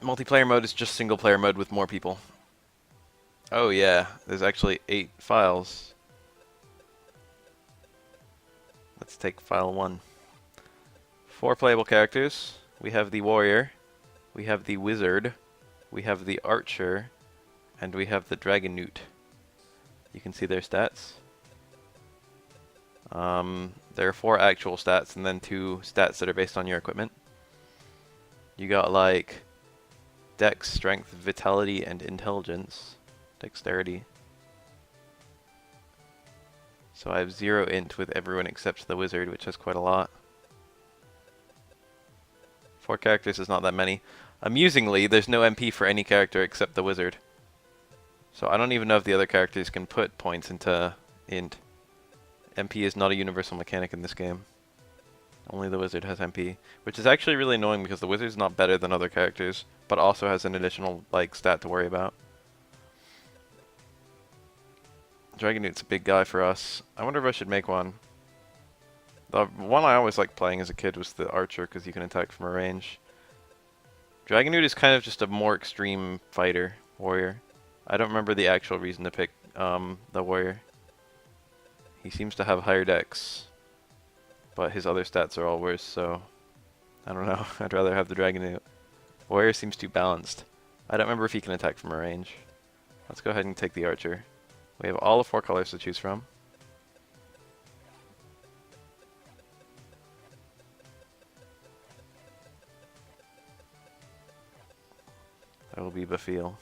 Multiplayer mode is just single player mode with more people. Oh yeah, there's actually 8 files. Let's take file 1. 4 playable characters. We have the warrior, we have the wizard, we have the archer, and we have the dragon Newt. You can see their stats. There are 4 actual stats and then 2 stats that are based on your equipment. You got like Dex, Strength, Vitality, and Intelligence. Dexterity. So I have 0 int with everyone except the wizard, which has quite a lot. 4 characters is not that many. Amusingly, there's no MP for any character except the wizard. So I don't even know if the other characters can put points into int. MP is not a universal mechanic in this game. Only the wizard has MP, which is actually really annoying because the wizard's not better than other characters, but also has an additional like stat to worry about. Dragon Newt's a big guy for us. I wonder if I should make one. The one I always liked playing as a kid was the archer because you can attack from a range. Dragon Newt is kind of just a more extreme fighter, warrior. I don't remember the actual reason to pick the warrior. He seems to have higher dex, but his other stats are all worse, so I don't know. I'd rather have the Dragon Newt. Warrior seems too balanced. I don't remember if he can attack from a range. Let's go ahead and take the archer. We have all the 4 colors to choose from. That will be Bafil.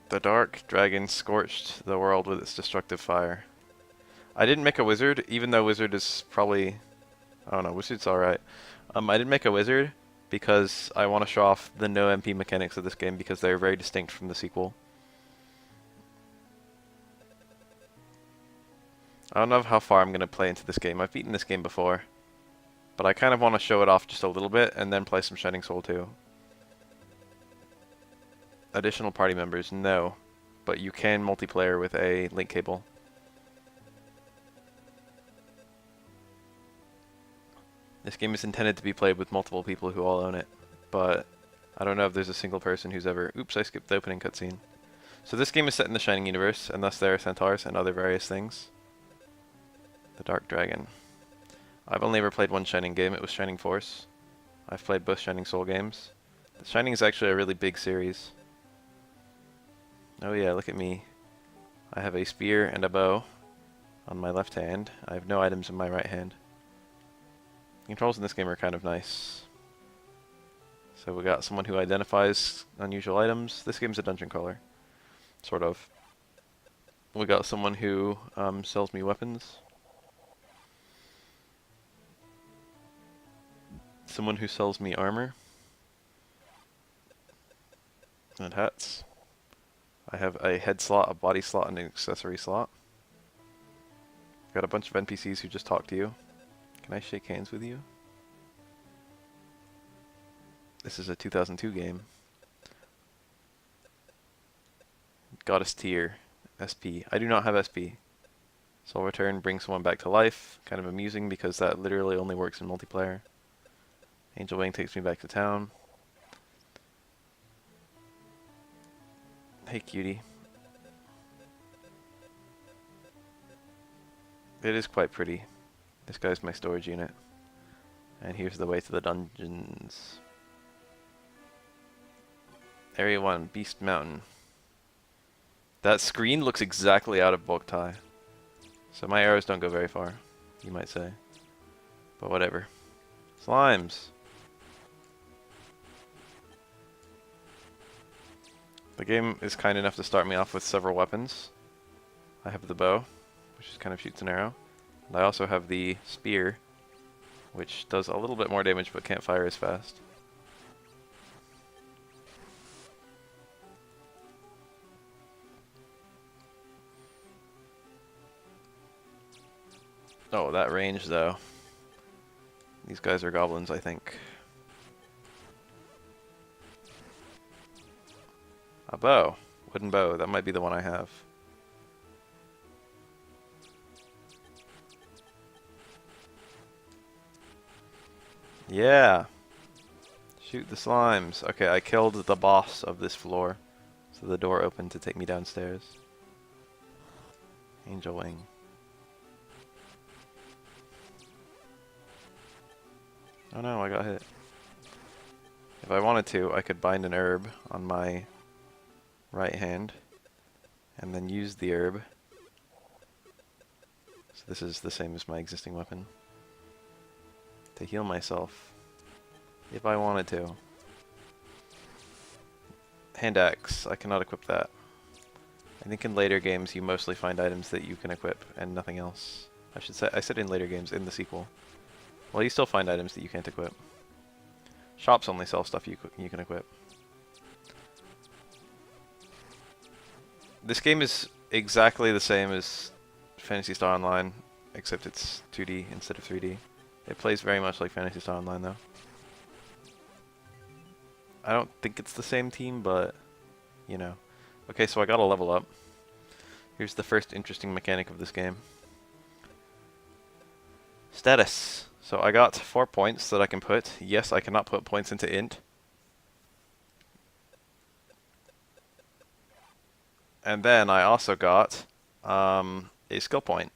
The dark dragon scorched the world with its destructive fire. I didn't make a wizard, even though wizard is probably... I don't know, wizard's alright. I didn't make a wizard because I want to show off the no MP mechanics of this game because they're very distinct from the sequel. I don't know how far I'm going to play into this game. I've beaten this game before, but I kind of want to show it off just a little bit and then play some Shining Soul 2. Additional party members, no, but you can multiplayer with a link cable. This game is intended to be played with multiple people who all own it, but I don't know if there's a single person who's ever... Oops, I skipped the opening cutscene. So this game is set in the Shining universe, and thus there are centaurs and other various things. The Dark Dragon. I've only ever played one Shining game, it was Shining Force. I've played both Shining Soul games. The Shining is actually a really big series. Oh yeah, look at me. I have a spear and a bow on my left hand. I have no items in my right hand. The controls in this game are kind of nice. So we got someone who identifies unusual items. This game's a dungeon crawler. Sort of. We got someone who sells me weapons. Someone who sells me armor. And hats. I have a head slot, a body slot, and an accessory slot. Got a bunch of NPCs who just talk to you. Can I shake hands with you? This is a 2002 game. Goddess tier. SP. I do not have SP. Soul Return brings someone back to life. Kind of amusing because that literally only works in multiplayer. Angel Wing takes me back to town. Hey cutie. It is quite pretty. This guy's my storage unit. And here's the way to the dungeons. Area 1, Beast Mountain. That screen looks exactly out of Boktai. So my arrows don't go very far, you might say. But whatever. Slimes! The game is kind enough to start me off with several weapons. I have the bow, which just kind of shoots an arrow. And I also have the spear, which does a little bit more damage but can't fire as fast. Oh, that range though. These guys are goblins, I think. A bow. Wooden bow. That might be the one I have. Yeah! Shoot the slimes. Okay, I killed the boss of this floor. So the door opened to take me downstairs. Angel wing. Oh no, I got hit. If I wanted to, I could bind an herb on my right hand and then use the herb. So this is the same as my existing weapon. To heal myself. If I wanted to. Hand axe, I cannot equip that. I think in later games you mostly find items that you can equip and nothing else. I said in later games, in the sequel. Well, you still find items that you can't equip. Shops only sell stuff you can equip. This game is exactly the same as Phantasy Star Online, except it's 2D instead of 3D. It plays very much like Phantasy Star Online, though. I don't think it's the same team, but, you know. Okay, so I got a level up. Here's the first interesting mechanic of this game. Status. So I got 4 points that I can put. Yes, I cannot put points into int. And then I also got a skill point.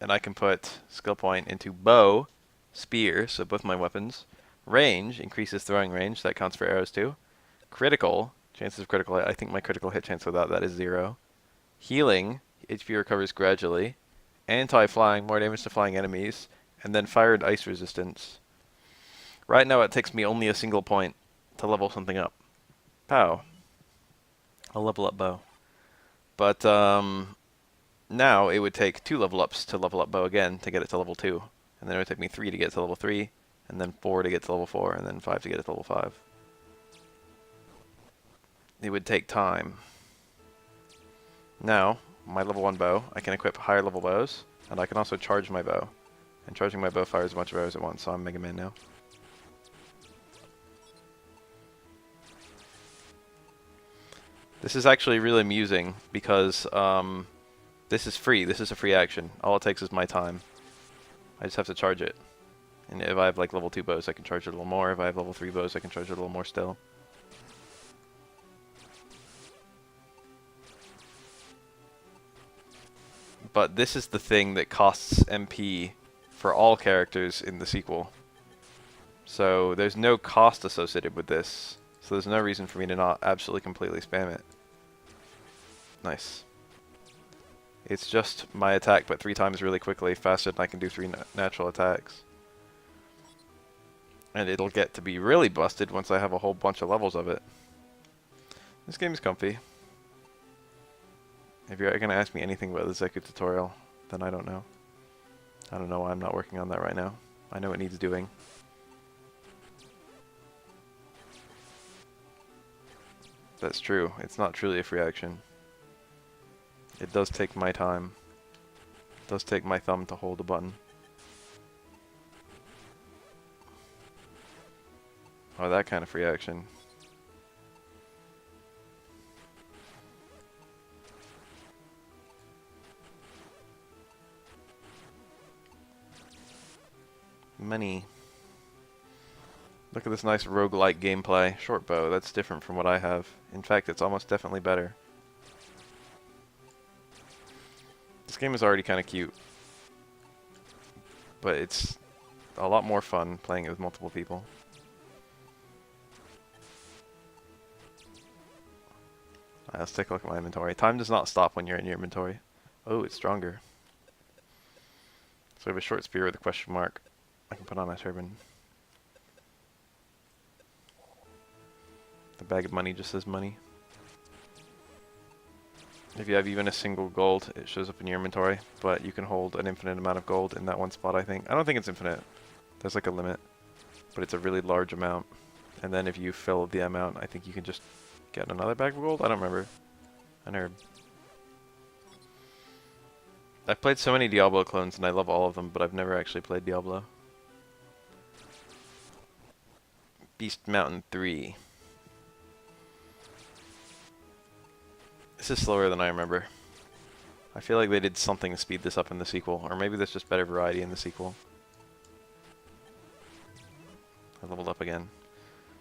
And I can put skill point into bow, spear, so both my weapons. Range, increases throwing range, that counts for arrows too. Critical, chances of critical hit, I think my critical hit chance without that is 0. Healing, HP recovers gradually. Anti-flying, more damage to flying enemies. And then fire and ice resistance. Right now it takes me only a single point to level something up. Pow. I'll level up bow. But now it would take 2 level ups to level up bow again to get it to level 2. And then it would take me 3 to get to level 3. And then 4 to get to level 4. And then 5 to get to level 5. It would take time. Now, my level 1 bow, I can equip higher level bows. And I can also charge my bow. And charging my bow fires a bunch of arrows at once, so I'm Mega Man now. This is actually really amusing because this is free. This is a free action. All it takes is my time. I just have to charge it. And if I have like level 2 bows, I can charge it a little more. If I have level 3 bows, I can charge it a little more still. But this is the thing that costs MP for all characters in the sequel. So there's no cost associated with this. So there's no reason for me to not absolutely completely spam it. Nice. It's just my attack, but 3 times really quickly, faster than I can do 3 natural attacks. And it'll get to be really busted once I have a whole bunch of levels of it. This game is comfy. If you're going to ask me anything about the Zeku tutorial, then I don't know. I don't know why I'm not working on that right now. I know it needs doing. That's true. It's not truly a free action. It does take my time. It does take my thumb to hold a button. Oh, that kind of free action. Money. Look at this nice roguelike gameplay. Short bow, that's different from what I have. In fact, it's almost definitely better. This game is already kind of cute. But it's a lot more fun playing it with multiple people. Alright, let's take a look at my inventory. Time does not stop when you're in your inventory. Oh, it's stronger. So I have a short spear with a question mark. I can put on my turban. The bag of money just says money. If you have even a single gold, it shows up in your inventory, but you can hold an infinite amount of gold in that one spot, I think. I don't think it's infinite. There's like a limit, but it's a really large amount. And then if you fill the amount, I think you can just get another bag of gold? I don't remember. An herb. I've played so many Diablo clones and I love all of them, but I've never actually played Diablo. Beast Mountain 3. This is slower than I remember. I feel like they did something to speed this up in the sequel, or maybe there's just better variety in the sequel. I leveled up again.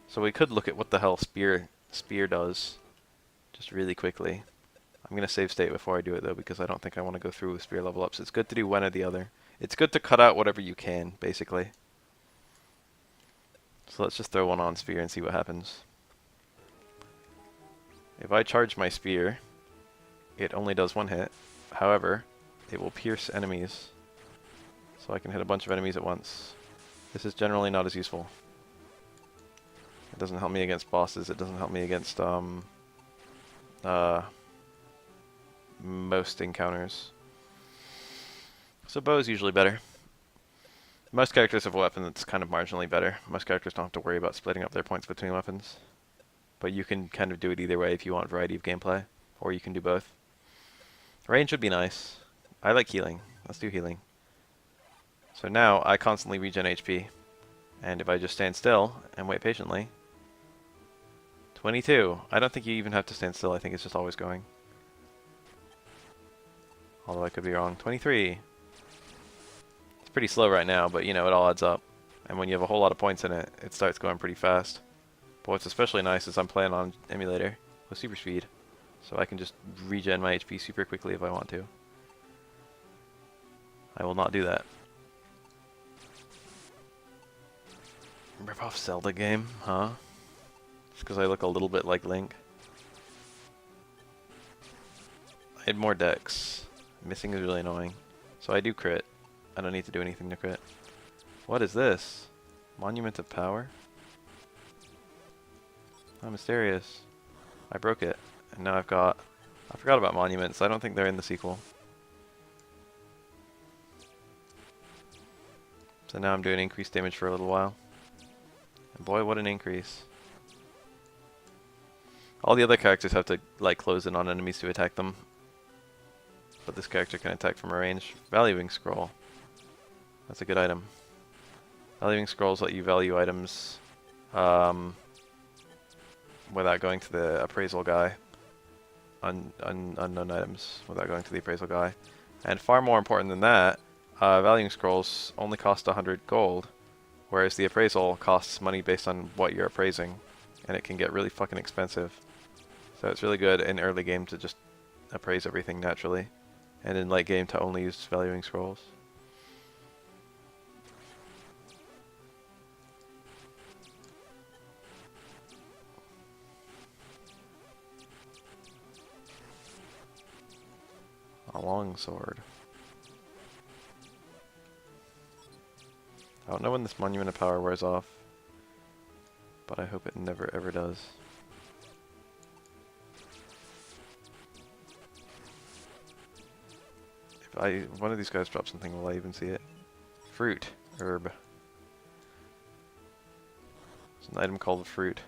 So we could look at what the hell spear does, just really quickly. I'm going to save state before I do it though, because I don't think I want to go through with spear level ups. It's good to do one or the other. It's good to cut out whatever you can, basically. So let's just throw one on spear and see what happens. If I charge my spear, it only does one hit. However, it will pierce enemies. So I can hit a bunch of enemies at once. This is generally not as useful. It doesn't help me against bosses. It doesn't help me against most encounters. So bow is usually better. Most characters have a weapon that's kind of marginally better. Most characters don't have to worry about splitting up their points between weapons. But you can kind of do it either way if you want variety of gameplay. Or you can do both. Range would be nice. I like healing. Let's do healing. So now I constantly regen HP. And if I just stand still and wait patiently... 22. I don't think you even have to stand still. I think it's just always going. Although I could be wrong. 23. It's pretty slow right now, but you know, it all adds up. And when you have a whole lot of points in it, it starts going pretty fast. But what's especially nice is I'm playing on emulator with super speed. So I can just regen my HP super quickly if I want to. I will not do that. Rip off Zelda game, huh? Just because I look a little bit like Link. I had more dex. Missing is really annoying. So I do crit. I don't need to do anything to crit. What is this? Monument of Power? How mysterious. I broke it. And now I've got... I forgot about monuments. I don't think they're in the sequel. So now I'm doing increased damage for a little while. And boy, what an increase. All the other characters have to like close in on enemies to attack them. But this character can attack from a range. Valuing Scroll. That's a good item. Valuing Scrolls let you value items without going to the appraisal guy. Unknown items without going to the appraisal guy. And far more important than that, Valuing Scrolls only cost 100 gold, whereas the appraisal costs money based on what you're appraising, and it can get really fucking expensive. So it's really good in early game to just appraise everything naturally, and in late game to only use Valuing Scrolls. A long sword. I don't know when this Monument of Power wears off, but I hope it never ever does. If one of these guys drops something, will I even see it? Fruit. Herb. There's an item called fruit.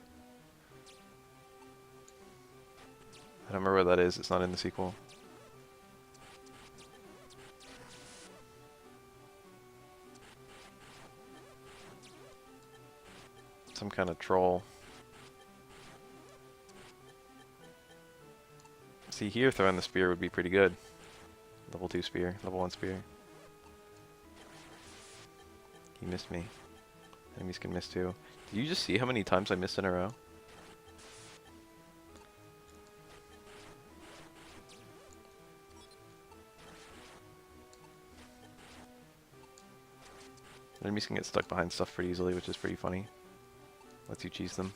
I don't remember what that is, it's not in the sequel. Some kind of troll. See, here throwing the spear would be pretty good. Level 2 spear, level 1 spear. He missed me. Enemies can miss too. Did you just see how many times I missed in a row? Enemies can get stuck behind stuff pretty easily, which is pretty funny. Lets you cheese them.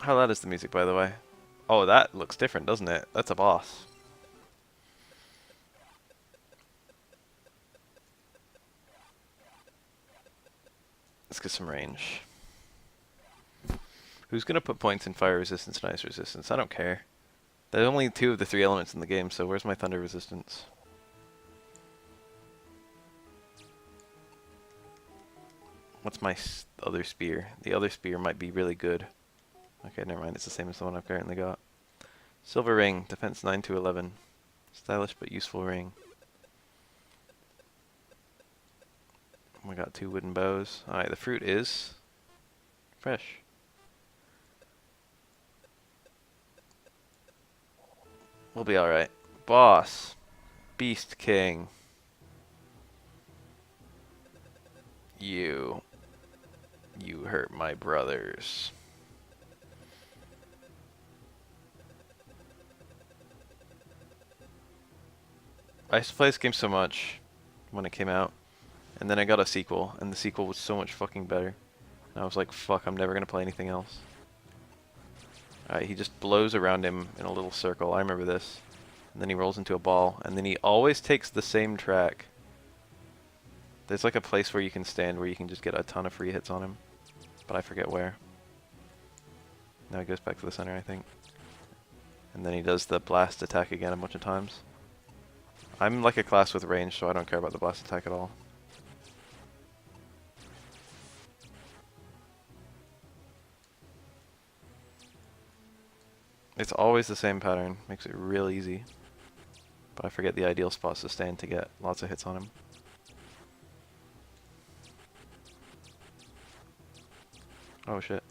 How loud is the music, by the way? Oh, that looks different, doesn't it? That's a boss. Let's get some range. Who's gonna put points in fire resistance and ice resistance? I don't care. There's only 2 of the 3 elements in the game, so where's my thunder resistance? What's my other spear? The other spear might be really good. Okay, never mind. It's the same as the one I've currently got. Silver ring, defense 9 to 11. Stylish but useful ring. We got 2 wooden bows. Alright, the fruit is fresh. We'll be alright. Boss. Beast King. You hurt my brothers. I used to play this game so much when it came out, and then I got a sequel, and the sequel was so much fucking better. And I was like, fuck, I'm never gonna play anything else. Alright, he just blows around him in a little circle. I remember this. And then he rolls into a ball, and then he always takes the same track. There's like a place where you can stand where you can just get a ton of free hits on him, but I forget where. Now he goes back to the center, I think. And then he does the blast attack again a bunch of times. I'm like a class with range, so I don't care about the blast attack at all. It's always the same pattern, makes it real easy. But I forget the ideal spots to stand to get lots of hits on him. Oh shit.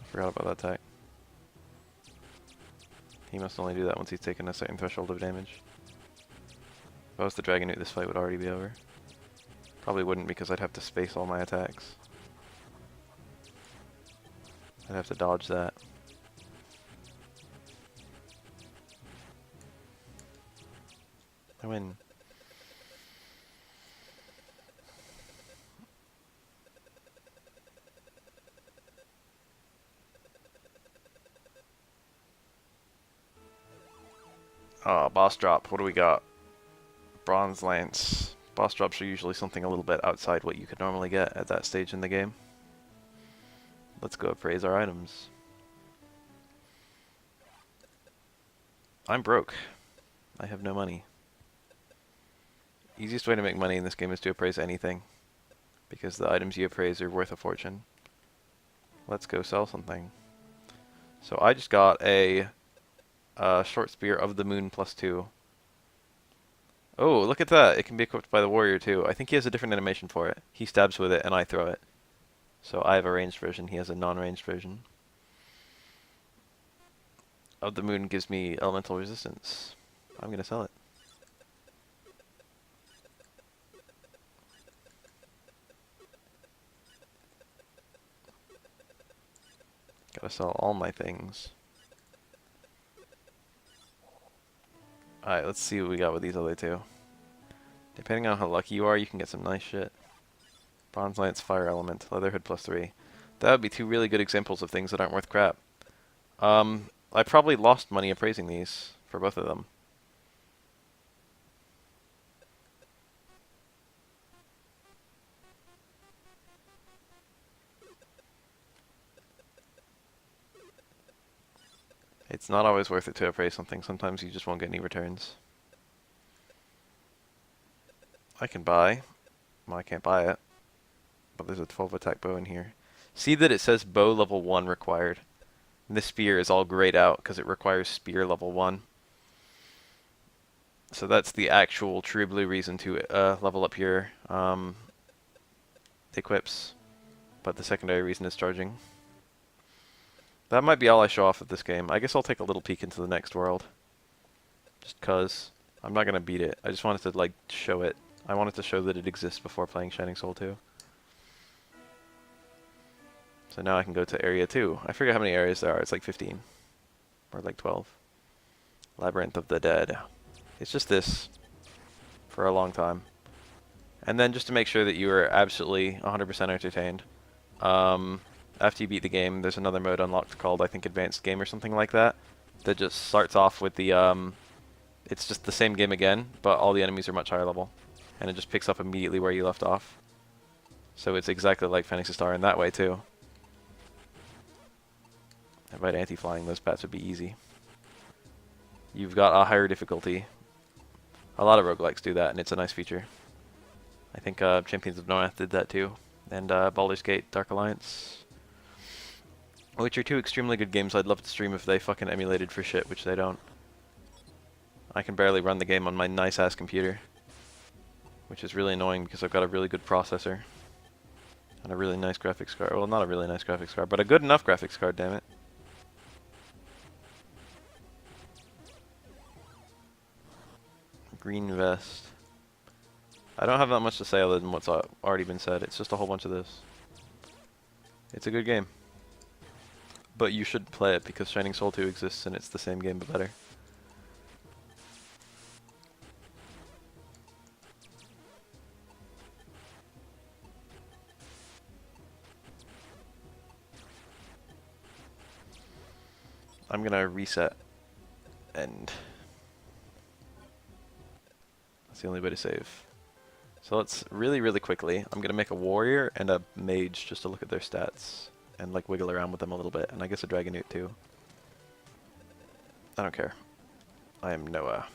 I forgot about that attack. He must only do that once he's taken a certain threshold of damage. If I was the Dragon Newt, this fight would already be over. Probably wouldn't, because I'd have to space all my attacks. I'd have to dodge that. I win. Oh, boss drop. What do we got? Bronze Lance. Boss drops are usually something a little bit outside what you could normally get at that stage in the game. Let's go appraise our items. I'm broke. I have no money. Easiest way to make money in this game is to appraise anything, because the items you appraise are worth a fortune. Let's go sell something. So I just got a short spear of the moon +2. Oh, look at that. It can be equipped by the warrior too. I think he has a different animation for it. He stabs with it and I throw it. So I have a ranged version. He has a non-ranged version. Of the moon gives me elemental resistance. I'm going to sell it. Gotta sell all my things. Alright, let's see what we got with these other two. Depending on how lucky you are, you can get some nice shit. Bronze Lance, Fire Element, Leatherhood +3. That would be two really good examples of things that aren't worth crap. I probably lost money appraising these for both of them. It's not always worth it to appraise something. Sometimes you just won't get any returns. I can buy. Well, I can't buy it. But there's a 12 attack bow in here. See that it says bow level 1 required. And this spear is all grayed out because it requires spear level 1. So that's the actual true blue reason to level up your equips. But the secondary reason is charging. That might be all I show off of this game. I guess I'll take a little peek into the next world. Just cause I'm not gonna beat it. I just wanted to like show it. I wanted to show that it exists before playing Shining Soul 2. So now I can go to area 2. I forget how many areas there are. It's like 15. Or like 12. Labyrinth of the Dead. It's just this for a long time. And then just to make sure that you are absolutely 100% entertained, after you beat the game, there's another mode unlocked called, I think, Advanced Game or something like that, that just starts off with the, it's just the same game again, but all the enemies are much higher level. And it just picks up immediately where you left off. So it's exactly like Phantasy Star in that way, too. If I had anti-flying, those bats would be easy. You've got a higher difficulty. A lot of roguelikes do that, and it's a nice feature. I think Champions of North did that too. And Baldur's Gate, Dark Alliance. Which are two extremely good games I'd love to stream if they fucking emulated for shit, which they don't. I can barely run the game on my nice-ass computer. Which is really annoying because I've got a really good processor. And a really nice graphics card. Well, not a really nice graphics card, but a good enough graphics card, damn it. Green vest. I don't have that much to say other than what's already been said. It's just a whole bunch of this. It's a good game. But you should play it because Shining Soul 2 exists and it's the same game but better. I'm gonna reset and that's the only way to save. So let's really quickly, I'm gonna make a warrior and a mage just to look at their stats and like wiggle around with them a little bit, and I guess a dragon Newt too. I don't care. I am Noah.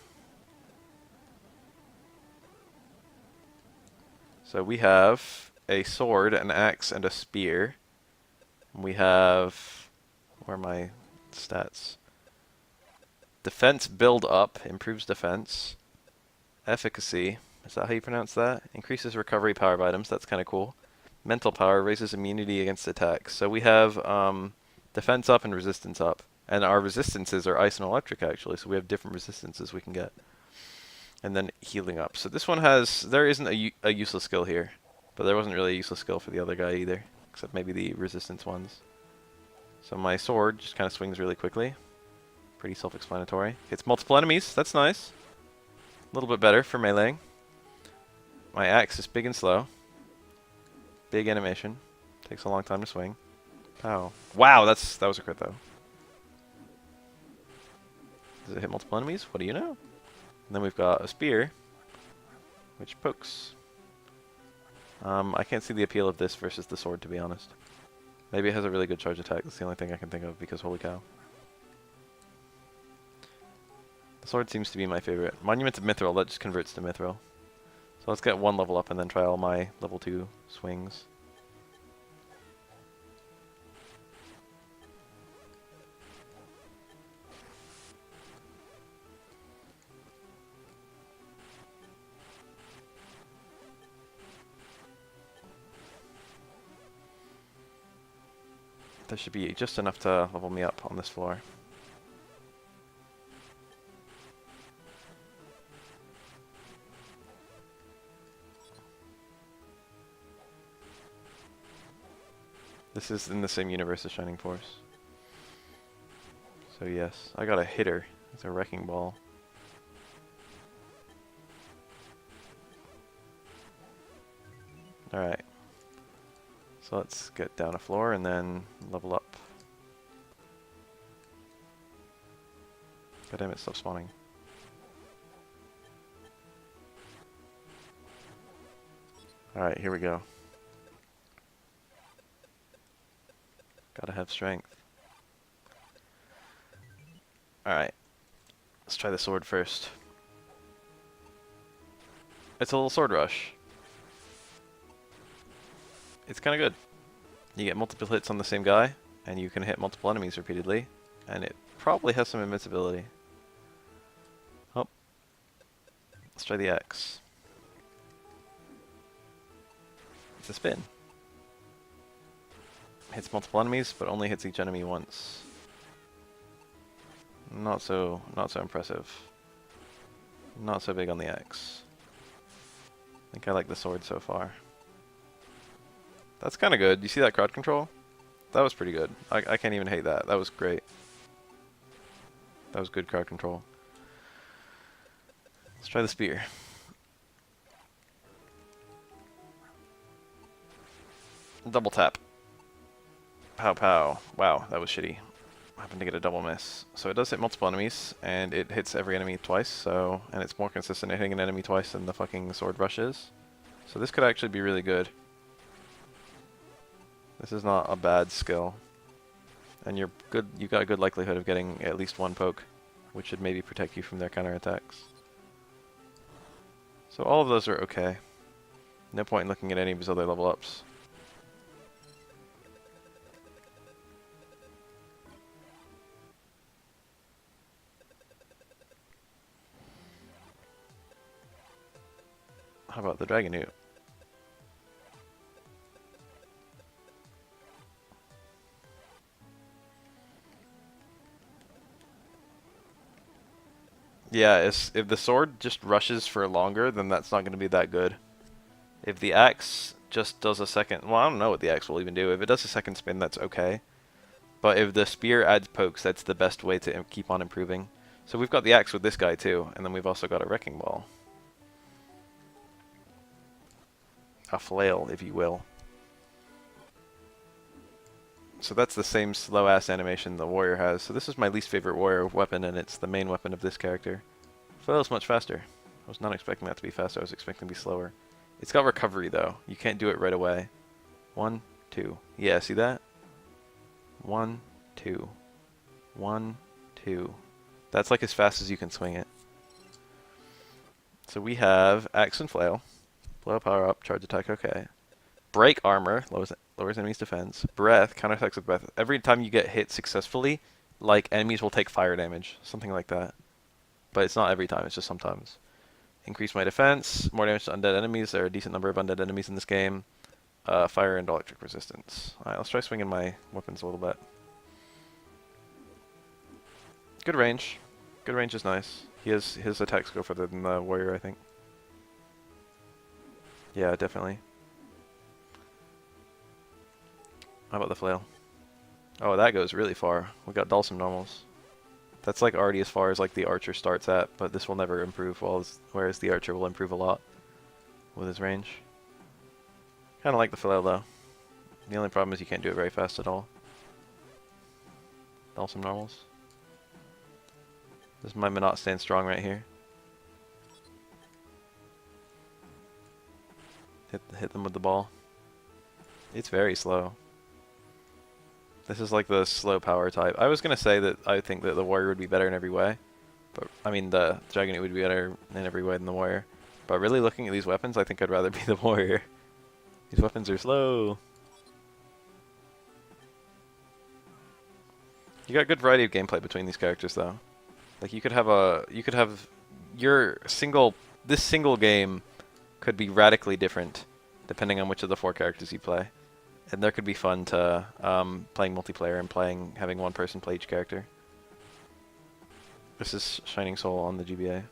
So we have a sword, an axe, and a spear. We have, where are my stats? Defense build up, improves defense. Efficacy, is that how you pronounce that? Increases recovery power of items, that's kind of cool. Mental power, raises immunity against attacks. So we have defense up and resistance up. And our resistances are ice and electric actually, so we have different resistances we can get. And then healing up. So this one has, there isn't a useless skill here. But there wasn't really a useless skill for the other guy either. Except maybe the resistance ones. So my sword just kind of swings really quickly. Pretty self-explanatory. Hits multiple enemies, that's nice. A little bit better for meleeing. My axe is big and slow. Big animation. Takes a long time to swing. Pow. Wow, that was a crit though. Does it hit multiple enemies? What do you know? And then we've got a spear, which pokes. I can't see the appeal of this versus the sword, to be honest. Maybe it has a really good charge attack. That's the only thing I can think of because holy cow. The sword seems to be my favorite. Monument of Mithril, that just converts to Mithril. So let's get one level up and then try all my level 2 swings. There should be just enough to level me up on this floor. This is in the same universe as Shining Force. So yes, I got a hitter. It's a wrecking ball. Alright. So let's get down a floor and then level up. God damn it, stop spawning. Alright, here we go. Gotta have strength. Alright. Let's try the sword first. It's a little sword rush. It's kind of good. You get multiple hits on the same guy, and you can hit multiple enemies repeatedly, and it probably has some invincibility. Oh. Let's try the axe. It's a spin. Hits multiple enemies, but only hits each enemy once. Not so impressive. Not so big on the axe. I think I like the sword so far. That's kind of good. You see that crowd control? That was pretty good. I can't even hate that. That was great. That was good crowd control. Let's try the spear. Double tap. Pow pow. Wow, that was shitty. Happened to get a double miss. So it does hit multiple enemies, and it hits every enemy twice, so, and it's more consistent at hitting an enemy twice than the fucking sword rush is. So this could actually be really good. This is not a bad skill. And you got a good likelihood of getting at least one poke, which should maybe protect you from their counterattacks. So all of those are okay. No point in looking at any of his other level ups. How about the Dragon Newt? Yeah, if the sword just rushes for longer, then that's not going to be that good. If the axe just does a second, well, I don't know what the axe will even do. If it does a second spin, that's okay. But if the spear adds pokes, that's the best way to keep on improving. So we've got the axe with this guy too, and then we've also got a wrecking ball. A flail, if you will. So that's the same slow-ass animation the warrior has. So this is my least favorite warrior weapon, and it's the main weapon of this character. Flail's much faster. I was not expecting that to be faster. I was expecting to be slower. It's got recovery, though. You can't do it right away. 1, 2. Yeah, see that? 1, 2. 1, 2. That's like as fast as you can swing it. So we have axe and flail. Blow power up, charge attack, okay. Break armor, lowers enemies' defense. Breath, counterattacks with breath. Every time you get hit successfully, like, enemies will take fire damage. Something like that. But it's not every time, it's just sometimes. Increase my defense. More damage to undead enemies. There are a decent number of undead enemies in this game. Fire and electric resistance. Alright, let's try swinging my weapons a little bit. Good range. Good range is nice. His attacks go further than the warrior, I think. Yeah, definitely. How about the flail? Oh, that goes really far. We got Dulcim normals. That's like already as far as like the archer starts at, but this will never improve, whereas the archer will improve a lot with his range. Kind of like the flail though. The only problem is you can't do it very fast at all. Dulcim normals. This is my Minot stand strong right here. Hit them with the ball. It's very slow. This is like the slow power type. I was going to say that I think that the warrior would be better in every way. But, I mean, the dragon would be better in every way than the warrior. But really looking at these weapons, I think I'd rather be the warrior. These weapons are slow. You got good variety of gameplay between these characters, though. Like, you could have this single game could be radically different depending on which of the 4 characters you play. And there could be fun to playing multiplayer and having one person play each character. This is Shining Soul on the GBA.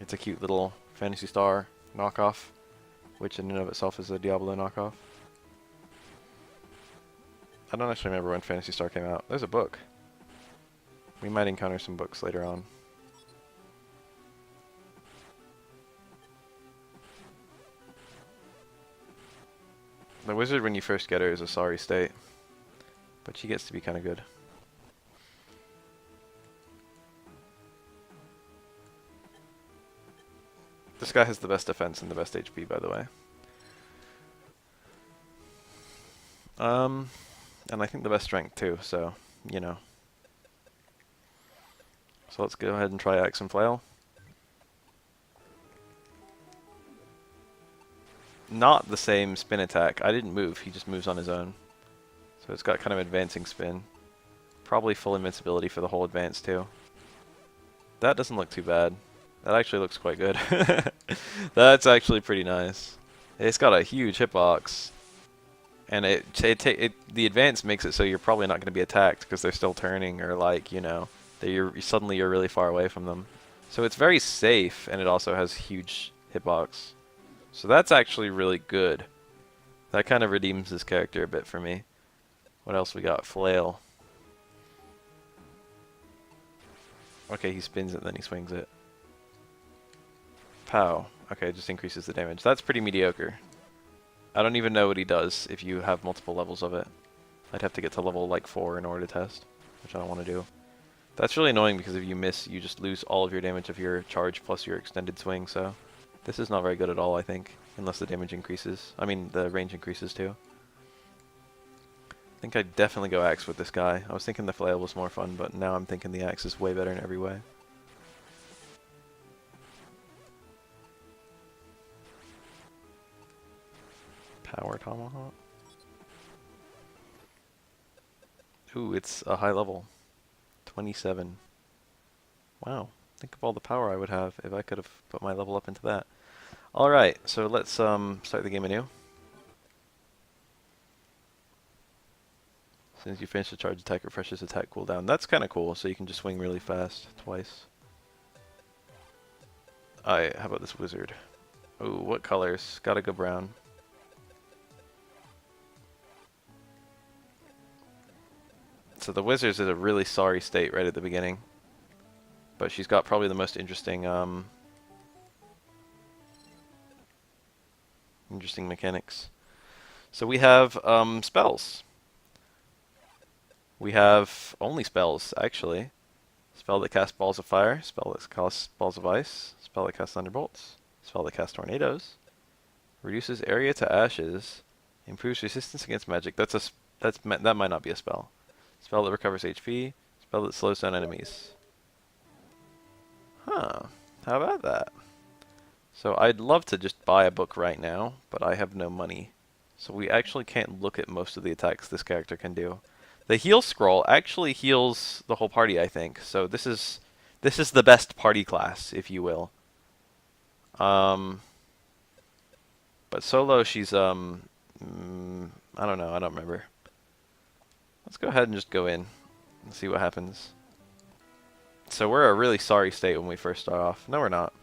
It's a cute little Phantasy Star knockoff, which in and of itself is a Diablo knockoff. I don't actually remember when Phantasy Star came out. There's a book. We might encounter some books later on. The wizard, when you first get her, is a sorry state, but she gets to be kind of good. This guy has the best defense and the best HP, by the way. And I think the best strength too, so, you know. So let's go ahead and try axe and flail. Not the same spin attack. I didn't move, he just moves on his own. So it's got kind of advancing spin. Probably full invincibility for the whole advance too. That doesn't look too bad. That actually looks quite good. That's actually pretty nice. It's got a huge hitbox. And the advance makes it so you're probably not going to be attacked because they're still turning, or like, you know, that suddenly you're really far away from them. So it's very safe, and it also has huge hitbox. So that's actually really good. That kind of redeems this character a bit for me. What else we got? Flail. Okay, he spins it, then he swings it. Pow. Okay, it just increases the damage. That's pretty mediocre. I don't even know what he does if you have multiple levels of it. I'd have to get to level like 4 in order to test, which I don't want to do. That's really annoying because if you miss, you just lose all of your damage of your charge plus your extended swing, so this is not very good at all, I think, unless the damage increases. I mean, the range increases too. I think I'd definitely go axe with this guy. I was thinking the flail was more fun, but now I'm thinking the axe is way better in every way. Power tomahawk. Ooh, it's a high level. 27. Wow. Think of all the power I would have if I could have put my level up into that. Alright, so let's start the game anew. As soon as you finish the charge attack, refreshes attack cooldown. That's kind of cool, so you can just swing really fast twice. Alright, how about this wizard? Ooh, what colors? Gotta go brown. So the Wizards is a really sorry state right at the beginning. But she's got probably the most interesting mechanics. So we have spells. We have only spells, actually. Spell that casts balls of fire, spell that casts balls of ice, spell that casts thunderbolts, spell that casts tornadoes, reduces area to ashes, improves resistance against magic. That might not be a spell. Spell that recovers HP, spell that slows down enemies. Huh. How about that? So I'd love to just buy a book right now, but I have no money. So we actually can't look at most of the attacks this character can do. The heal scroll actually heals the whole party, I think. So this is the best party class, if you will. But solo, she's I don't know, I don't remember. Let's go ahead and just go in and see what happens. So we're a really sorry state when we first start off. No, we're not.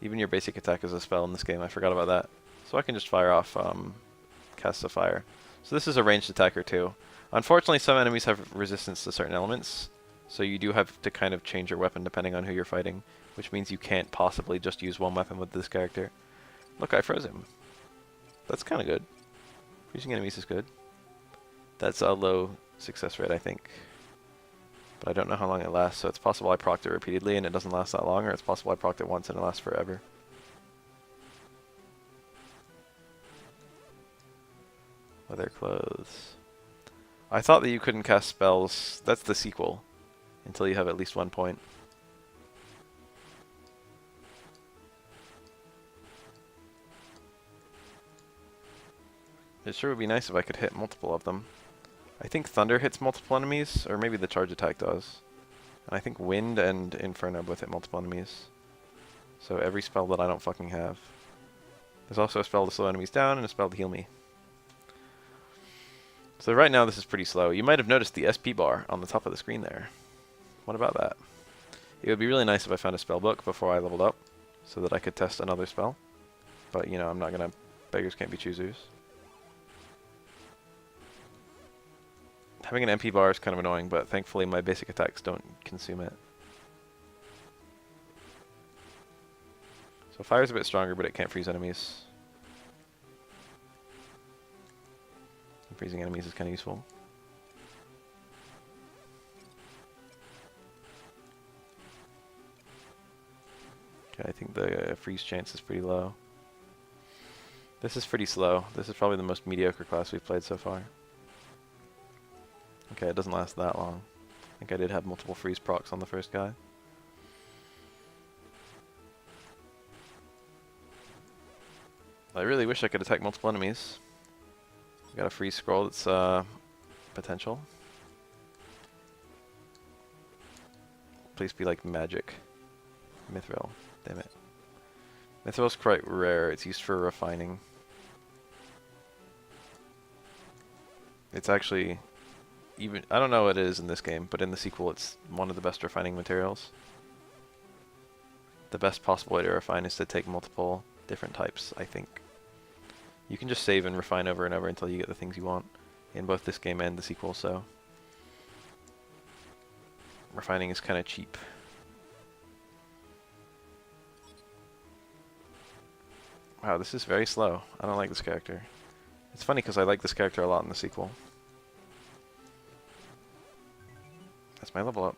Even your basic attack is a spell in this game. I forgot about that. So I can just fire off Cast of Fire. So this is a ranged attacker too. Unfortunately, some enemies have resistance to certain elements, so you do have to kind of change your weapon depending on who you're fighting, which means you can't possibly just use one weapon with this character. Look, I froze him. That's kind of good. Freezing enemies is good. That's a low success rate, I think. But I don't know how long it lasts, so it's possible I procced it repeatedly and it doesn't last that long, or it's possible I procced it once and it lasts forever. Leather clothes. I thought that you couldn't cast spells. That's the sequel. Until you have at least 1 point. It sure would be nice if I could hit multiple of them. I think Thunder hits multiple enemies, or maybe the charge attack does. And I think Wind and Inferno both hit multiple enemies. So every spell that I don't fucking have. There's also a spell to slow enemies down and a spell to heal me. So right now this is pretty slow. You might have noticed the SP bar on the top of the screen there. What about that? It would be really nice if I found a spell book before I leveled up, so that I could test another spell. But, you know, I'm not gonna... Beggars can't be choosers. Having an MP bar is kind of annoying, but thankfully my basic attacks don't consume it. So fire's a bit stronger, but it can't freeze enemies. Freezing enemies is kind of useful. Okay, I think the freeze chance is pretty low. This is pretty slow. This is probably the most mediocre class we've played so far. Okay, it doesn't last that long. I think I did have multiple freeze procs on the first guy. I really wish I could attack multiple enemies. Got a freeze scroll that's potential. Please be like magic. Mithril. Damn it. Mithril's quite rare. It's used for refining. It's actually... even I don't know what it is in this game, but in the sequel it's one of the best refining materials. The best possible way to refine is to take multiple different types, I think. You can just save and refine over and over until you get the things you want in both this game and the sequel, so refining is kind of cheap. Wow, this is very slow. I don't like this character. It's funny because I like this character a lot in the sequel. That's my level up.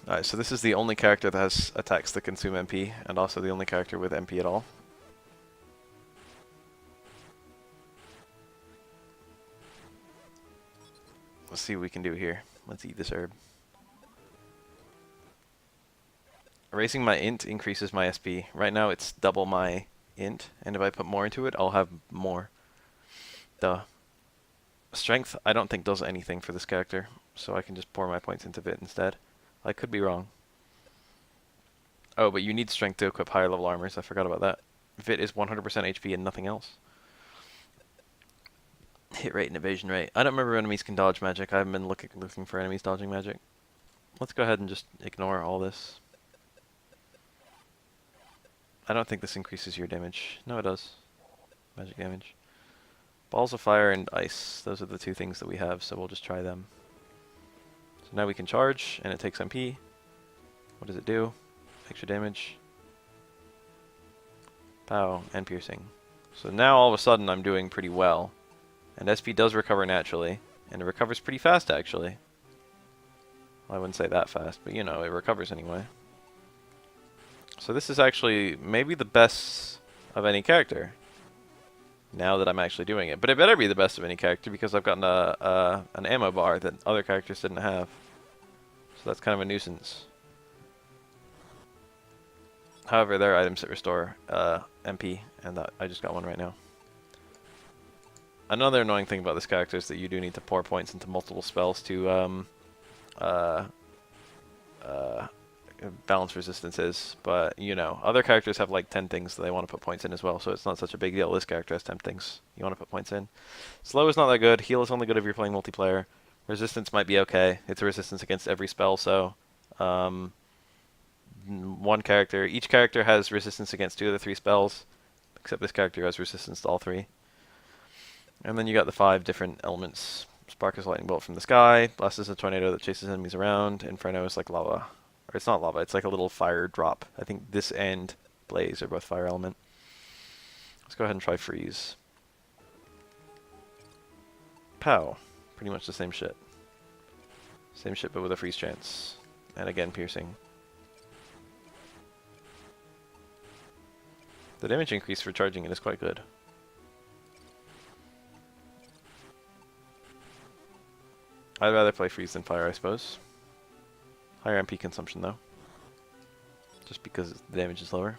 Alright, so this is the only character that has attacks that consume MP, and also the only character with MP at all. Let's see what we can do here. Let's eat this herb. Raising my int increases my SP. Right now it's double my int, and if I put more into it, I'll have more. Duh. Strength, I don't think does anything for this character, so I can just pour my points into Vit instead. I could be wrong. Oh, but you need strength to equip higher level armors. I forgot about that. Vit is 100% HP and nothing else. Hit rate and evasion rate. I don't remember enemies can dodge magic. I haven't been looking for enemies dodging magic. Let's go ahead and just ignore all this. I don't think this increases your damage. No, it does. Magic damage. Balls of fire and ice. Those are the two things that we have, so we'll just try them. So now we can charge, and it takes MP. What does it do? Extra damage. Pow, and piercing. So now all of a sudden I'm doing pretty well. And SP does recover naturally, and it recovers pretty fast actually. Well, I wouldn't say that fast, but you know, it recovers anyway. So this is actually maybe the best of any character. Now that I'm actually doing it. But it better be the best of any character because I've gotten an ammo bar that other characters didn't have. So that's kind of a nuisance. However, there are items that restore MP, and I just got one right now. Another annoying thing about this character is that you do need to pour points into multiple spells to balance resistances, but you know, other characters have like 10 things that they want to put points in as well, so it's not such a big deal. This character has 10 things you want to put points in. Slow is not that good. Heal is only good if you're playing multiplayer. Resistance might be okay. It's a resistance against every spell, so each character has resistance against 2 of the 3 spells, except this character has resistance to all 3. And then you got the 5 different elements. Spark is lightning bolt from the sky, Blast is a tornado that chases enemies around, Inferno is like lava. Or it's not lava, it's like a little fire drop. I think this and Blaze are both fire element. Let's go ahead and try Freeze. Pow. Pretty much the same shit. Same shit but with a freeze chance. And again, piercing. The damage increase for charging it is quite good. I'd rather play Freeze than Fire, I suppose. Higher MP consumption, though. Just because the damage is lower.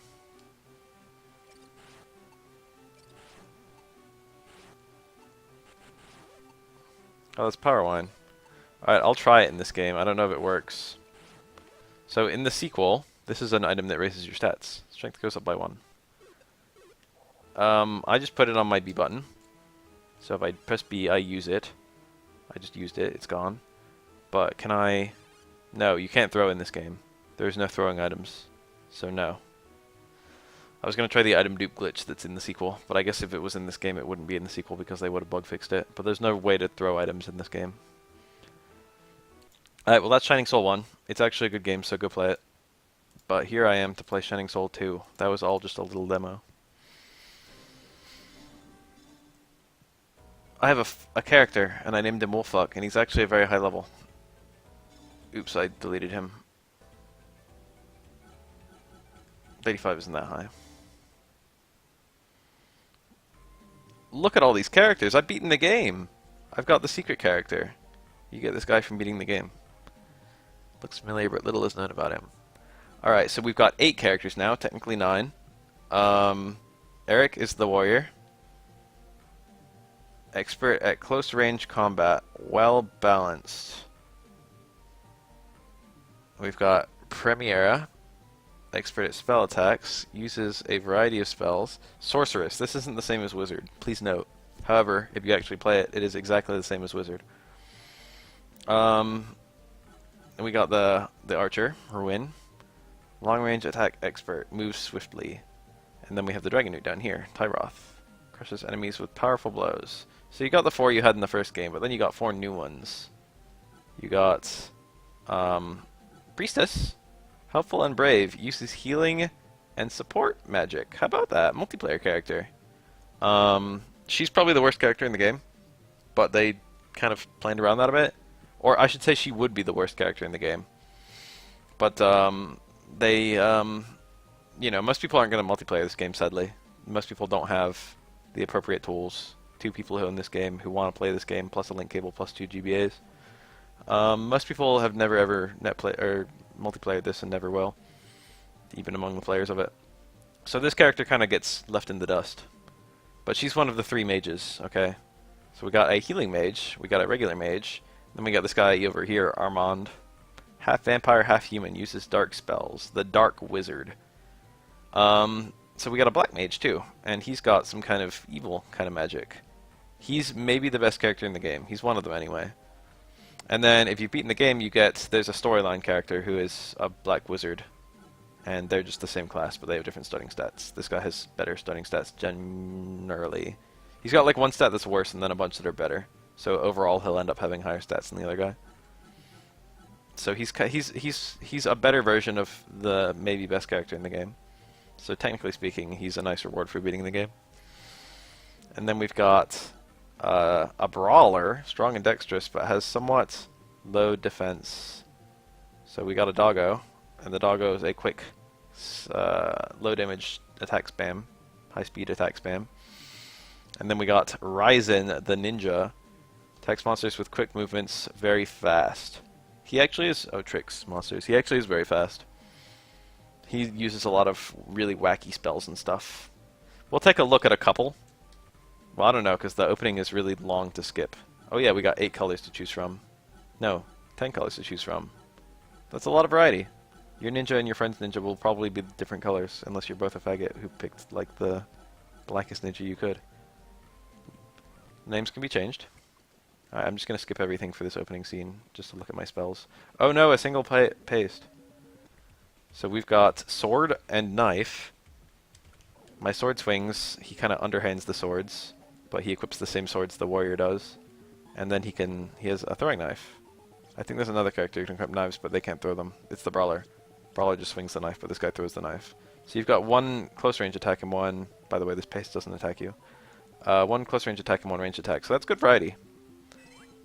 Oh, that's Power Wine. Alright, I'll try it in this game. I don't know if it works. So, in the sequel, this is an item that raises your stats. Strength goes up by 1. I just put it on my B button. So if I press B, I use it. I just used it, it's gone. But can I... No, you can't throw in this game. There's no throwing items. So no. I was going to try the item dupe glitch that's in the sequel, but I guess if it was in this game it wouldn't be in the sequel because they would have bug fixed it. But there's no way to throw items in this game. Alright, well that's Shining Soul 1. It's actually a good game, so go play it. But here I am to play Shining Soul 2. That was all just a little demo. I have a character, and I named him Wolffuck, and he's actually a very high level. Oops, I deleted him. 85 isn't that high. Look at all these characters. I've beaten the game. I've got the secret character. You get this guy from beating the game. Looks familiar, but little is known about him. Alright, so we've got 8 characters now, technically 9. Eric is the warrior. Expert at close range combat. Well balanced. We've got Premiera. Expert at spell attacks. Uses a variety of spells. Sorceress. This isn't the same as Wizard. Please note. However, if you actually play it, it is exactly the same as Wizard. And we got the Archer, Ruin. Long range attack expert. Moves swiftly. And then we have the Dragon Newt down here. Tyroth. Crushes enemies with powerful blows. So you got the 4 you had in the first game, but then you got 4 new ones. You got Priestess. Helpful and brave. Uses healing and support magic. How about that? Multiplayer character. She's probably the worst character in the game, but they kind of planned around that a bit. Or I should say she would be the worst character in the game. But they, you know, most people aren't going to multiplayer this game, sadly. Most people don't have the appropriate tools. 2 people who own this game who want to play this game, plus a link cable, plus 2 GBAs. Most people have never ever multiplayered this and never will, even among the players of it. So this character kind of gets left in the dust. But she's one of the 3 mages, okay? So we got a healing mage, we got a regular mage, then we got this guy over here, Armand. Half vampire, half human, uses dark spells. The Dark Wizard. So we got a black mage too, and he's got some kind of evil kind of magic. He's maybe the best character in the game. He's one of them anyway. And then if you've beaten the game, there's a storyline character who is a black wizard. And they're just the same class, but they have different stunning stats. This guy has better stunning stats generally. He's got like one stat that's worse and then a bunch that are better. So overall, he'll end up having higher stats than the other guy. So he's a better version of the maybe best character in the game. So technically speaking, he's a nice reward for beating the game. And then we've got a Brawler, strong and dexterous, but has somewhat low defense. So we got a Doggo, and the Doggo is a quick, low damage attack spam, high speed attack spam. And then we got Ryzen, the Ninja, attacks monsters with quick movements, very fast. He actually is, tricks monsters. He actually is very fast. He uses a lot of really wacky spells and stuff. We'll take a look at a couple. Well, I don't know, because the opening is really long to skip. Oh yeah, we got 8 colors to choose from. No, 10 colors to choose from. That's a lot of variety. Your ninja and your friend's ninja will probably be different colors, unless you're both a faggot who picked, like, the blackest ninja you could. Names can be changed. Alright, I'm just going to skip everything for this opening scene, just to look at my spells. Oh no, a single paste. So we've got sword and knife. My sword swings, he kind of underhands the swords, but he equips the same swords the warrior does. And then he has a throwing knife. I think there's another character who can equip knives, but they can't throw them. It's the Brawler. Brawler just swings the knife, but this guy throws the knife. So you've got one close range attack and one, by the way, this paste doesn't attack you. One close range attack and one range attack, so that's good variety.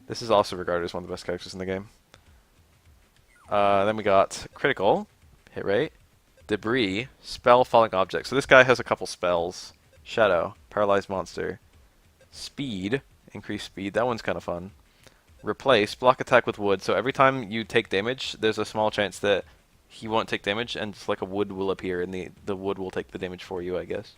This is also regarded as one of the best characters in the game. Then we got critical, hit rate, debris, spell, falling object. So this guy has a couple spells. Shadow, paralyzed monster. Speed, increased speed, that one's kind of fun. Replace, block attack with wood. So every time you take damage, there's a small chance that he won't take damage, and just like a wood will appear, and the wood will take the damage for you, I guess.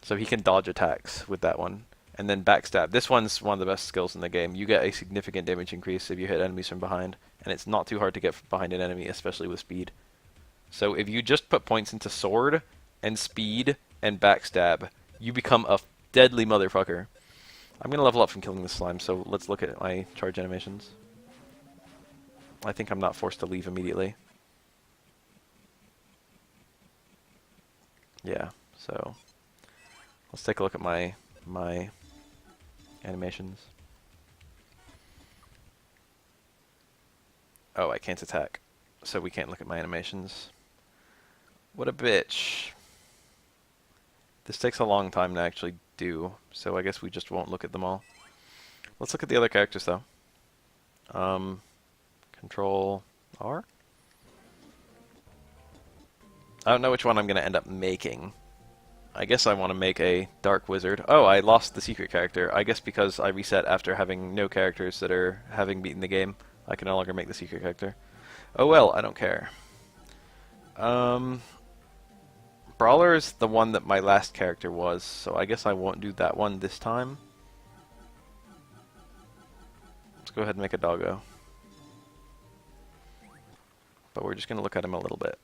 So he can dodge attacks with that one. And then backstab. This one's one of the best skills in the game. You get a significant damage increase if you hit enemies from behind, and it's not too hard to get behind an enemy, especially with speed. So if you just put points into sword and speed and backstab, you become a deadly motherfucker. I'm going to level up from killing this slime, so let's look at my charge animations. I think I'm not forced to leave immediately. Yeah, so let's take a look at my animations. Oh, I can't attack, so we can't look at my animations. What a bitch. This takes a long time to actually do, so I guess we just won't look at them all. Let's look at the other characters, though. Control R? I don't know which one I'm going to end up making. I guess I want to make a dark wizard. Oh, I lost the secret character. I guess because I reset after having no characters that are having beaten the game, I can no longer make the secret character. Oh well, I don't care. Brawler is the one that my last character was, so I guess I won't do that one this time. Let's go ahead and make a doggo. But we're just going to look at him a little bit.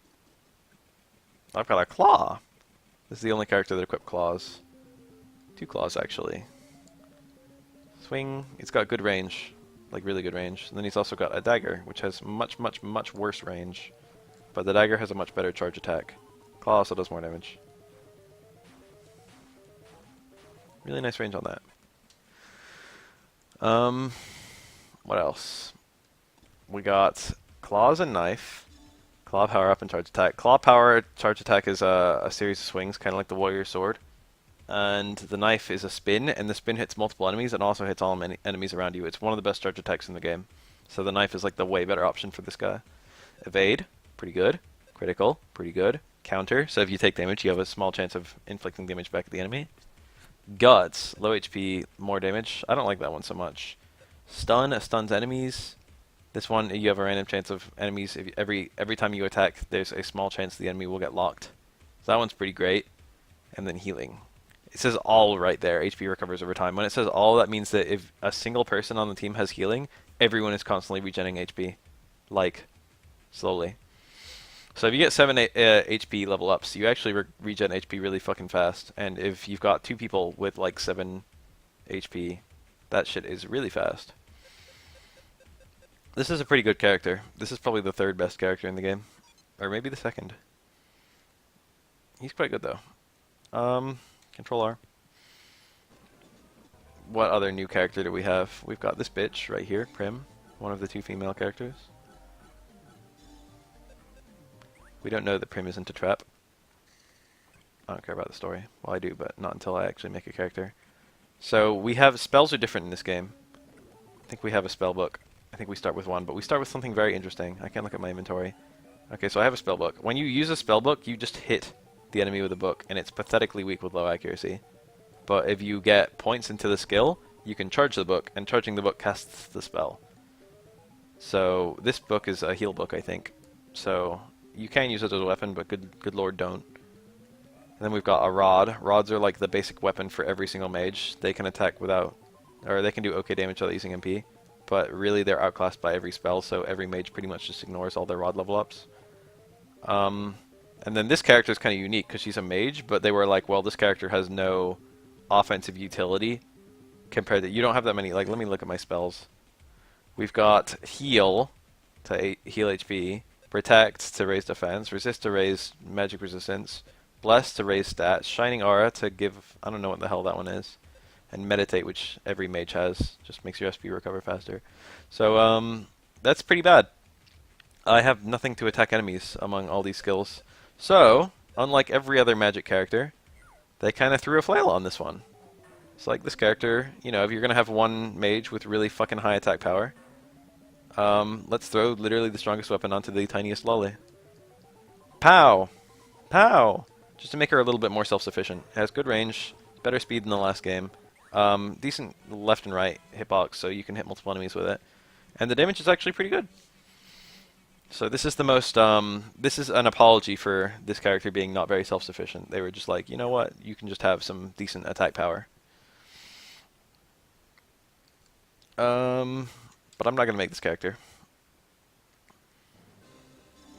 I've got a claw. This is the only character that equipped claws. 2 claws, actually. Swing. It's got good range. Like, really good range. And then he's also got a dagger, which has much, much, much worse range. But the dagger has a much better charge attack. Claw also does more damage. Really nice range on that. What else? We got claws and knife. Claw power up and charge attack. Claw power charge attack is a series of swings, kind of like the warrior sword. And the knife is a spin, and the spin hits multiple enemies and also hits all enemies around you. It's one of the best charge attacks in the game. So the knife is like the way better option for this guy. Evade, pretty good. Critical, pretty good. Counter, so if you take damage, you have a small chance of inflicting damage back at the enemy. Guts, low HP, more damage. I don't like that one so much. Stun, stuns enemies. This one, you have a random chance of enemies. If every time you attack, there's a small chance the enemy will get locked. So that one's pretty great. And then healing. It says all right there. HP recovers over time. When it says all, that means that if a single person on the team has healing, everyone is constantly regenerating HP. Like, slowly. So if you get 7 HP level ups, you actually regen HP really fucking fast. And if you've got 2 people with like 7 HP, that shit is really fast. This is a pretty good character. This is probably the third best character in the game. Or maybe the second. He's quite good though. Control R. What other new character do we have? We've got this bitch right here, Prim. One of the two female characters. We don't know that Prim isn't a trap. I don't care about the story. Well, I do, but not until I actually make a character. So we have spells are different in this game. I think we have a spell book. I think we start with one, but we start with something very interesting. I can't look at my inventory. Okay, so I have a spell book. When you use a spell book, you just hit the enemy with a book, and it's pathetically weak with low accuracy. But if you get points into the skill, you can charge the book, and charging the book casts the spell. So this book is a heal book, I think. So you can use it as a weapon, but good lord, don't. And then we've got a rod. Rods are like the basic weapon for every single mage. They can attack without, or they can do okay damage without using MP. But really they're outclassed by every spell, so every mage pretty much just ignores all their rod level ups. And then this character is kind of unique because she's a mage, but they were like, well, this character has no offensive utility compared to, you don't have that many, like, let me look at my spells. We've got heal to heal HP, protect to raise defense, resist to raise magic resistance, bless to raise stats, shining aura to give, I don't know what the hell that one is, and meditate, which every mage has, just makes your SP recover faster. So that's pretty bad. I have nothing to attack enemies among all these skills. So, unlike every other magic character, they kind of threw a flail on this one. It's like this character, you know, if you're going to have one mage with really fucking high attack power, let's throw literally the strongest weapon onto the tiniest lolly. Pow! Pow! Just to make her a little bit more self-sufficient. It has good range, better speed than the last game, decent left and right hitbox, so you can hit multiple enemies with it. And the damage is actually pretty good. So this is the most, this is an apology for this character being not very self-sufficient. They were just like, you know what, you can just have some decent attack power. But I'm not going to make this character.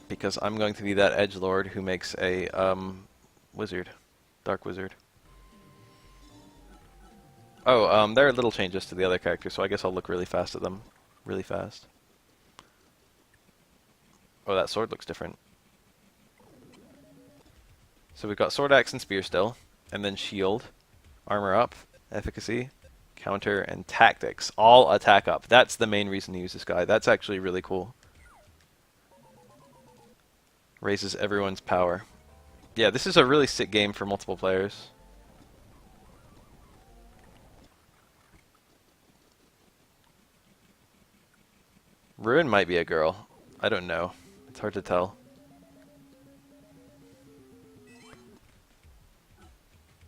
Because I'm going to be that edgelord who makes a, wizard. Dark wizard. Oh, there are little changes to the other characters, so I guess I'll look really fast at them. Really fast. Oh, that sword looks different. So we've got sword, axe, and spear still, and then shield, armor up, efficacy, counter, and tactics. All attack up. That's the main reason to use this guy. That's actually really cool. Raises everyone's power. Yeah, this is a really sick game for multiple players. Ruin might be a girl. I don't know. It's hard to tell.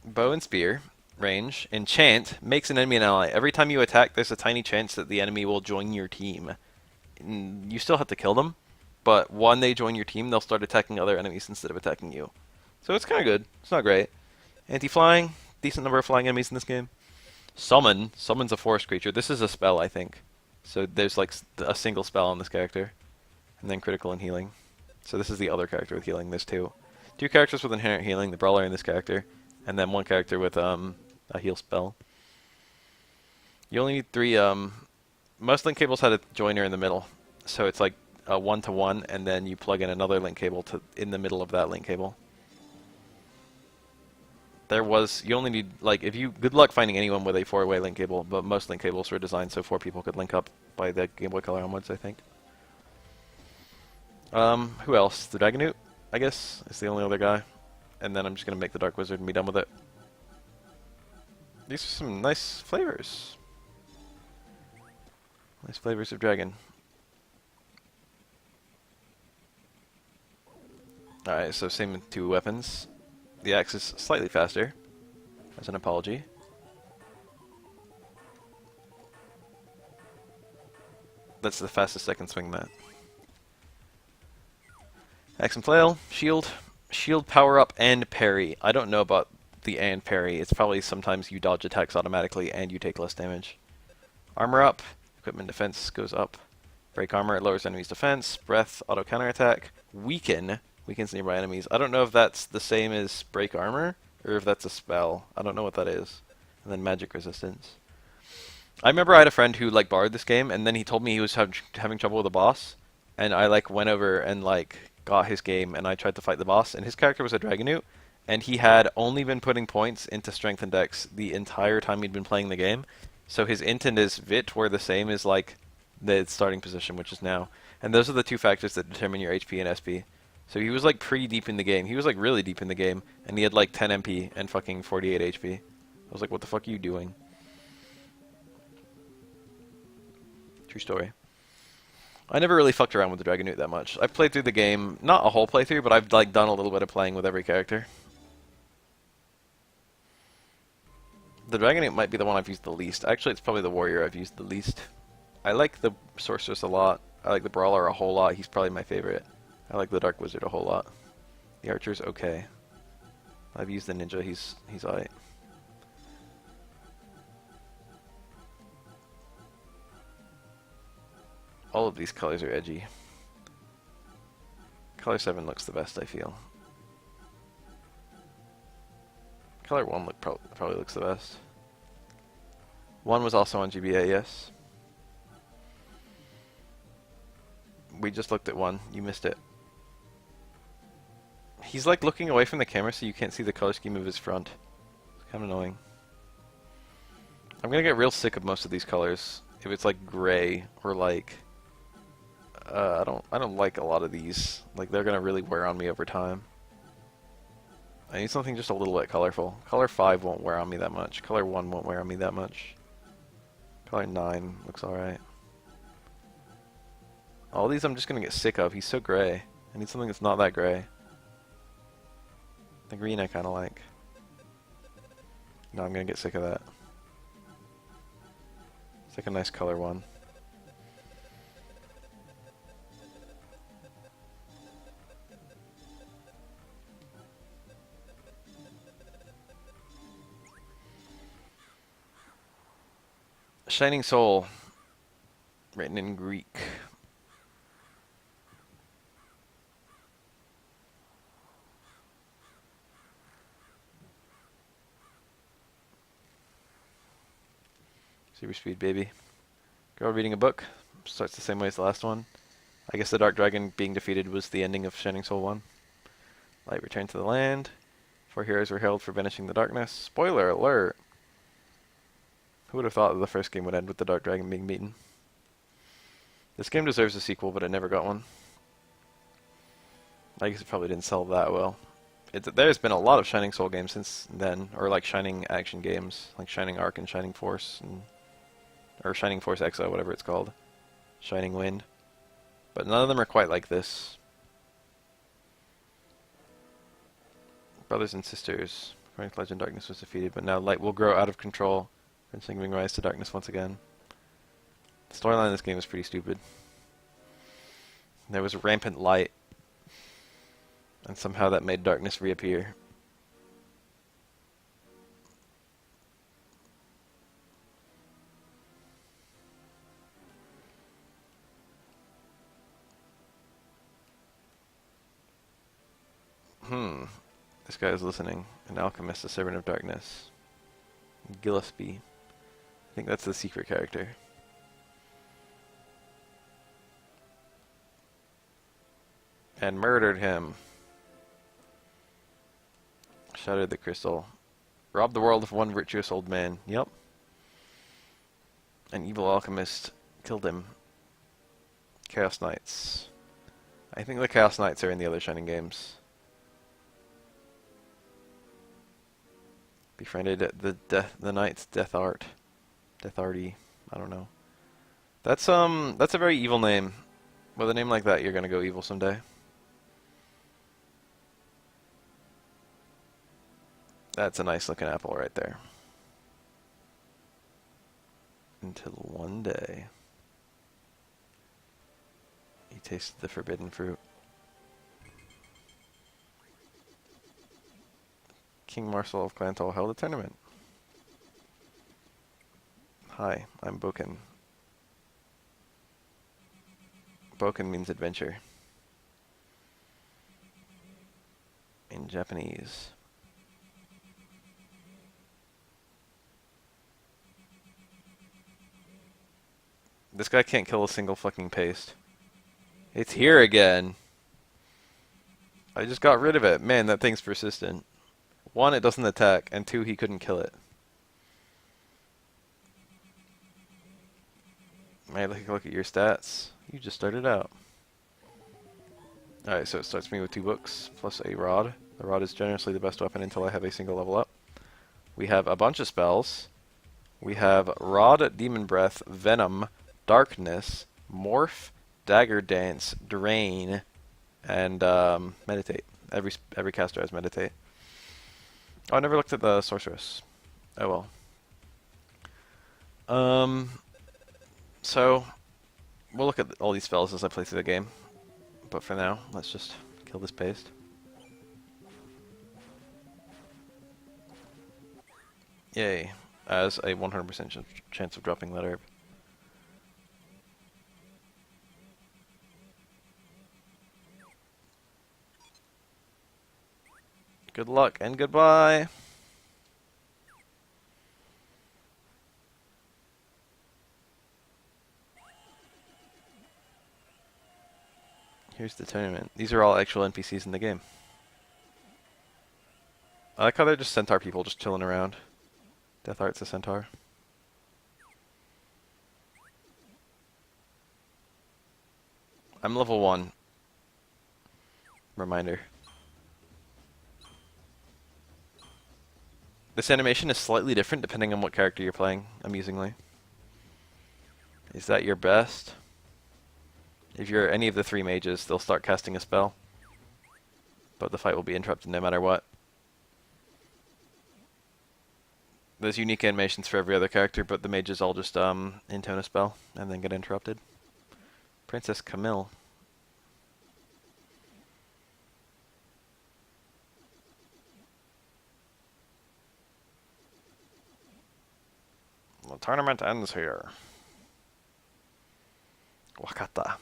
Bow and spear, range, enchant, makes an enemy an ally. Every time you attack, there's a tiny chance that the enemy will join your team. You still have to kill them, but when they join your team, they'll start attacking other enemies instead of attacking you. So it's kind of good. It's not great. Anti-flying, decent number of flying enemies in this game. Summon, summons a forest creature. This is a spell, I think. So there's like a single spell on this character. And then critical and healing. So this is the other character with healing. There's two characters with inherent healing, the Brawler and this character. And then one character with a heal spell. You only need 3, most link cables had a joiner in the middle. So it's like a 1-to-1, and then you plug in another link cable in the middle of that link cable. You only need, like, good luck finding anyone with a 4-way link cable, but most link cables were designed so 4 people could link up by the Game Boy Color onwards, I think. Who else? The Dragon Newt, I guess, is the only other guy. And then I'm just going to make the Dark Wizard and be done with it. These are some nice flavors. Nice flavors of dragon. Alright, so same with 2 weapons. The axe is slightly faster, as an apology. That's the fastest I can swing that. Axe and flail, shield. Shield power up and parry. I don't know about the and parry. It's probably sometimes you dodge attacks automatically and you take less damage. Armor up. Equipment defense goes up. Break armor, it lowers enemies' defense. Breath, auto counterattack. Weaken. Weakens nearby enemies. I don't know if that's the same as break armor or if that's a spell. I don't know what that is. And then magic resistance. I remember I had a friend who like borrowed this game, and then he told me he was having trouble with the boss, and I like went over and like got his game, and I tried to fight the boss, and his character was a Dragon Newt, and he had only been putting points into Strength and Dex the entire time he'd been playing the game, so his int and his vit were the same as like the starting position, which is now, and those are the two factors that determine your HP and SP. So he was like pretty deep in the game. He was like really deep in the game, and he had like 10 MP and fucking 48 HP. I was like, what the fuck are you doing? True story. I never really fucked around with the Dragon Newt that much. I've played through the game, not a whole playthrough, but I've like done a little bit of playing with every character. The Dragon Newt might be the one I've used the least. Actually, it's probably the Warrior I've used the least. I like the Sorceress a lot. I like the Brawler a whole lot. He's probably my favorite. I like the Dark Wizard a whole lot. The Archer's okay. I've used the Ninja. He's alright. All of these colors are edgy. Color 7 looks the best, I feel. Color 1 probably looks the best. 1 was also on GBA, yes. We just looked at 1. You missed it. He's like looking away from the camera so you can't see the color scheme of his front. It's kind of annoying. I'm gonna get real sick of most of these colors. If it's like gray or like... I don't like a lot of these. Like, they're gonna really wear on me over time. I need something just a little bit colorful. Color 5 won't wear on me that much. Color 1 won't wear on me that much. Color 9 looks alright. All these I'm just gonna get sick of. He's so gray. I need something that's not that gray. The green I kinda like. No, I'm gonna get sick of that. It's like a nice color 1. Shining Soul, written in Greek. Super speed, baby. Girl reading a book. Starts the same way as the last one. I guess the Dark Dragon being defeated was the ending of Shining Soul 1. Light returned to the land. 4 heroes were held for banishing the darkness. Spoiler alert! Who would have thought that the first game would end with the Dark Dragon being beaten? This game deserves a sequel, but it never got one. I guess it probably didn't sell that well. There's been a lot of Shining Soul games since then, or like Shining action games, like Shining Arc and Shining Force, or Shining Force Exo, whatever it's called. Shining Wind. But none of them are quite like this. Brothers and sisters. According to legend, darkness was defeated, but now light will grow out of control. Prince giving rise to darkness once again. The storyline of this game is pretty stupid. There was rampant light, and somehow that made darkness reappear. This guy is listening. An alchemist, a servant of darkness. Gillespie. I think that's the secret character. And murdered him. Shattered the crystal. Robbed the world of one virtuous old man. Yep. An evil alchemist killed him. Chaos Knights. I think the Chaos Knights are in the other Shining games. Befriended the Knight's Death Art. Death Arty. I don't know. That's a very evil name. With a name like that, you're gonna go evil someday. That's a nice looking apple right there. Until one day, he tasted the forbidden fruit. King Marcel of Clantal held a tournament. Hi, I'm Boken. Boken means adventure in Japanese. This guy can't kill a single fucking paste. It's here again. I just got rid of it. Man, that thing's persistent. 1, it doesn't attack, and 2, he couldn't kill it. Man, look at your stats. You just started out. Alright, so it starts me with 2 books, plus a rod. The rod is generously the best weapon until I have a single level up. We have a bunch of spells. We have Rod, Demon Breath, Venom, Darkness, Morph, Dagger Dance, Drain, and Meditate. Every caster has Meditate. Oh, I never looked at the Sorceress. Oh well. So, we'll look at all these spells as I play through the game. But for now, let's just kill this paste. Yay. As a 100% chance of dropping that herb. Good luck and goodbye. Here's the tournament. These are all actual NPCs in the game. I like how they're just centaur people just chilling around. Death Art's a centaur. I'm level 1. Reminder. This animation is slightly different depending on what character you're playing, amusingly. Is that your best? If you're any of the 3 mages, they'll start casting a spell. But the fight will be interrupted no matter what. There's unique animations for every other character, but the mages all just intone a spell and then get interrupted. Princess Camille. The tournament ends here. Wakata.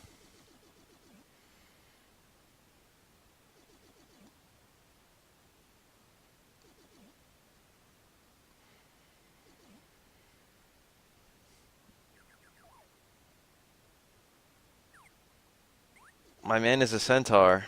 My man is a centaur.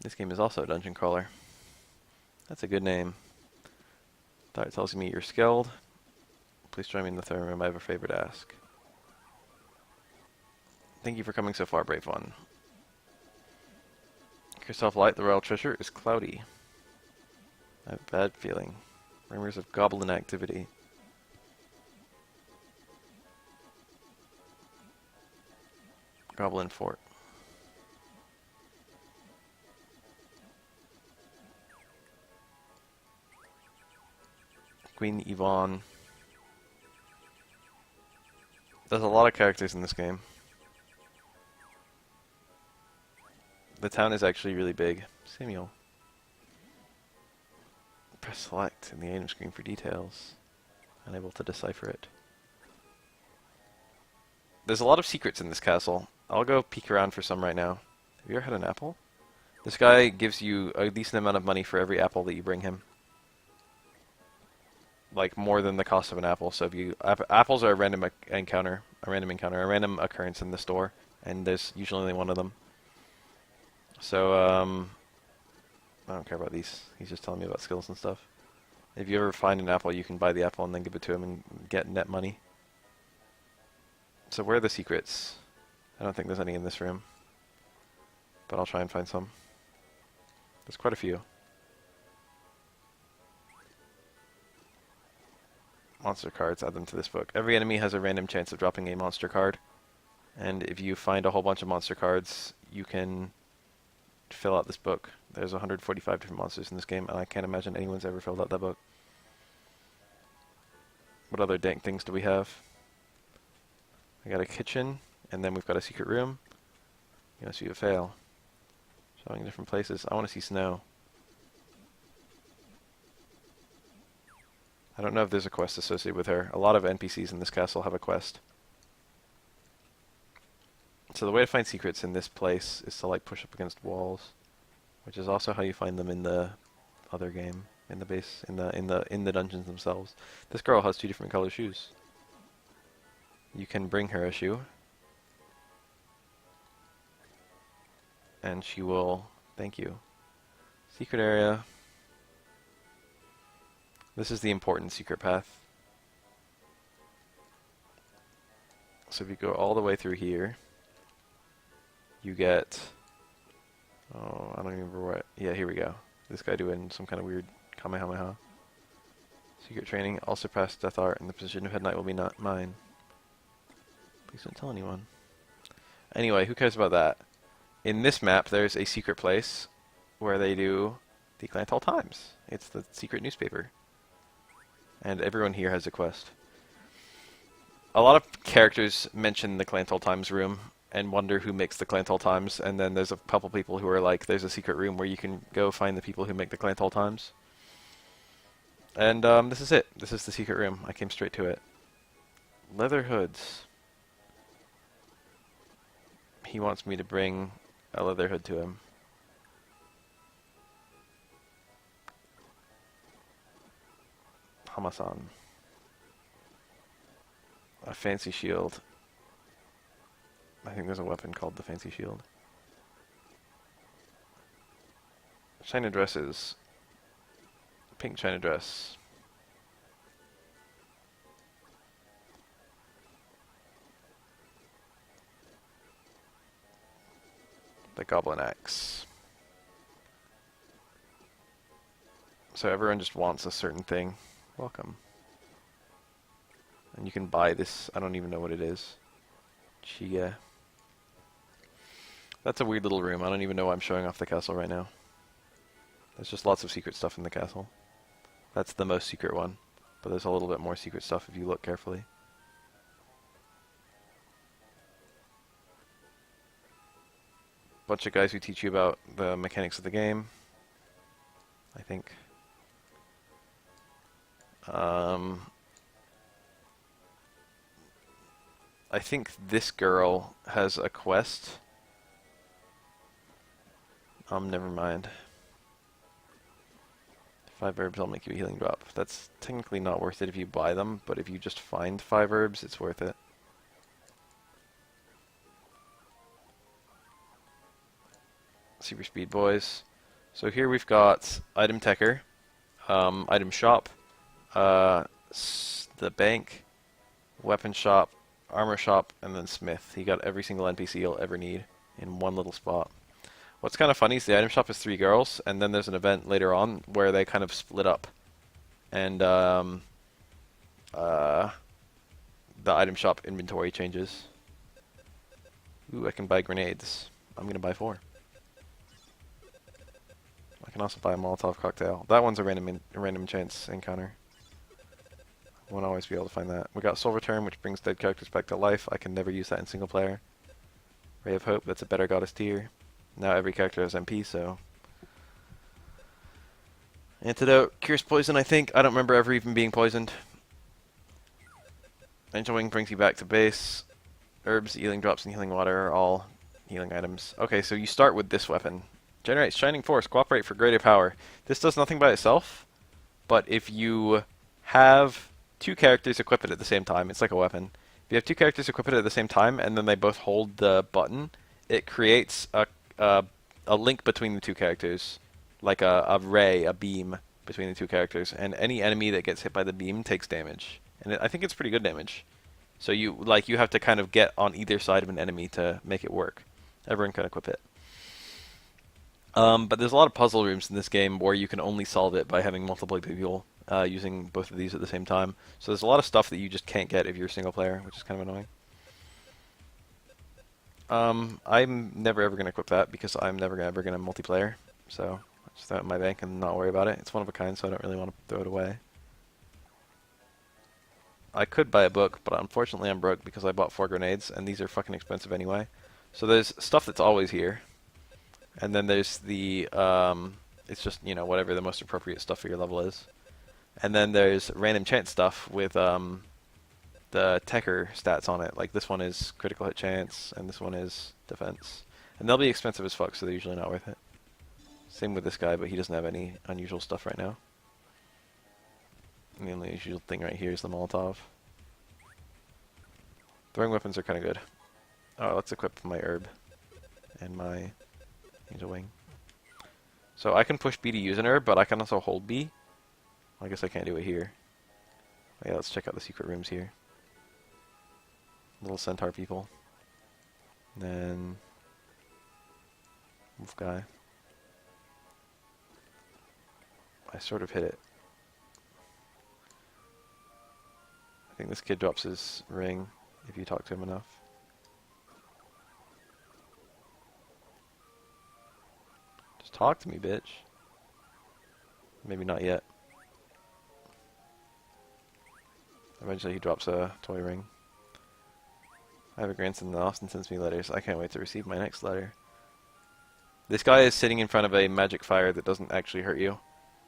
This game is also a dungeon crawler. That's a good name. Thought it tells me you're skilled. Please join me in the throne room. I have a favor to ask. Thank you for coming so far, brave one. Yourself light, the royal treasure is cloudy. I have a bad feeling. Rumors of goblin activity. Goblin fort. Queen Yvonne. There's a lot of characters in this game. The town is actually really big. Samuel. Press select in the item screen for details. Unable to decipher it. There's a lot of secrets in this castle. I'll go peek around for some right now. Have you ever had an apple? This guy gives you a decent amount of money for every apple that you bring him. Like more than the cost of an apple. So if you apples are a random encounter, a random occurrence in the store, and there's usually only one of them. So I don't care about these. He's just telling me about skills and stuff. If you ever find an apple, you can buy the apple and then give it to him and get net money. So where are the secrets? I don't think there's any in this room, but I'll try and find some. There's quite a few. Monster cards, add them to this book. Every enemy has a random chance of dropping a monster card. And if you find a whole bunch of monster cards, you can fill out this book. There's 145 different monsters in this game, and I can't imagine anyone's ever filled out that book. What other dank things do we have? I got a kitchen, and then we've got a secret room. You want to see a fail. Showing different places. I want to see snow. I don't know if there's a quest associated with her. A lot of NPCs in this castle have a quest. So the way to find secrets in this place is to like push up against walls, which is also how you find them in the other game, in the base, in the dungeons themselves. This girl has 2 different color shoes. You can bring her a shoe, and she will thank you. Secret area. This is the important secret path. So if you go all the way through here, you get, oh, I don't even remember what, yeah, here we go. This guy doing some kind of weird Kamehameha. Secret training, I'll surpass Death Art, and the position of Head Knight will be not mine. Please don't tell anyone. Anyway, who cares about that? In this map, there's a secret place where they do the Clantal Times. It's the secret newspaper. And everyone here has a quest. A lot of characters mention the Clantal Times room and wonder who makes the Clantal Times, and then there's a couple people who are like, there's a secret room where you can go find the people who make the Clantal Times. And this is it. This is the secret room. I came straight to it. Leather hoods. He wants me to bring a leather hood to him. Hamasan. A fancy shield. I think there's a weapon called the fancy shield. China dresses. Pink China dress. The goblin axe. So everyone just wants a certain thing. Welcome. And you can buy this, I don't even know what it is. Chia. That's a weird little room. I don't even know why I'm showing off the castle right now. There's just lots of secret stuff in the castle. That's the most secret one. But there's a little bit more secret stuff if you look carefully. Bunch of guys who teach you about the mechanics of the game, I think. I think this girl has a quest. Never mind. 5 herbs, I'll make you a healing drop. That's technically not worth it if you buy them, but if you just find 5 herbs, it's worth it. Super Speed Boys. So here we've got Item Techer, Item Shop, the Bank, Weapon Shop, Armor Shop, and then Smith. You got every single NPC you'll ever need in one little spot. What's kind of funny is the Item Shop is 3 girls, and then there's an event later on where they kind of split up. And the Item Shop inventory changes. Ooh, I can buy grenades. I'm going to buy 4. I can also buy a Molotov cocktail. That one's a random chance encounter. Won't always be able to find that. We got Soul Return, which brings dead characters back to life. I can never use that in single player. Ray of Hope, that's a better goddess tier. Now every character has MP, so... Antidote, cures poison, I think. I don't remember ever even being poisoned. Angel Wing brings you back to base. Herbs, healing drops, and healing water are all healing items. Okay, so you start with this weapon. Generates Shining Force, cooperate for greater power. This does nothing by itself, but if you have 2 characters equip it at the same time, it's like a weapon. If you have 2 characters equip it at the same time, and then they both hold the button, it creates a link between the 2 characters, like a ray, a beam between the 2 characters, and any enemy that gets hit by the beam takes damage. And I think it's pretty good damage. So you have to kind of get on either side of an enemy to make it work. Everyone can equip it. But there's a lot of puzzle rooms in this game where you can only solve it by having multiple people using both of these at the same time. So there's a lot of stuff that you just can't get if you're single player, which is kind of annoying. I'm never ever going to equip that because I'm never ever going to multiplayer. So I just throw it in my bank and not worry about it. It's one of a kind, so I don't really want to throw it away. I could buy a book, but unfortunately I'm broke because I bought 4 grenades, and these are fucking expensive anyway. So there's stuff that's always here, and then there's the it's just, you know, whatever the most appropriate stuff for your level is. And then there's random chance stuff with the Techer stats on it. Like this one is critical hit chance, and this one is defense. And they'll be expensive as fuck, so they're usually not worth it. Same with this guy, but he doesn't have any unusual stuff right now. And the only unusual thing right here is the Molotov. Throwing weapons are kind of good. Oh, let's equip my herb and my angel wing. So I can push B to use an herb, but I can also hold B. I guess I can't do it here. Oh, yeah, let's check out the secret rooms here. Little centaur people. And then wolf guy. I sort of hit it. I think this kid drops his ring if you talk to him enough. Just talk to me, bitch. Maybe not yet. Eventually he drops a toy ring. I have a grandson that often sends me letters. I can't wait to receive my next letter. This guy is sitting in front of a magic fire that doesn't actually hurt you.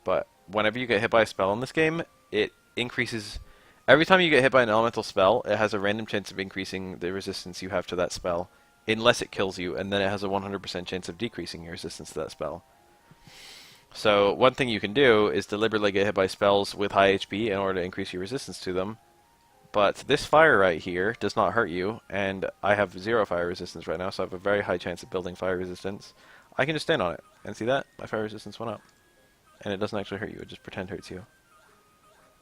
But whenever you get hit by a spell in this game, it increases... Every time you get hit by an elemental spell, it has a random chance of increasing the resistance you have to that spell. Unless it kills you, and then it has a 100% chance of decreasing your resistance to that spell. So one thing you can do is deliberately get hit by spells with high HP in order to increase your resistance to them. But this fire right here does not hurt you, and I have 0 fire resistance right now, so I have a very high chance of building fire resistance. I can just stand on it, and see that? My fire resistance went up. And it doesn't actually hurt you, it just pretend hurts you.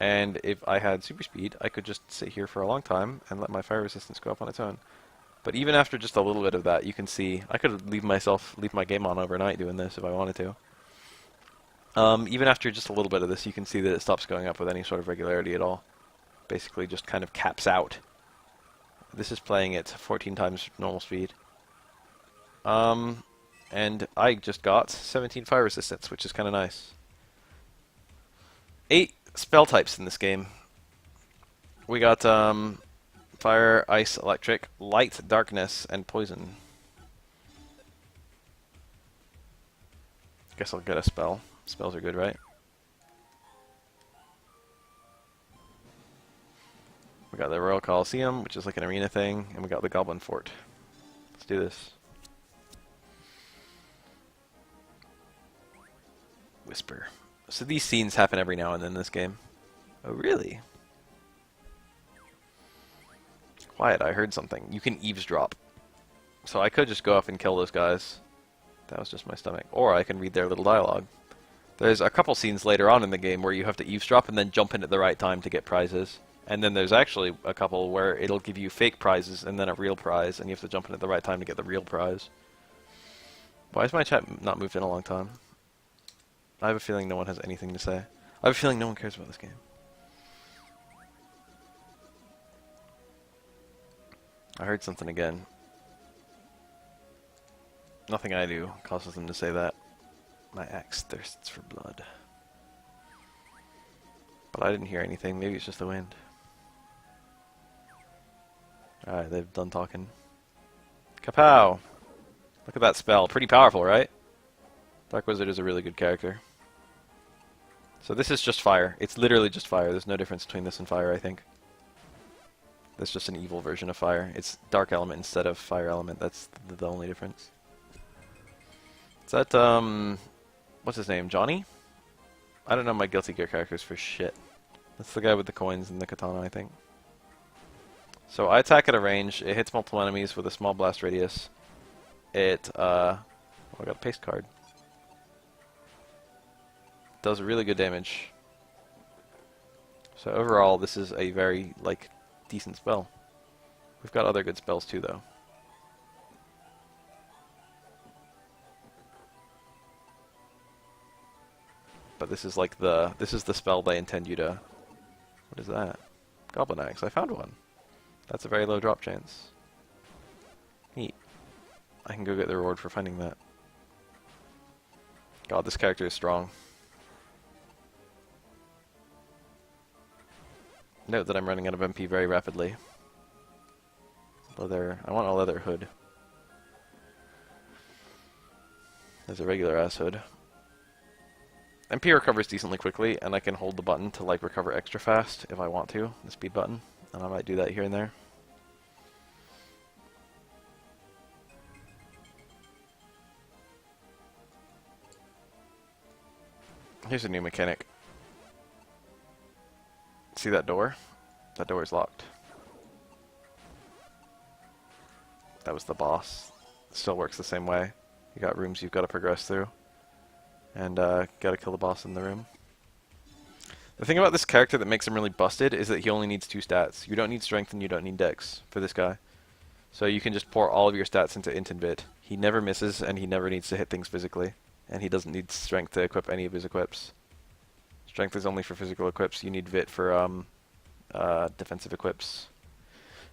And if I had super speed, I could just sit here for a long time and let my fire resistance go up on its own. But even after just a little bit of that, you can see, I could leave my game on overnight doing this if I wanted to. Even after just a little bit of this, you can see that it stops going up with any sort of regularity at all. Basically just kind of caps out. This is playing at 14 times normal speed. And I just got 17 fire resistance, which is kind of nice. 8 spell types in this game. We got fire, ice, electric, light, darkness, and poison. Guess I'll get a spell. Spells are good, right? We got the Royal Coliseum, which is like an arena thing, and we got the Goblin Fort. Let's do this. Whisper. So these scenes happen every now and then in this game. Oh, really? Quiet, I heard something. You can eavesdrop. So I could just go up and kill those guys. That was just my stomach. Or I can read their little dialogue. There's a couple scenes later on in the game where you have to eavesdrop and then jump in at the right time to get prizes. And then there's actually a couple where it'll give you fake prizes and then a real prize, and you have to jump in at the right time to get the real prize. Why has my chat not moved in a long time? I have a feeling no one has anything to say. I have a feeling no one cares about this game. I heard something again. Nothing I do causes them to say that. My axe thirsts for blood. But I didn't hear anything. Maybe it's just the wind. Alright, they've done talking. Kapow! Look at that spell. Pretty powerful, right? Dark Wizard is a really good character. So this is just fire. It's literally just fire. There's no difference between this and fire, I think. That's just an evil version of fire. It's dark element instead of fire element. That's the only difference. Is that, what's his name? Johnny? I don't know my Guilty Gear characters for shit. That's the guy with the coins and the katana, I think. So I attack at a range. It hits multiple enemies with a small blast radius. It, oh, I got a paste card. Does really good damage. So overall, this is a very, like, decent spell. We've got other good spells too, though. But this is like this is the spell they intend you to... What is that? Goblin Axe. I found one. That's a very low drop chance. Neat. I can go get the reward for finding that. God, this character is strong. Note that I'm running out of MP very rapidly. Leather. I want a leather hood. There's a regular ass hood. MP recovers decently quickly, and I can hold the button to like recover extra fast if I want to, the speed button, and I might do that here and there. Here's a new mechanic. See that door? That door is locked. That was the boss. Still works the same way. You got rooms you've got to progress through. And gotta kill the boss in the room. The thing about this character that makes him really busted is that he only needs 2 stats. You don't need strength and you don't need dex for this guy. So you can just pour all of your stats into int and bit. He never misses and he never needs to hit things physically. And he doesn't need strength to equip any of his equips. Strength is only for physical equips. You need vit for defensive equips.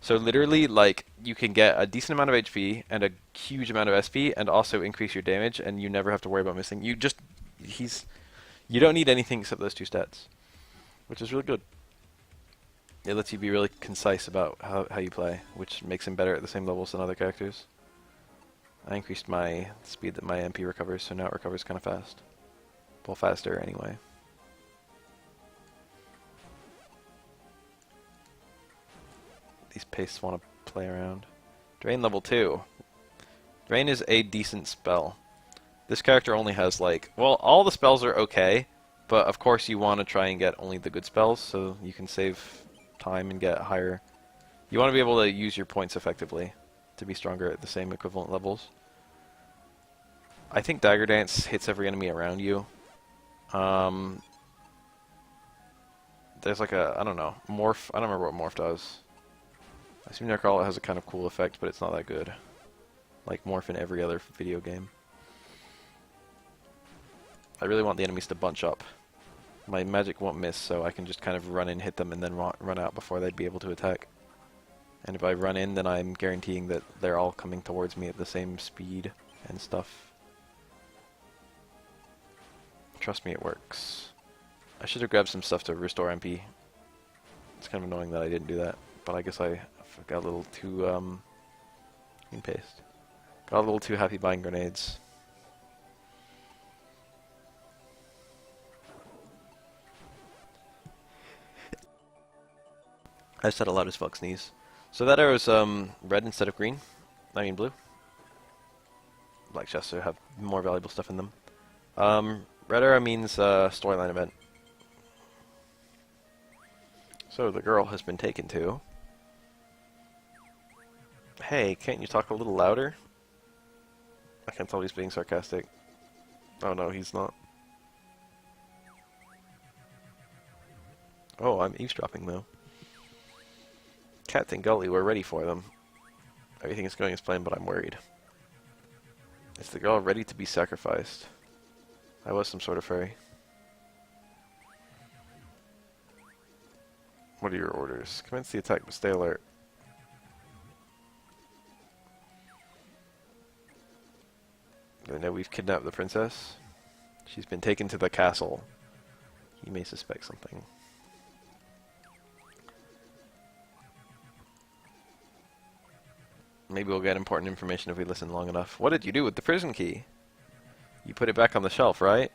So literally, like, you can get a decent amount of HP and a huge amount of SP and also increase your damage, and you never have to worry about missing. You don't need anything except those 2 stats, which is really good. It lets you be really concise about how you play, which makes him better at the same levels than other characters. I increased my speed that my MP recovers, so now it recovers kind of fast. Well, faster anyway. These pastes want to play around. Drain level 2. Drain is a decent spell. This character only has like, well, all the spells are okay, but of course you want to try and get only the good spells so you can save time and get higher. You want to be able to use your points effectively to be stronger at the same equivalent levels. I think Dagger Dance hits every enemy around you. There's like a, I don't know, Morph. I don't remember what Morph does. I seem to recall it has a kind of cool effect, but it's not that good. Like Morph in every other video game. I really want the enemies to bunch up. My magic won't miss, so I can just kind of run in, hit them, and then run out before they'd be able to attack. And if I run in, then I'm guaranteeing that they're all coming towards me at the same speed and stuff. Trust me, it works. I should have grabbed some stuff to restore MP. It's kind of annoying that I didn't do that, but I guess I got a little too, in paste. Got a little too happy buying grenades. I just had a loud as fuck sneeze. So that arrow's red instead of green. I mean blue. Black chests have more valuable stuff in them. Red arrow means storyline event. So the girl has been taken to. Hey, can't you talk a little louder? I can tell he's being sarcastic. Oh no, he's not. Oh, I'm eavesdropping though. Cat and Gully, we're ready for them. Everything is going as planned, but I'm worried. Is the girl ready to be sacrificed? I was some sort of fairy. What are your orders? Commence the attack, but stay alert. They know we've kidnapped the princess. She's been taken to the castle. He may suspect something. Maybe we'll get important information if we listen long enough. What did you do with the prison key? You put it back on the shelf, right?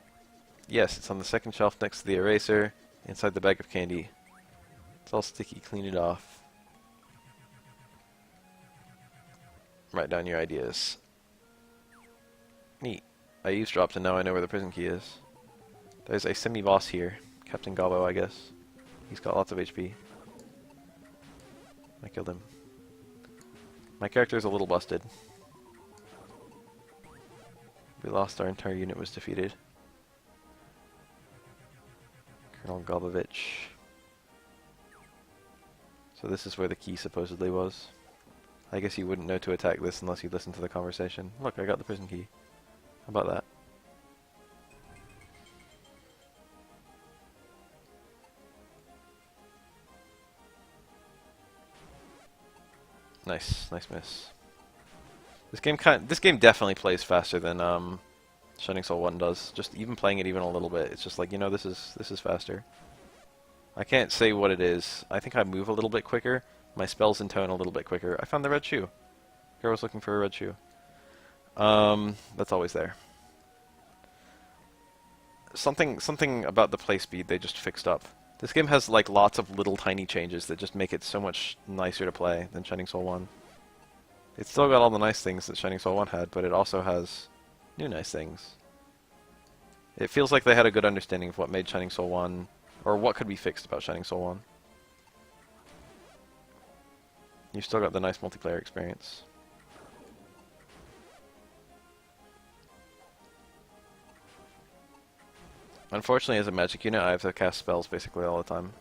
Yes, it's on the second shelf next to the eraser, inside the bag of candy. It's all sticky, clean it off. Write down your ideas. Neat. I eavesdropped and now I know where the prison key is. There's a semi-boss here. Captain Gobbo, I guess. He's got lots of HP. I killed him. My character's a little busted. We lost, our entire unit was defeated. Colonel Gobovich. So this is where the key supposedly was. I guess you wouldn't know to attack this unless you listened to the conversation. Look, I got the prison key. How about that? Nice, nice miss. This game definitely plays faster than Shining Soul 1 does. Just even playing it even a little bit, it's just like, you know, this is faster. I can't say what it is. I think I move a little bit quicker. My spells intone a little bit quicker. I found the red shoe. Girl was looking for a red shoe. That's always there. something about the play speed they just fixed up. This game has like lots of little tiny changes that just make it so much nicer to play than Shining Soul 1. It's still got all the nice things that Shining Soul 1 had, but it also has new nice things. It feels like they had a good understanding of what made Shining Soul 1, or what could be fixed about Shining Soul 1. You've still got the nice multiplayer experience. Unfortunately, as a magic unit, I have to cast spells basically all the time.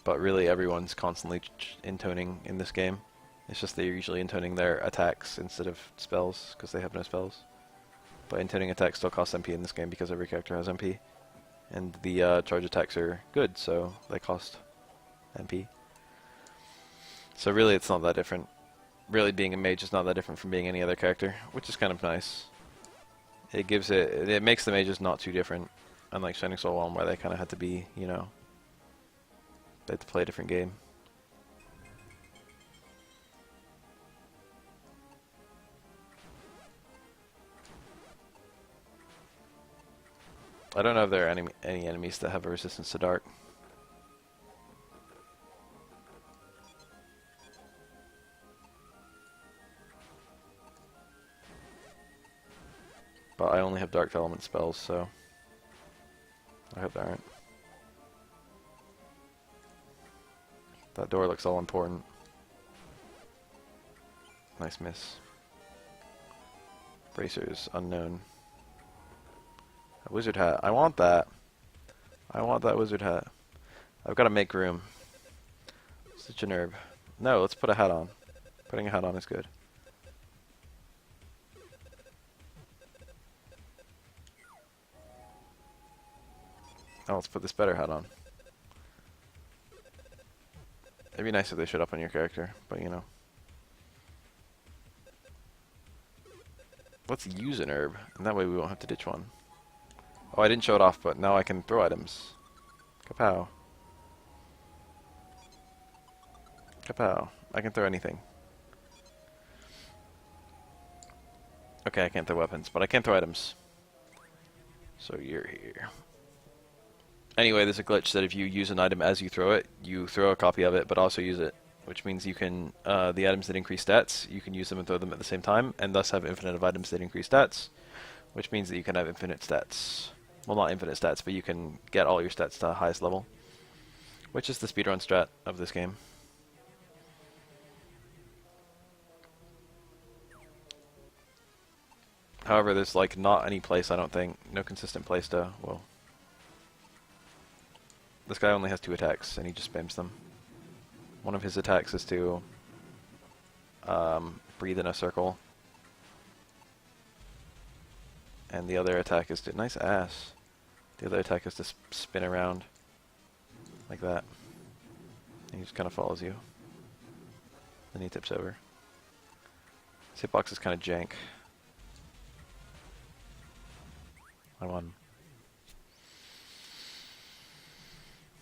But really, everyone's constantly intoning in this game. It's just they're usually intoning their attacks instead of spells, because they have no spells. But intoning attacks still cost MP in this game because every character has MP. And the charge attacks are good, so they cost MP. So really, it's not that different. Really, being a mage is not that different from being any other character, which is kind of nice. It makes the mages not too different, unlike Shining Soul 1, where they kind of had to be, you know, they had to play a different game. I don't know if there are any enemies that have a resistance to dark. But I only have dark element spells, so I hope there aren't. That door looks all important. Nice miss. Bracers, unknown. A wizard hat. I want that. I want that wizard hat. I've got to make room. Such a nerve. No, let's put a hat on. Putting a hat on is good. Oh, let's put this better hat on. It'd be nice if they showed up on your character, but you know. Let's use an herb, and that way we won't have to ditch one. Oh, I didn't show it off, but now I can throw items. Kapow. Kapow. I can throw anything. Okay, I can't throw weapons, but I can throw items. So you're here. Anyway, there's a glitch that if you use an item as you throw it, you throw a copy of it, but also use it. Which means you can, the items that increase stats, you can use them and throw them at the same time, and thus have infinite of items that increase stats. Which means that you can have infinite stats. Well, not infinite stats, but you can get all your stats to the highest level. Which is the speedrun strat of this game. However, there's like not any place, I don't think, no consistent place to, whoa. This guy only has 2 attacks, and he just spams them. One of his attacks is to breathe in a circle. And the other attack is to... Nice ass. The other attack is to spin around. Like that. And he just kind of follows you. Then he tips over. This hitbox is kind of jank. I won.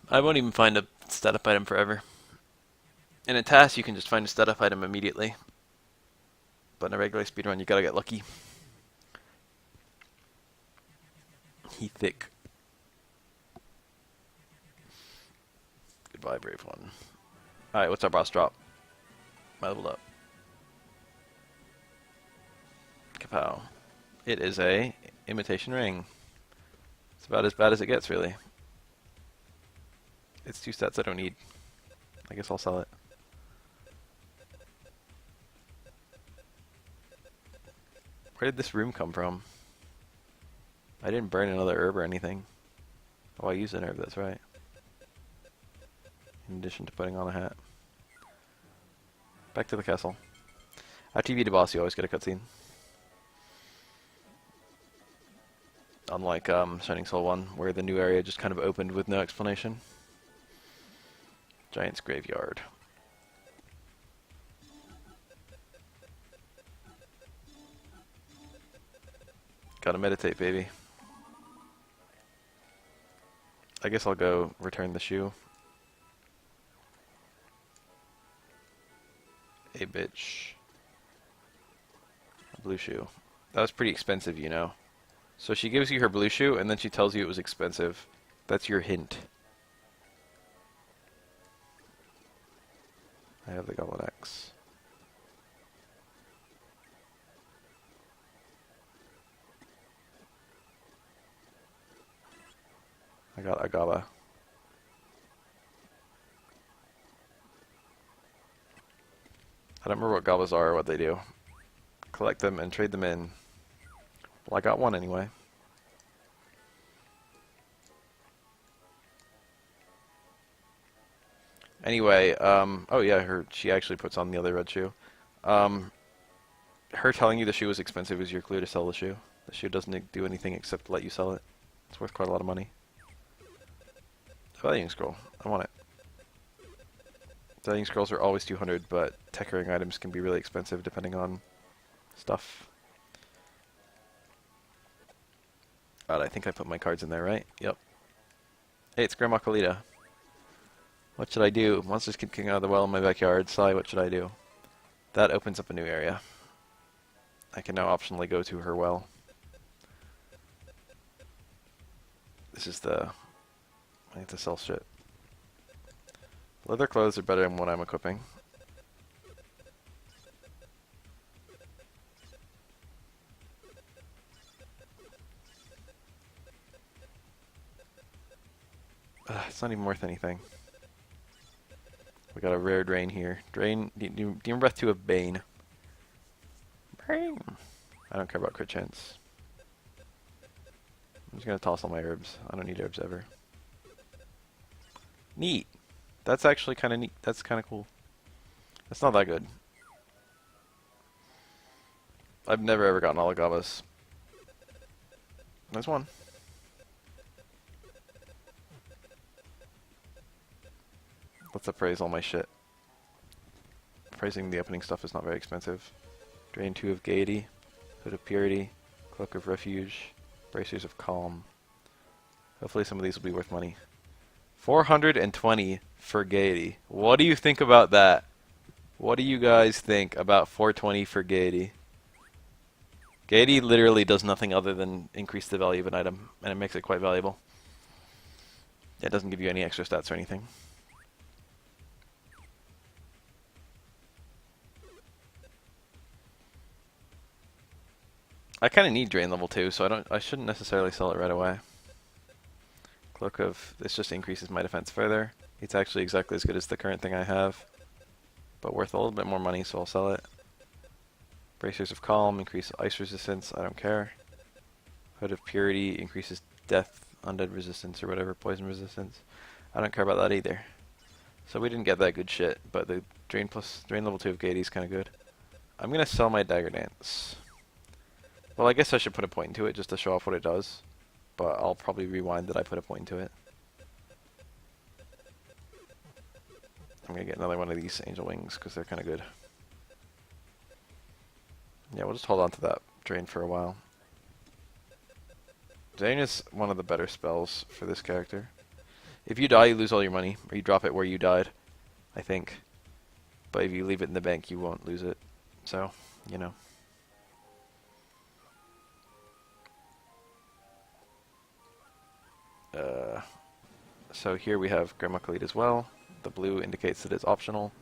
I won't even find a stat up item forever. In a task, you can just find a stat up item immediately. But in a regular speedrun, you gotta get lucky. He thick. Goodbye, brave one. Alright, what's our boss drop? I leveled up. Kapow. It is a imitation ring. It's about as bad as it gets, really. It's 2 stats I don't need. I guess I'll sell it. Where did this room come from? I didn't burn another herb or anything. Oh, I used an herb, that's right. In addition to putting on a hat. Back to the castle. After you beat a boss, you always get a cutscene. Unlike Shining Soul 1, where the new area just kind of opened with no explanation. Giant's Graveyard. Gotta meditate, baby. I guess I'll go return the shoe. A bitch. A blue shoe. That was pretty expensive, you know. So she gives you her blue shoe, and then she tells you it was expensive. That's your hint. I have the Goblin X. I got a Gaba. I don't remember what Gabas are or what they do. Collect them and trade them in. Well, I got one anyway. Anyway, oh yeah, she actually puts on the other red shoe. Her telling you the shoe is expensive is your clue to sell the shoe. The shoe doesn't do anything except let you sell it. It's worth quite a lot of money. Valuing scroll. I want it. Valuing scrolls are always 200, but tech ring items can be really expensive depending on stuff. God, I think I put my cards in there, right? Yep. Hey, it's Grandma Kalita. What should I do? Monsters keep kicking out of the well in my backyard. Sigh, what should I do? That opens up a new area. I can now optionally go to her well. This is the... I have to sell shit. Leather clothes are better than what I'm equipping. It's not even worth anything. We got a rare drain here. Drain, Demon Breath 2 of Bane. Bane! I don't care about crit chance. I'm just gonna toss all my herbs. I don't need herbs ever. Neat! That's actually kinda neat. That's kinda cool. That's not that good. I've never ever gotten all the Gabas. There's one. Let's appraise all my shit. Appraising the opening stuff is not very expensive. Drain 2 of Gaiety, Hood of Purity, Cloak of Refuge, Bracers of Calm. Hopefully some of these will be worth money. 420 for Gaiety. What do you think about that? What do you guys think about 420 for Gaiety? Gaiety literally does nothing other than increase the value of an item, and it makes it quite valuable. It doesn't give you any extra stats or anything. I kind of need Drain level 2, so I shouldn't necessarily sell it right away. Cloak of... this just increases my defense further. It's actually exactly as good as the current thing I have, but worth a little bit more money, so I'll sell it. Bracers of Calm, increase ice resistance, I don't care. Hood of Purity, increases death, undead resistance, or whatever, poison resistance. I don't care about that either. So we didn't get that good shit, but the Drain level 2 of Gaiety is kind of good. I'm going to sell my Dagger Dance. Well, I guess I should put a point into it just to show off what it does, but I'll probably rewind that I put a point into it. I'm going to get another one of these Angel Wings because they're kind of good. Yeah, we'll just hold on to that Drain for a while. Drain is one of the better spells for this character. If you die, you lose all your money, or you drop it where you died, I think. But if you leave it in the bank, you won't lose it. So, you know. So here we have Grandma Khalid as well. The blue indicates that it's optional.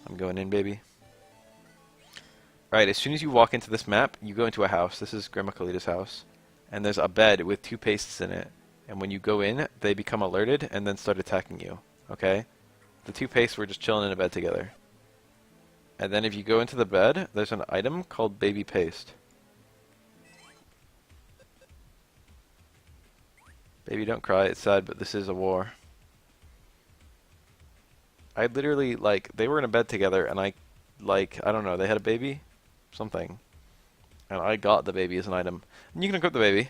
I'm going in, baby. Right, as soon as you walk into this map, you go into a house. This is Grandma Khalid's house. And there's a bed with 2 pastes in it. And when you go in, they become alerted and then start attacking you. Okay? The 2 pastes were just chilling in a bed together. And then if you go into the bed, there's an item called Baby Paste. Baby, don't cry, it's sad, but this is a war. I literally, like, they were in a bed together, and I don't know, they had a baby? Something. And I got the baby as an item. And you can equip the baby,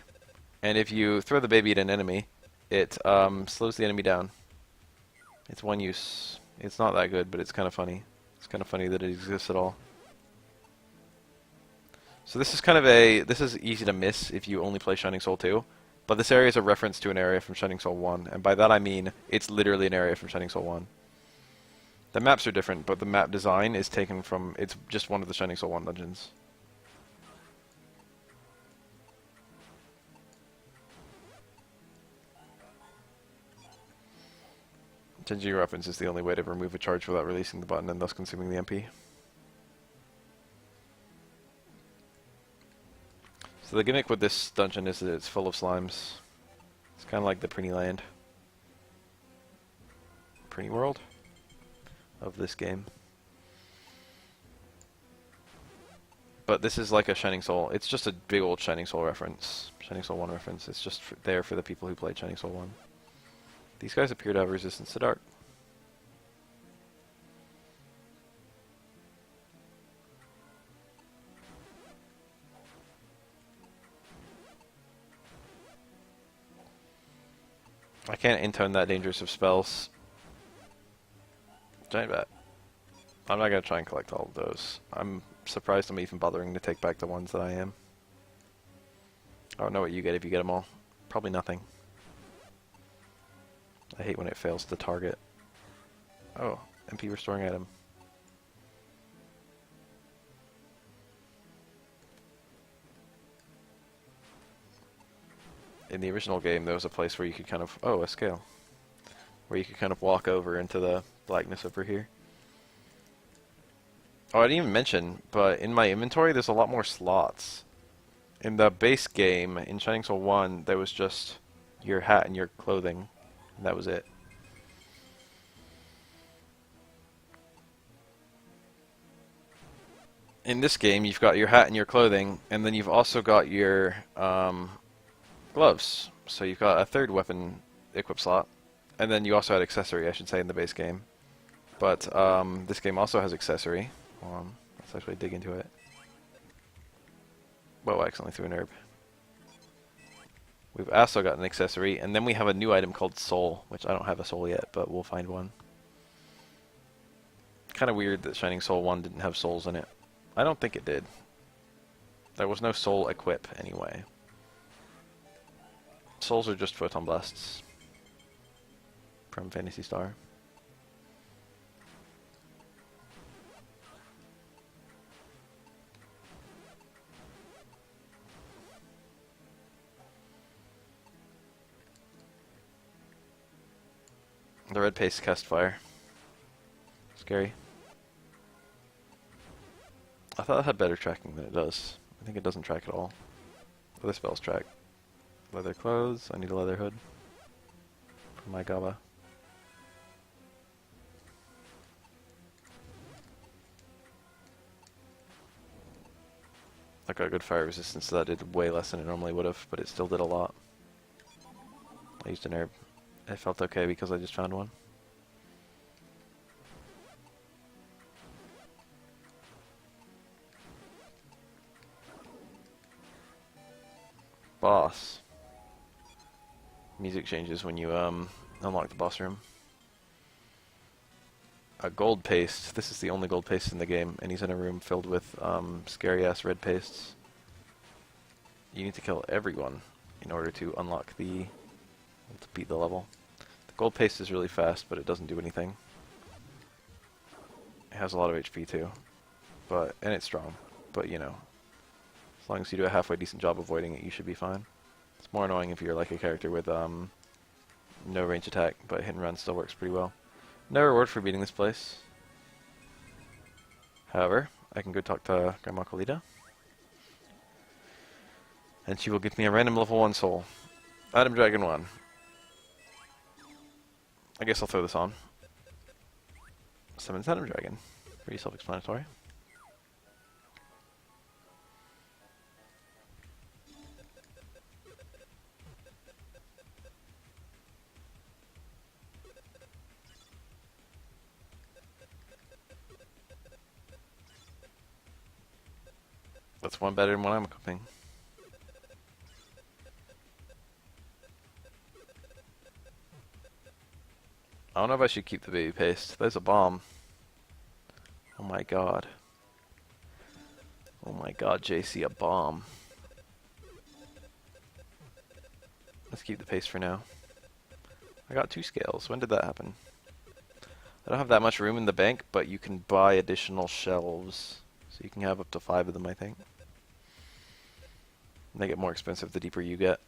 and if you throw the baby at an enemy, it slows the enemy down. It's one use. It's not that good, but it's kind of funny. It's kind of funny that it exists at all. So this is kind of this is easy to miss if you only play Shining Soul 2. But this area is a reference to an area from Shining Soul 1, and by that I mean it's literally an area from Shining Soul 1. The maps are different, but the map design is taken from... it's just one of the Shining Soul 1 dungeons. Changing your weapons is the only way to remove a charge without releasing the button and thus consuming the MP. So the gimmick with this dungeon is that it's full of slimes. It's kind of like the Prinny Land. Prinny World of this game. But this is like a Shining Soul. It's just a big old Shining Soul reference. Shining Soul 1 reference. It's just there for the people who played Shining Soul 1. These guys appear to have resistance to dark. I can't intone that dangerous of spells. Giant Bat. I'm not going to try and collect all of those. I'm surprised I'm even bothering to take back the ones that I am. I don't know what you get if you get them all. Probably nothing. I hate when it fails to target. Oh, MP restoring item. In the original game, there was a place where you could kind of... Oh, a scale. Where you could kind of walk over into the blackness over here. Oh, I didn't even mention, but in my inventory, there's a lot more slots. In the base game, in Shining Soul 1, there was just your hat and your clothing. And that was it. In this game, you've got your hat and your clothing, and then you've also got your gloves. So you've got a third weapon equip slot. And then you also had accessory, I should say, in the base game. But this game also has accessory. Let's actually dig into it. Whoa, I accidentally threw an herb. We've also got an accessory, and then we have a new item called Soul, which I don't have a soul yet, but we'll find one. Kind of weird that Shining Soul 1 didn't have souls in it. I don't think it did. There was no soul equip, anyway. Souls are just photon blasts. From Phantasy Star. The red paste cast fire. Scary. I thought it had better tracking than it does. I think it doesn't track at all. Other spells track. Leather clothes. I need a leather hood. For my GBA. I got good fire resistance, so that did way less than it normally would have, but it still did a lot. I used an herb. It felt okay because I just found one. Boss. Music changes when you unlock the boss room. A gold paste. This is the only gold paste in the game, and he's in a room filled with scary ass red pastes. You need to kill everyone in order to unlock to beat the level. The gold paste is really fast, but it doesn't do anything. It has a lot of HP too, and it's strong. But you know, as long as you do a halfway decent job avoiding it, you should be fine. It's more annoying if you're like a character with no range attack, but hit and run still works pretty well. No reward for beating this place. However, I can go talk to Grandma Colita, and she will give me a random level 1 soul. Item Dragon 1. I guess I'll throw this on. Summons Item Dragon. Pretty self-explanatory. That's one better than what I'm equipping. I don't know if I should keep the baby paste. There's a bomb. Oh my god. Oh my god, JC, a bomb. Let's keep the paste for now. I got 2 scales. When did that happen? I don't have that much room in the bank, but you can buy additional shelves. So you can have up to 5 of them, I think. And they get more expensive the deeper you get.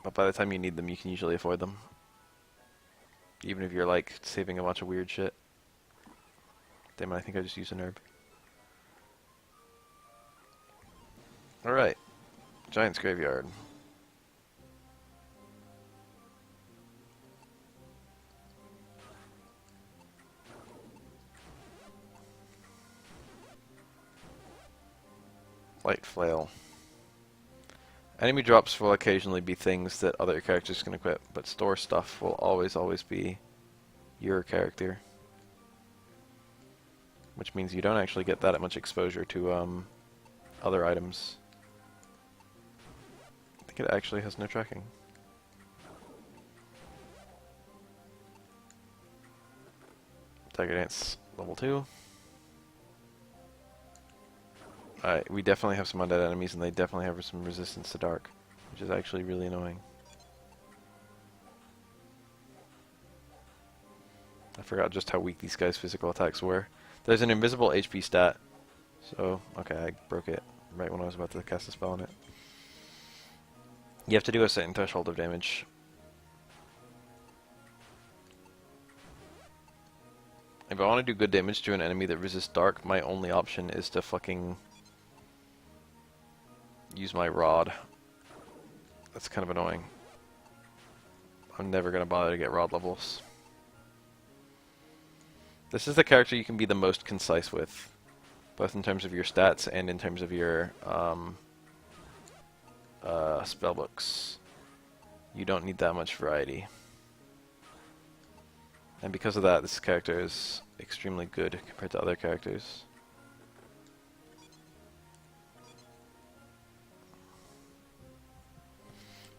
But by the time you need them, you can usually afford them. Even if you're like saving a bunch of weird shit. Damn it, I think I just used an herb. Alright. Giant's Graveyard. Light Flail. Enemy drops will occasionally be things that other characters can equip, but store stuff will always be your character. Which means you don't actually get that much exposure to other items. I think it actually has no tracking. Tiger Dance level 2. Alright, we definitely have some undead enemies, and they definitely have some resistance to dark, which is actually really annoying. I forgot just how weak these guys' physical attacks were. There's an invisible HP stat, so, okay, I broke it right when I was about to cast a spell on it. You have to do a certain threshold of damage. If I want to do good damage to an enemy that resists dark, my only option is to fucking use my rod. That's kind of annoying. I'm never going to bother to get rod levels. This is the character you can be the most concise with, both in terms of your stats and in terms of your spellbooks. You don't need that much variety. And because of that, this character is extremely good compared to other characters.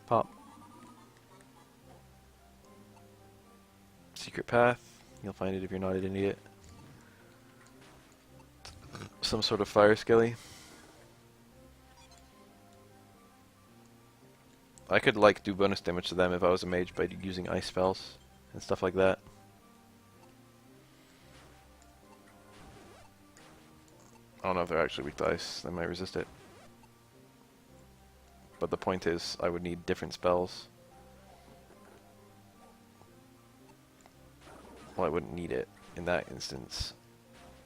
Pop. Secret path. You'll find it if you're not an idiot. Some sort of fire skelly. I could like do bonus damage to them if I was a mage by using ice spells and stuff like that. I don't know if they're actually weak to ice. They might resist it. But the point is, I would need different spells. Well, I wouldn't need it in that instance.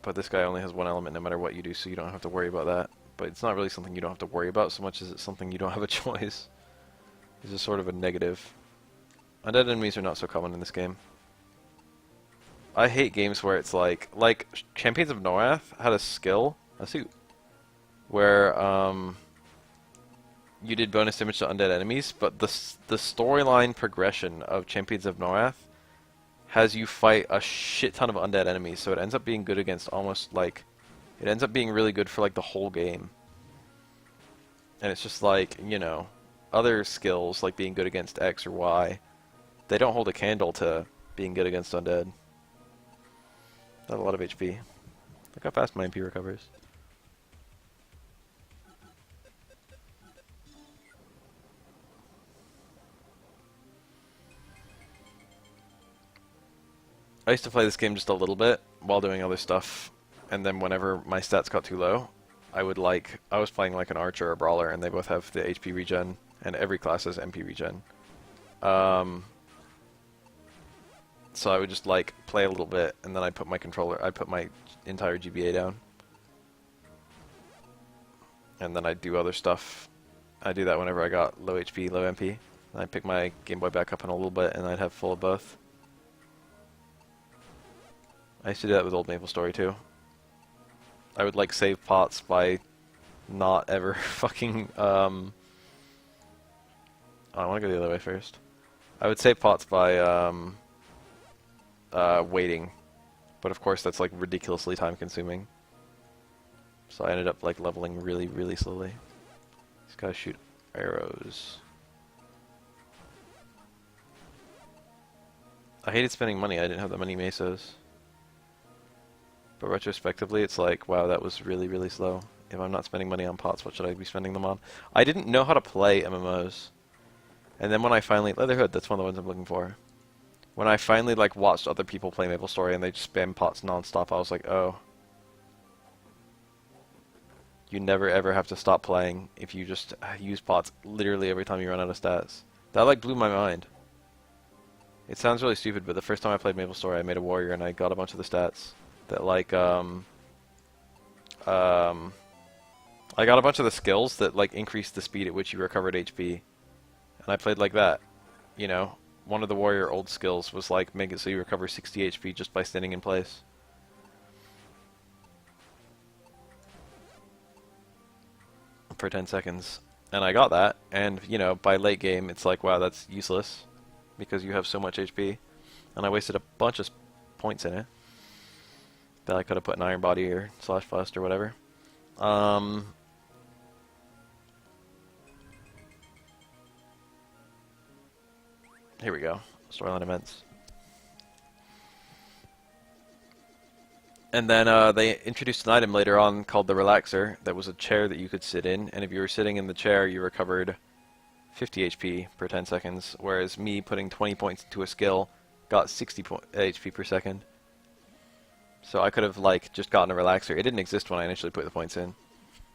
But this guy only has one element no matter what you do, so you don't have to worry about that. But it's not really something you don't have to worry about so much as it's something you don't have a choice. This is sort of a negative. Undead enemies are not so common in this game. I hate games where it's like Champions of Norath had a skill, a suit, where you did bonus damage to undead enemies, but the storyline progression of Champions of Norath has you fight a shit ton of undead enemies, so it ends up being good against almost like, it ends up being really good for like the whole game. And it's just like, you know, other skills like being good against X or Y, they don't hold a candle to being good against undead. Not a lot of HP. Look how fast my MP recovers. I used to play this game just a little bit while doing other stuff, and then whenever my stats got too low, I was playing like an archer or a brawler, and they both have the HP regen, and every class has MP regen. So I would just like play a little bit, and then I put my entire GBA down, and then I'd do other stuff. I do that whenever I got low HP, low MP. And I'd pick my Game Boy back up in a little bit, and I'd have full of both. I used to do that with Old Maple Story too. I would like save pots by not ever fucking I want to go the other way first. I would save pots by waiting, but of course that's like ridiculously time consuming. So I ended up like leveling really, really slowly. These guys shoot arrows. I hated spending money. I didn't have that many mesos. But retrospectively, it's like, wow, that was really, really slow. If I'm not spending money on pots, what should I be spending them on? I didn't know how to play MMOs. And then when I finally... Leatherhood, that's one of the ones I'm looking for. When I finally like watched other people play MapleStory and they just spam pots non-stop, I was like, oh. You never ever have to stop playing if you just use pots literally every time you run out of stats. That like blew my mind. It sounds really stupid, but the first time I played MapleStory, I made a warrior and I got a bunch of the stats that like I got a bunch of the skills that like increased the speed at which you recovered HP, and I played like that. You know, one of the warrior old skills was like make it so you recover 60 HP just by standing in place. For 10 seconds. And I got that, and you know, by late game it's like, wow, that's useless because you have so much HP, and I wasted a bunch of points in it that I could have put in Iron Body or Slash Blast or whatever. Here we go. Storyline events. And then they introduced an item later on called the Relaxer that was a chair that you could sit in, and if you were sitting in the chair you recovered 50 HP per 10 seconds, whereas me putting 20 points into a skill got 60 HP per second. So I could have like just gotten a Relaxer. It didn't exist when I initially put the points in.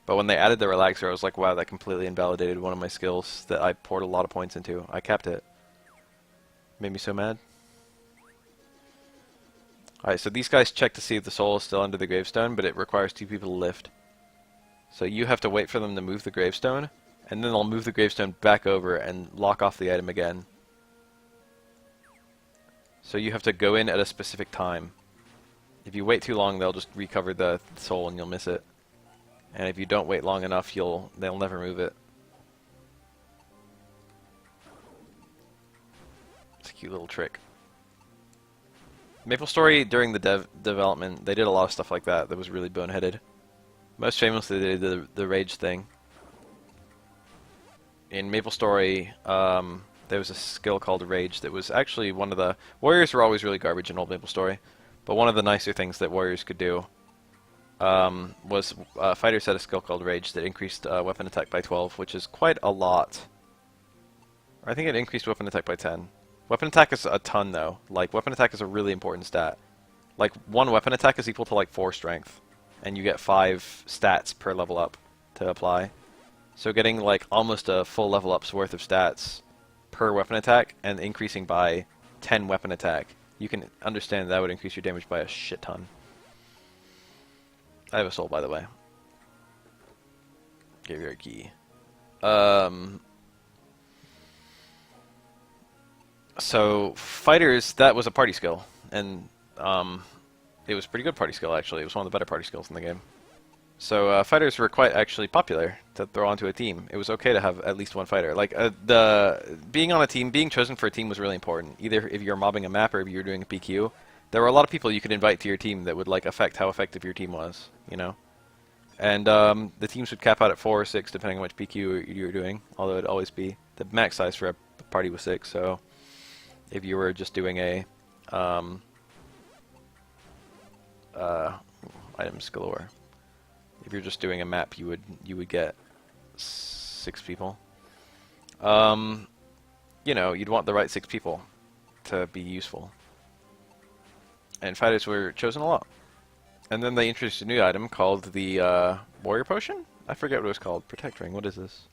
But when they added the Relaxer I was like, wow, that completely invalidated one of my skills that I poured a lot of points into. I kept it. Made me so mad. Alright, so these guys check to see if the soul is still under the gravestone, but it requires 2 people to lift. So you have to wait for them to move the gravestone, and then they'll move the gravestone back over and lock off the item again. So you have to go in at a specific time. If you wait too long, they'll just recover the soul and you'll miss it. And if you don't wait long enough, they'll never move it. It's a cute little trick. MapleStory, during the development, they did a lot of stuff like that that was really boneheaded. Most famously, they did the rage thing. In MapleStory, there was a skill called Rage that was actually one of the... Warriors were always really garbage in old MapleStory, but one of the nicer things that warriors could do was fighters had a skill called Rage that increased weapon attack by 12, which is quite a lot. I think it increased weapon attack by 10. Weapon attack is a ton, though. Like, weapon attack is a really important stat. Like, 1 weapon attack is equal to, like, 4 strength. And you get 5 stats per level up to apply. So getting, like, almost a full level up's worth of stats per weapon attack, and increasing by 10 weapon attack, you can understand that would increase your damage by a shit ton. I have a soul, by the way. Graveyard key. So, fighters, that was a party skill, and it was a pretty good party skill, actually. It was one of the better party skills in the game. So, fighters were quite actually popular to throw onto a team. It was okay to have at least one fighter. Like, being on a team, being chosen for a team was really important. Either if you're mobbing a map or if you're doing a PQ, there were a lot of people you could invite to your team that would, like, affect how effective your team was, you know? And the teams would cap out at 4 or 6, depending on which PQ you were doing, although it'd always be... The max size for a party was 6, so... If you were just doing a items galore. If you're just doing a map, you would get 6 people. You know, you'd want the right 6 people to be useful. And fighters were chosen a lot. And then they introduced a new item called the Warrior Potion? I forget what it was called. Protect Ring. What is this?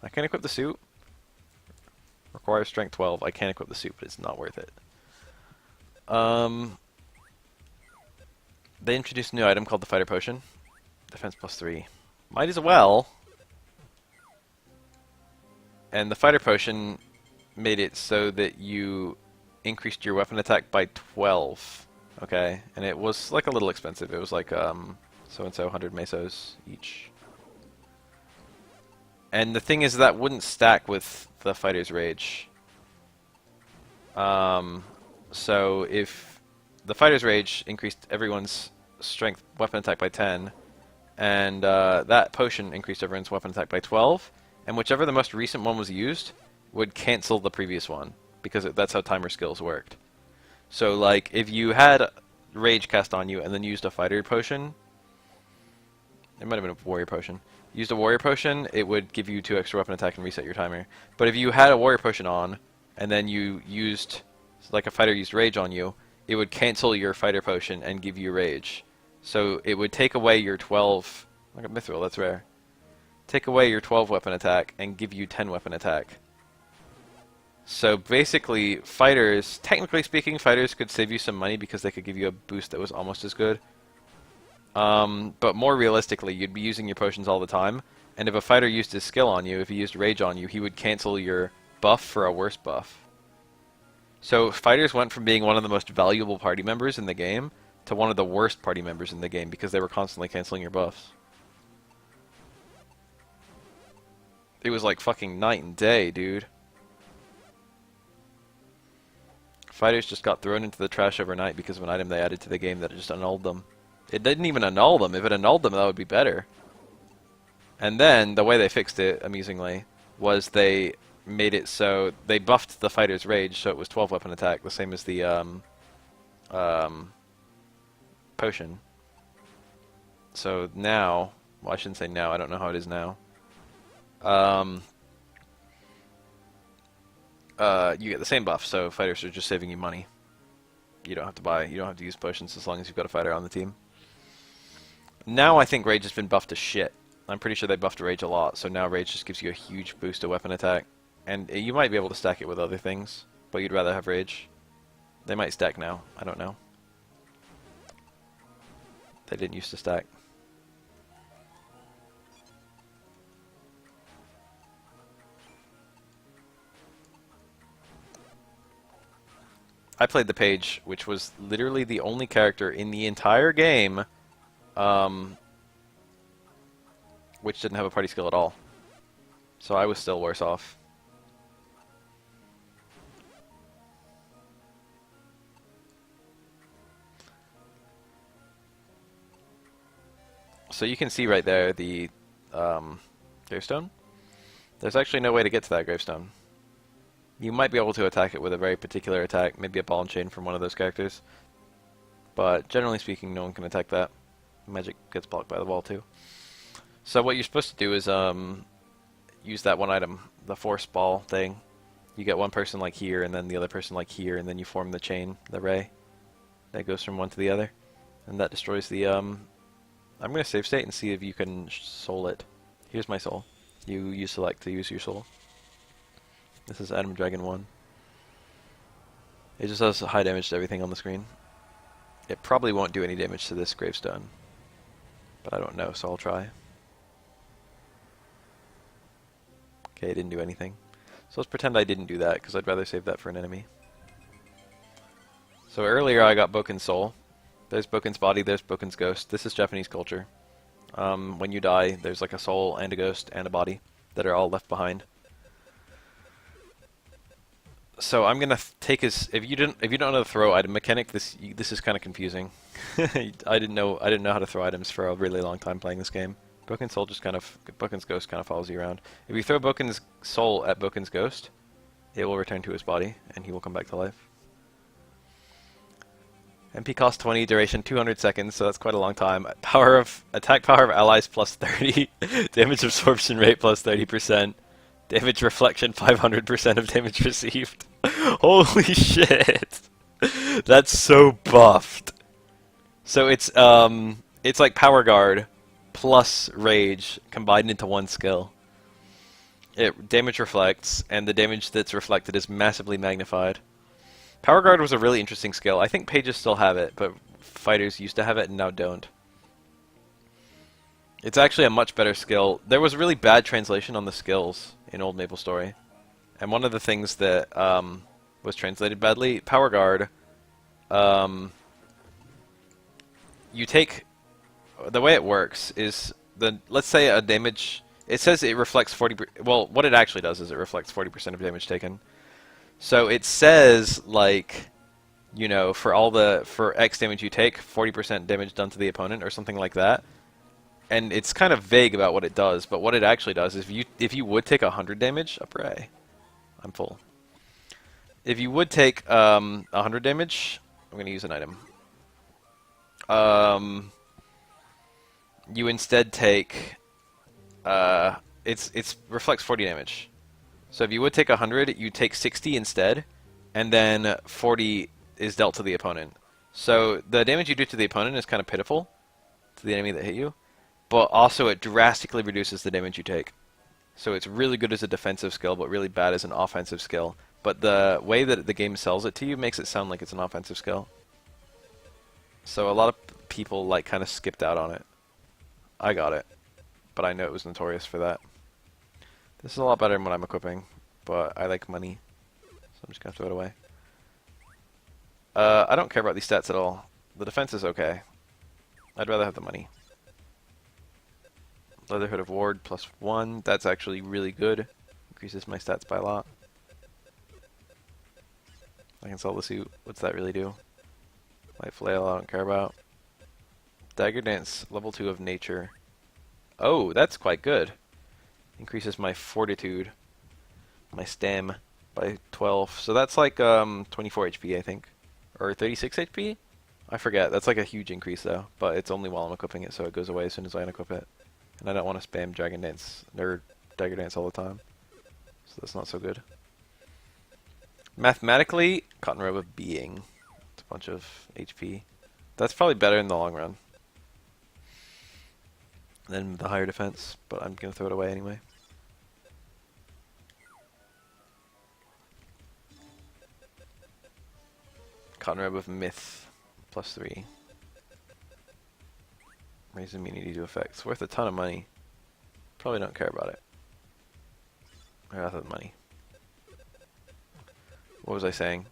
I can't equip the suit. Requires strength 12. I can't equip the suit, but it's not worth it. They introduced a new item called the Fighter Potion. Defense plus 3. Might as well. And the Fighter Potion made it so that you increased your weapon attack by 12. Okay? And it was like a little expensive. It was like so-and-so 100 mesos each. And the thing is that wouldn't stack with the Fighter's Rage. So if the Fighter's Rage increased everyone's strength weapon attack by 10, and that potion increased everyone's weapon attack by 12, and whichever the most recent one was used would cancel the previous one, because that's how timer skills worked. So like if you had Rage cast on you and then used a Fighter Potion, it might have been a Warrior Potion. Used a Warrior Potion, it would give you 2 extra weapon attack and reset your timer. But if you had a Warrior Potion on, and then you used, like a fighter used Rage on you, it would cancel your Fighter Potion and give you Rage. So it would take away your 12, like a Mithril, that's rare. Take away your 12 weapon attack and give you 10 weapon attack. So basically, fighters, technically speaking, fighters could save you some money because they could give you a boost that was almost as good. But more realistically, you'd be using your potions all the time, and if a fighter used his skill on you, if he used Rage on you, he would cancel your buff for a worse buff. So fighters went from being one of the most valuable party members in the game to one of the worst party members in the game because they were constantly canceling your buffs. It was like fucking night and day, dude. Fighters just got thrown into the trash overnight because of an item they added to the game that just annulled them. It didn't even annul them. If it annulled them, that would be better. And then, the way they fixed it, amusingly, was they made it so they buffed the fighter's rage, so it was 12 weapon attack, the same as the potion. So now, well, I shouldn't say now, I don't know how it is now. You get the same buff, so fighters are just saving you money. You don't have to use potions as long as you've got a fighter on the team. Now I think Rage has been buffed to shit. I'm pretty sure they buffed Rage a lot, so now Rage just gives you a huge boost to weapon attack. And you might be able to stack it with other things, but you'd rather have Rage. They might stack now, I don't know. They didn't used to stack. I played the Page, which was literally the only character in the entire game which didn't have a party skill at all. So I was still worse off. So you can see right there the gravestone. There's actually no way to get to that gravestone. You might be able to attack it with a very particular attack, maybe a ball and chain from one of those characters. But generally speaking, no one can attack that. Magic gets blocked by the wall too. So what you're supposed to do is use that one item, the force ball thing. You get one person like here, and then the other person like here, and then you form the chain, the ray, that goes from one to the other. And that destroys the... I'm going to save state and see if you can soul it. Here's my soul. You select to use your soul. This is Adam Dragon 1. It just does high damage to everything on the screen. It probably won't do any damage to this gravestone, but I don't know, so I'll try. Okay, it didn't do anything. So let's pretend I didn't do that, because I'd rather save that for an enemy. So earlier I got Boken's soul. There's Boken's body, there's Boken's ghost. This is Japanese culture. When you die, there's like a soul and a ghost and a body that are all left behind. So I'm gonna take his. If you don't know the throw item mechanic, this is kind of confusing. I didn't know how to throw items for a really long time playing this game. Boken's soul Boken's ghost kind of follows you around. If you throw Boken's soul at Boken's ghost, it will return to his body and he will come back to life. MP cost 20, duration 200 seconds, so that's quite a long time. Attack power of allies plus 30, damage absorption rate plus 30%, damage reflection 500% of damage received. Holy shit! That's so buffed. So it's like Power Guard plus Rage combined into one skill. It damage reflects, and the damage that's reflected is massively magnified. Power Guard was a really interesting skill. I think pages still have it, but fighters used to have it and now don't. It's actually a much better skill. There was really bad translation on the skills in Old MapleStory. And one of the things that was translated badly, Power Guard, you take... The way it works is, let's say a damage... It says it reflects 40%... Well, what it actually does is it reflects 40% of damage taken. So it says, like, you know, for X damage you take, 40% damage done to the opponent or something like that. And it's kind of vague about what it does, but what it actually does is if you would take 100 damage, hooray, I'm full. If you would take 100 damage, I'm going to use an item. You instead take, it reflects 40 damage. So if you would take 100, you take 60 instead, and then 40 is dealt to the opponent. So the damage you do to the opponent is kind of pitiful to the enemy that hit you, but also it drastically reduces the damage you take. So it's really good as a defensive skill, but really bad as an offensive skill. but the way that the game sells it to you makes it sound like it's an offensive skill. So a lot of people like kind of skipped out on it. I got it, but I know it was notorious for that. This is a lot better than what I'm equipping, but I like money, so I'm just gonna throw it away. I don't care about these stats at all. The defense is okay. I'd rather have the money. Leatherhood of Ward +1. That's actually really good. Increases my stats by a lot. I can sell the suit. What's that really do? Light Flail, I don't care about. Dagger Dance, level 2 of Nature. Oh, that's quite good. Increases my Fortitude, my Stam, by 12. So that's like 24 HP, I think. Or 36 HP? I forget. That's like a huge increase, though. But it's only while I'm equipping it, so it goes away as soon as I unequip it. And I don't want to spam Dragon Dance, or Dagger Dance all the time. So that's not so good. Mathematically, Cotton Robe of Being. It's a bunch of HP. That's probably better in the long run than the higher defense, but I'm going to throw it away anyway. Cotton Robe of Myth, +3. Raise immunity to effects. Worth a ton of money. Probably don't care about it. I got the money. What was I saying?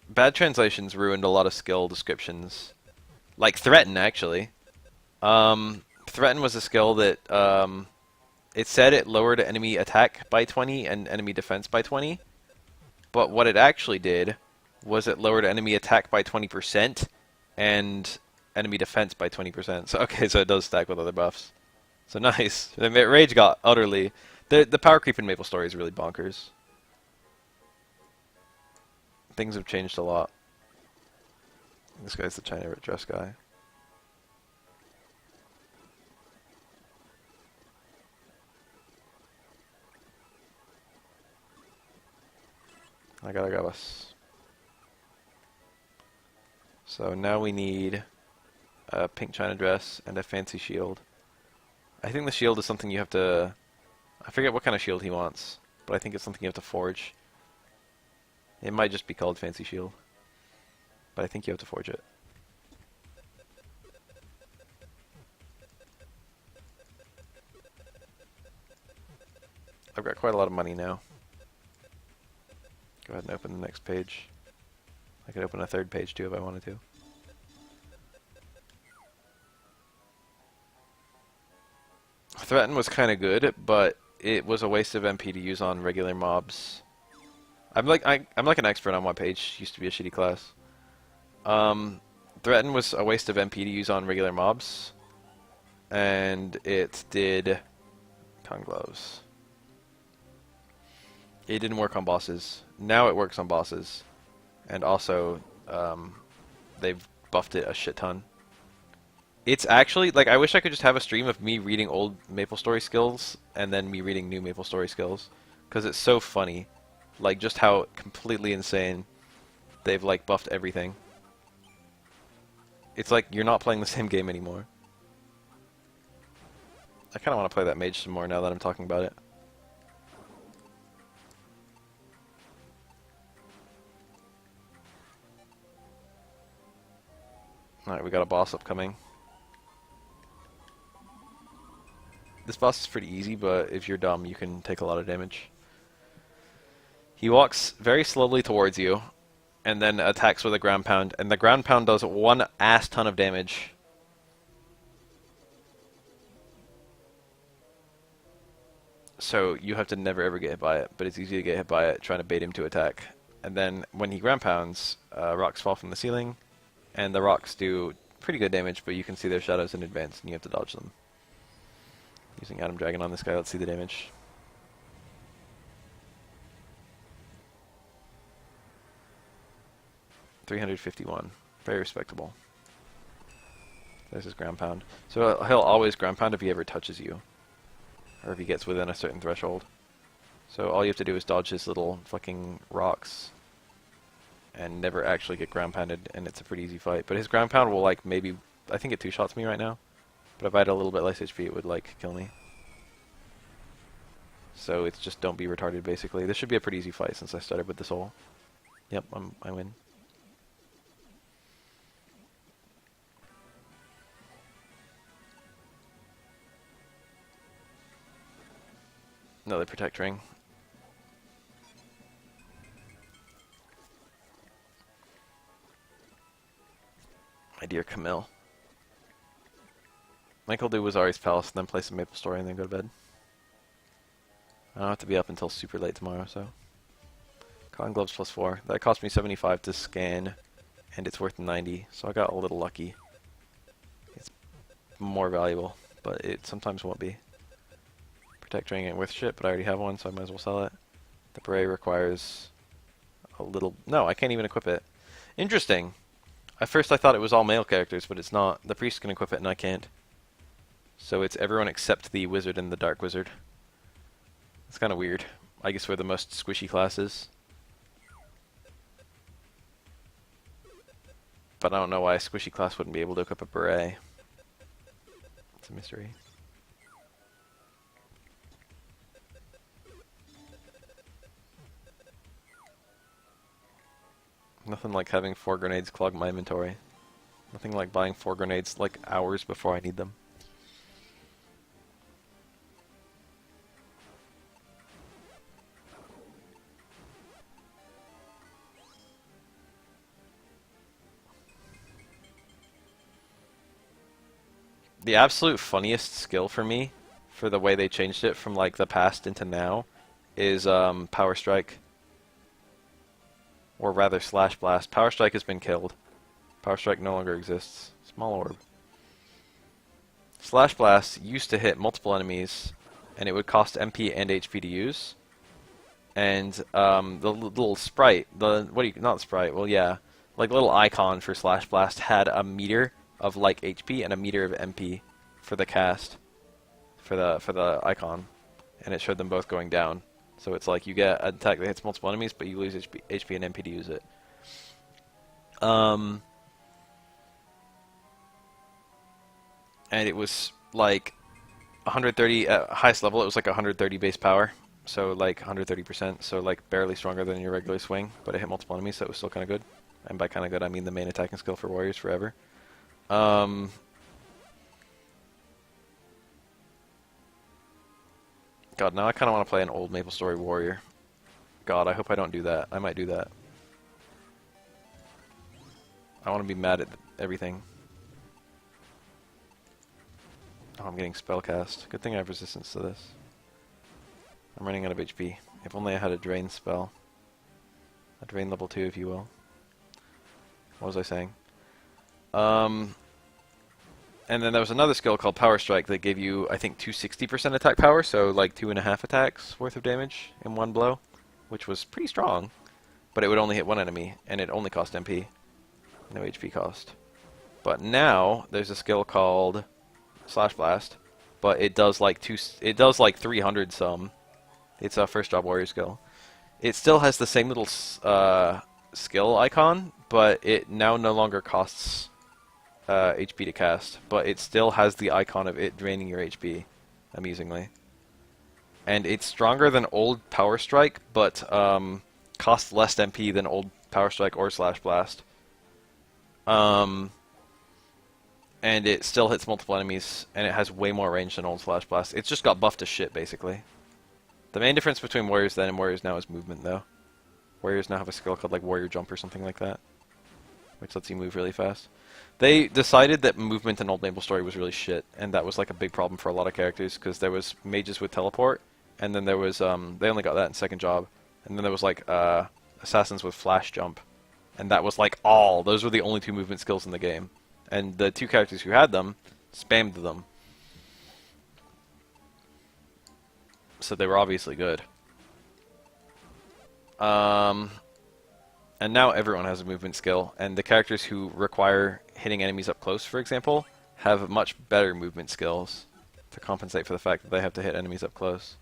Bad translations ruined a lot of skill descriptions. Like Threaten, actually. Threaten was a skill that it said it lowered enemy attack by 20 and enemy defense by 20. But what it actually did was it lowered enemy attack by 20% and enemy defense by 20%. So okay, so it does stack with other buffs. So nice. Rage got utterly... The power creep in MapleStory is really bonkers. Things have changed a lot. This guy's the China dress guy. I gotta grab us. So now we need a pink China dress and a fancy shield. I think the shield is something you have to... I forget what kind of shield he wants, but I think it's something you have to forge. It might just be called fancy shield, but I think you have to forge it. I've got quite a lot of money now. Go ahead and open the next page. I could open a third page too if I wanted to. Threaten was kind of good, but it was a waste of MP to use on regular mobs. I'm like an expert on what page used to be a shitty class. Threaten was a waste of MP to use on regular mobs, and it did Kong Gloves. It didn't work on bosses. Now it works on bosses, and also they've buffed it a shit ton. It's actually, like, I wish I could just have a stream of me reading old MapleStory skills and then me reading new MapleStory skills, because it's so funny. Like, just how completely insane they've, like, buffed everything. It's like you're not playing the same game anymore. I kind of want to play that Mage some more now that I'm talking about it. Alright, we got a boss upcoming. This boss is pretty easy, but if you're dumb, you can take a lot of damage. He walks very slowly towards you, and then attacks with a ground pound, and the ground pound does one ass ton of damage. So you have to never ever get hit by it, but it's easy to get hit by it trying to bait him to attack. And then when he ground pounds, rocks fall from the ceiling, and the rocks do pretty good damage, but you can see their shadows in advance, and you have to dodge them. Using Atom Dragon on this guy, let's see the damage. $351. Very respectable. There's his ground pound. So he'll always ground pound if he ever touches you, or if he gets within a certain threshold. So all you have to do is dodge his little fucking rocks and never actually get ground pounded, and it's a pretty easy fight. But his ground pound will, like, maybe, I think it two-shots me right now, but if I had a little bit less HP it would, like, kill me. So it's just don't be retarded, basically. This should be a pretty easy fight since I started with this hole. Yep, I win. Another protect ring. My dear Camille. Michael do Wazari's Palace and then play some Maple Story and then go to bed. I don't have to be up until super late tomorrow, so. Cotton Gloves +4. That cost me 75 to scan, and it's worth 90, so I got a little lucky. It's more valuable, but it sometimes won't be. Protect ring ain't worth shit, but I already have one, so I might as well sell it. The beret requires a little... No, I can't even equip it. Interesting. At first I thought it was all male characters, but it's not. The priest can equip it and I can't. So it's everyone except the wizard and the dark wizard. It's kind of weird. I guess we're the most squishy classes. But I don't know why a squishy class wouldn't be able to equip a beret. It's a mystery. Nothing like having 4 grenades clog my inventory. Nothing like buying 4 grenades like hours before I need them. The absolute funniest skill for me, for the way they changed it from like the past into now, is Power Strike. Or rather Slash Blast. Power Strike has been killed. Power Strike no longer exists. Small orb. Slash Blast used to hit multiple enemies, and it would cost MP and HP to use. And the little sprite, not sprite, well yeah, like little icon for Slash Blast had a meter of like HP and a meter of MP for the cast, for the icon, and it showed them both going down. So it's like you get an attack that hits multiple enemies, but you lose HP and MP to use it. And it was like 130 at highest level. It was like 130 base power, so like 130%. So like barely stronger than your regular swing, but it hit multiple enemies, so it was still kind of good. And by kind of good, I mean the main attacking skill for warriors forever. God, now I kind of want to play an old Maple Story warrior. God, I hope I don't do that. I might do that. I want to be mad at everything. Oh, I'm getting spellcast. Good thing I have resistance to this. I'm running out of HP. If only I had a drain spell. A drain level 2, if you will. What was I saying? And then there was another skill called Power Strike that gave you, I think, 260% attack power, so like 2.5 attacks worth of damage in one blow, which was pretty strong. But it would only hit one enemy, and it only cost MP. No HP cost. But now there's a skill called Slash Blast, but it does like 300 some. It's a first job warrior skill. It still has the same little skill icon, but it now no longer costs HP to cast, but it still has the icon of it draining your HP, amusingly. And it's stronger than old Power Strike, but costs less MP than old Power Strike or Slash Blast. And it still hits multiple enemies, and it has way more range than old Slash Blast. It's just got buffed to shit, basically. The main difference between Warriors then and Warriors now is movement, though. Warriors now have a skill called like Warrior Jump or something like that, which lets you move really fast. They decided that movement in Old Maple Story was really shit, and that was like a big problem for a lot of characters, because there was mages with teleport, and then there was, they only got that in second job, and then there was like, assassins with flash jump, and that was like those were the only 2 movement skills in the game. And the 2 characters who had them spammed them. So they were obviously good. And now everyone has a movement skill, and the characters who require hitting enemies up close, for example, have much better movement skills to compensate for the fact that they have to hit enemies up close.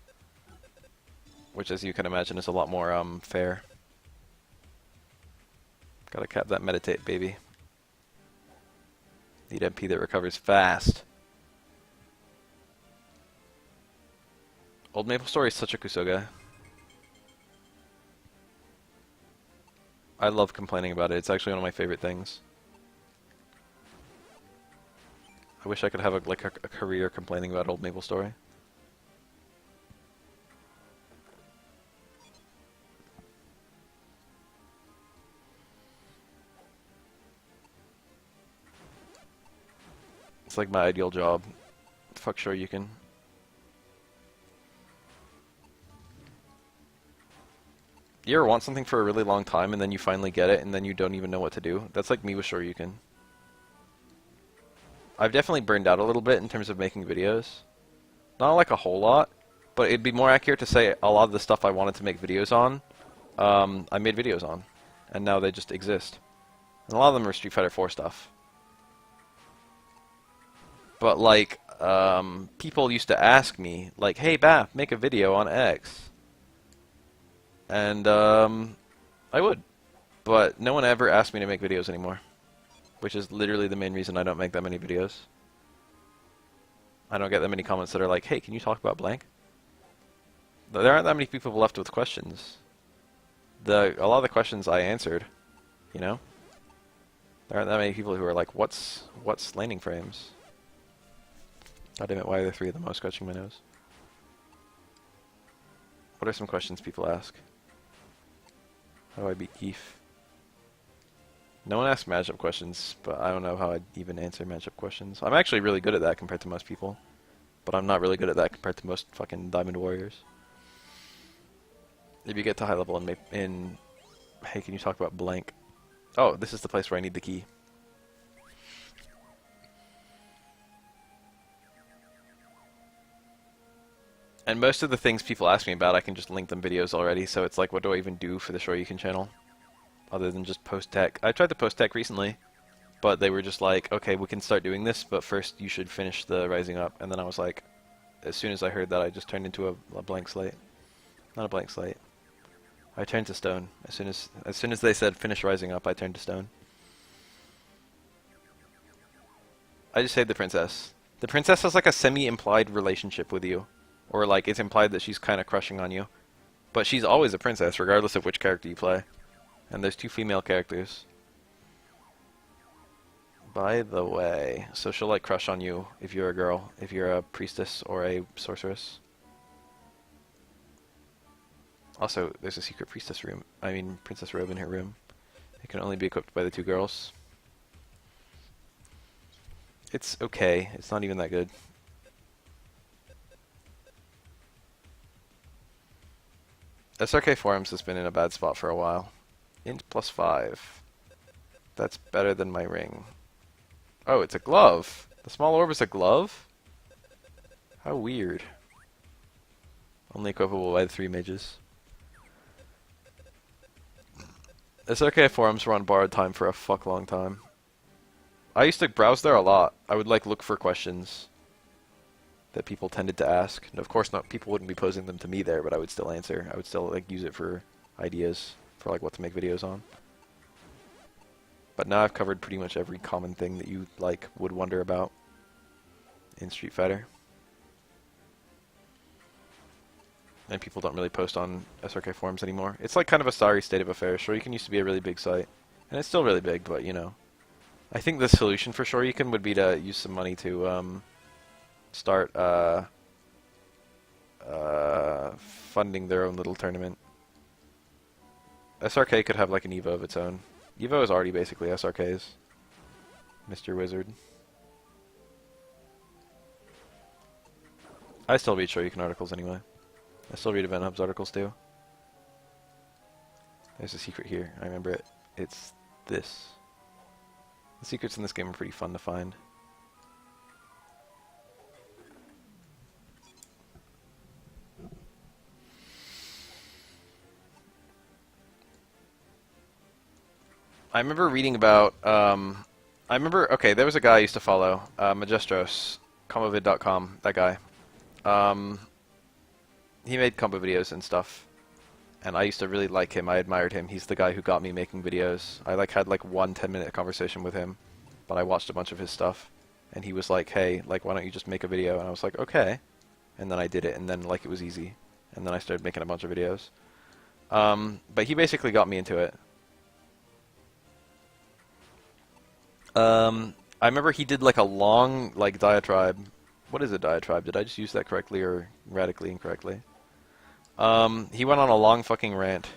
Which, as you can imagine, is a lot more fair. Gotta cap that meditate, baby. Need MP that recovers fast. Old Maple Story is such a Kusoga. I love complaining about it. It's actually one of my favorite things. I wish I could have a career complaining about Old Maple Story. It's like my ideal job. Fuck sure you can. You ever want something for a really long time and then you finally get it and then you don't even know what to do? That's like me with Shoryuken. I've definitely burned out a little bit in terms of making videos. Not like a whole lot, but it'd be more accurate to say a lot of the stuff I wanted to make videos on, I made videos on. And now they just exist. And a lot of them are Street Fighter 4 stuff. But like, people used to ask me, like, hey Bap, make a video on X. And I would, but no one ever asked me to make videos anymore, which is literally the main reason I don't make that many videos. I don't get that many comments that are like, hey, can you talk about blank? There aren't that many people left with questions. A lot of the questions I answered, you know? There aren't that many people who are like, what's landing frames? God damn it, why are there 3 of them? I was scratching my nose. What are some questions people ask? How do I beat Keef? No one asks matchup questions, but I don't know how I'd even answer matchup questions. I'm actually really good at that compared to most people, but I'm not really good at that compared to most fucking Diamond Warriors. If you get to high level in hey, can you talk about blank? Oh, this is the place where I need the key. And most of the things people ask me about, I can just link them videos already, so it's like, what do I even do for the Shoryuken channel? Other than just post tech. I tried to post tech recently, but they were just like, okay, we can start doing this, but first you should finish the Rising Up. And then I was like, as soon as I heard that, I just turned into a blank slate. Not a blank slate. I turned to stone. As soon as they said finish Rising Up, I turned to stone. I just saved the princess. The princess has like a semi-implied relationship with you. Or like it's implied that she's kind of crushing on you. But she's always a princess, regardless of which character you play. And there's 2 female characters. By the way, so she'll like crush on you if you're a girl, if you're a priestess or a sorceress. Also, there's a secret princess robe in her room. It can only be equipped by the 2 girls. It's okay. It's not even that good. SRK Forums has been in a bad spot for a while. Int +5. That's better than my ring. Oh, it's a glove. The small orb is a glove? How weird. Only equipable by the 3 mages. SRK Forums were on borrowed time for a fuck long time. I used to browse there a lot. I would like look for questions that people tended to ask. And of course, people wouldn't be posing them to me there, but I would still answer. I would still like use it for ideas for like what to make videos on. But now I've covered pretty much every common thing that you like would wonder about in Street Fighter. And people don't really post on SRK forums anymore. It's like kind of a sorry state of affairs. Shoryuken used to be a really big site, and it's still really big, but you know. I think the solution for Shoryuken would be to use some money to start funding their own little tournament. SRK could have like an EVO of its own. EVO is already basically SRK's. Mr. Wizard. I still read Shoryuken articles anyway. I still read Event Hub's articles too. There's a secret here. I remember it. It's this. The secrets in this game are pretty fun to find. I remember reading about, okay, there was a guy I used to follow, Majestros, combovid.com, that guy. He made combo videos and stuff, and I used to really like him. I admired him. He's the guy who got me making videos. I like had like one 10-minute conversation with him, but I watched a bunch of his stuff, and he was like, hey, like, why don't you just make a video? And I was like, okay. and then I did it, and then like it was easy, and then I started making a bunch of videos. But he basically got me into it. I remember he did like a long like diatribe. What is a diatribe? Did I just use that correctly or radically incorrectly? He went on a long fucking rant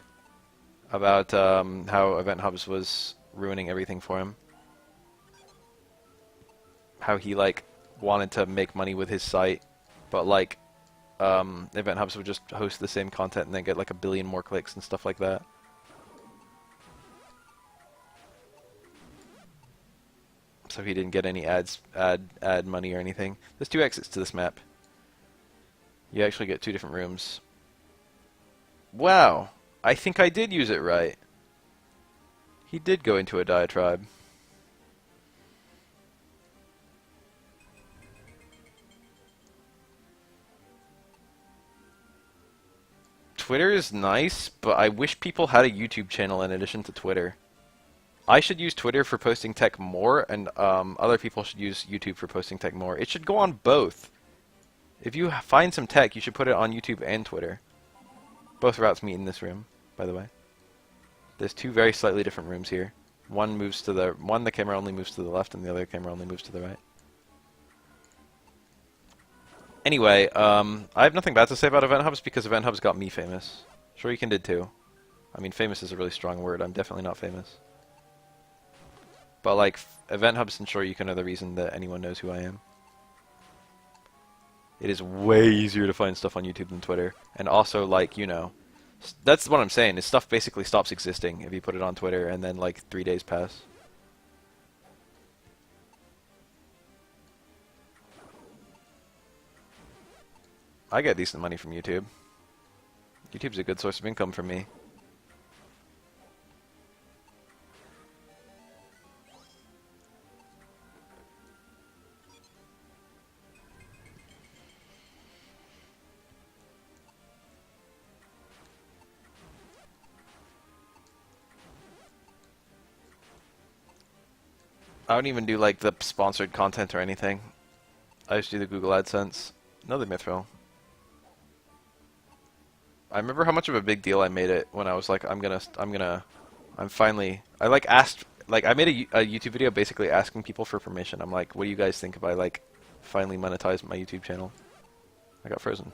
about how Event Hubs was ruining everything for him. How he like wanted to make money with his site, but like Event Hubs would just host the same content and then get like a billion more clicks and stuff like that. So he didn't get any ad money or anything. There's 2 exits to this map. You actually get 2 different rooms. Wow, I think I did use it right. He did go into a diatribe. Twitter is nice, but I wish people had a YouTube channel in addition to Twitter. I should use Twitter for posting tech more, and other people should use YouTube for posting tech more. It should go on both. If you find some tech, you should put it on YouTube and Twitter. Both routes meet in this room, by the way. There's 2 very slightly different rooms here. One the camera only moves to the left, and the other camera only moves to the right. Anyway, I have nothing bad to say about Event Hubs because Event Hubs got me famous. Shoryuken did too. I mean, famous is a really strong word. I'm definitely not famous. But like, Event Hubs and Shoryuken are the reason that anyone knows who I am. It is way easier to find stuff on YouTube than Twitter. And also, like, you know, that's what I'm saying, is stuff basically stops existing if you put it on Twitter and then like 3 days pass. I get decent money from YouTube. YouTube's a good source of income for me. I don't even do like the sponsored content or anything. I just do the Google AdSense. Another Mithril. I remember how much of a big deal I made it when I was like, I like asked, like I made a YouTube video basically asking people for permission. I'm like, what do you guys think if I like finally monetize my YouTube channel? I got frozen.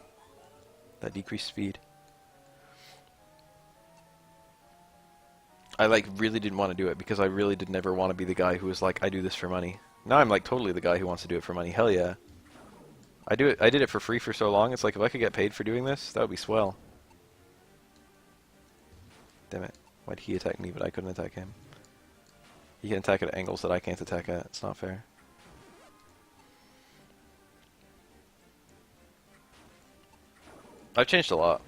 That decreased speed. I like really didn't want to do it because I really did never want to be the guy who was like, I do this for money. Now I'm like totally the guy who wants to do it for money. Hell yeah. I did it for free for so long. It's like if I could get paid for doing this, that would be swell. Damn it. Why'd he attack me but I couldn't attack him? He can attack at angles that I can't attack at. It's not fair. I've changed a lot.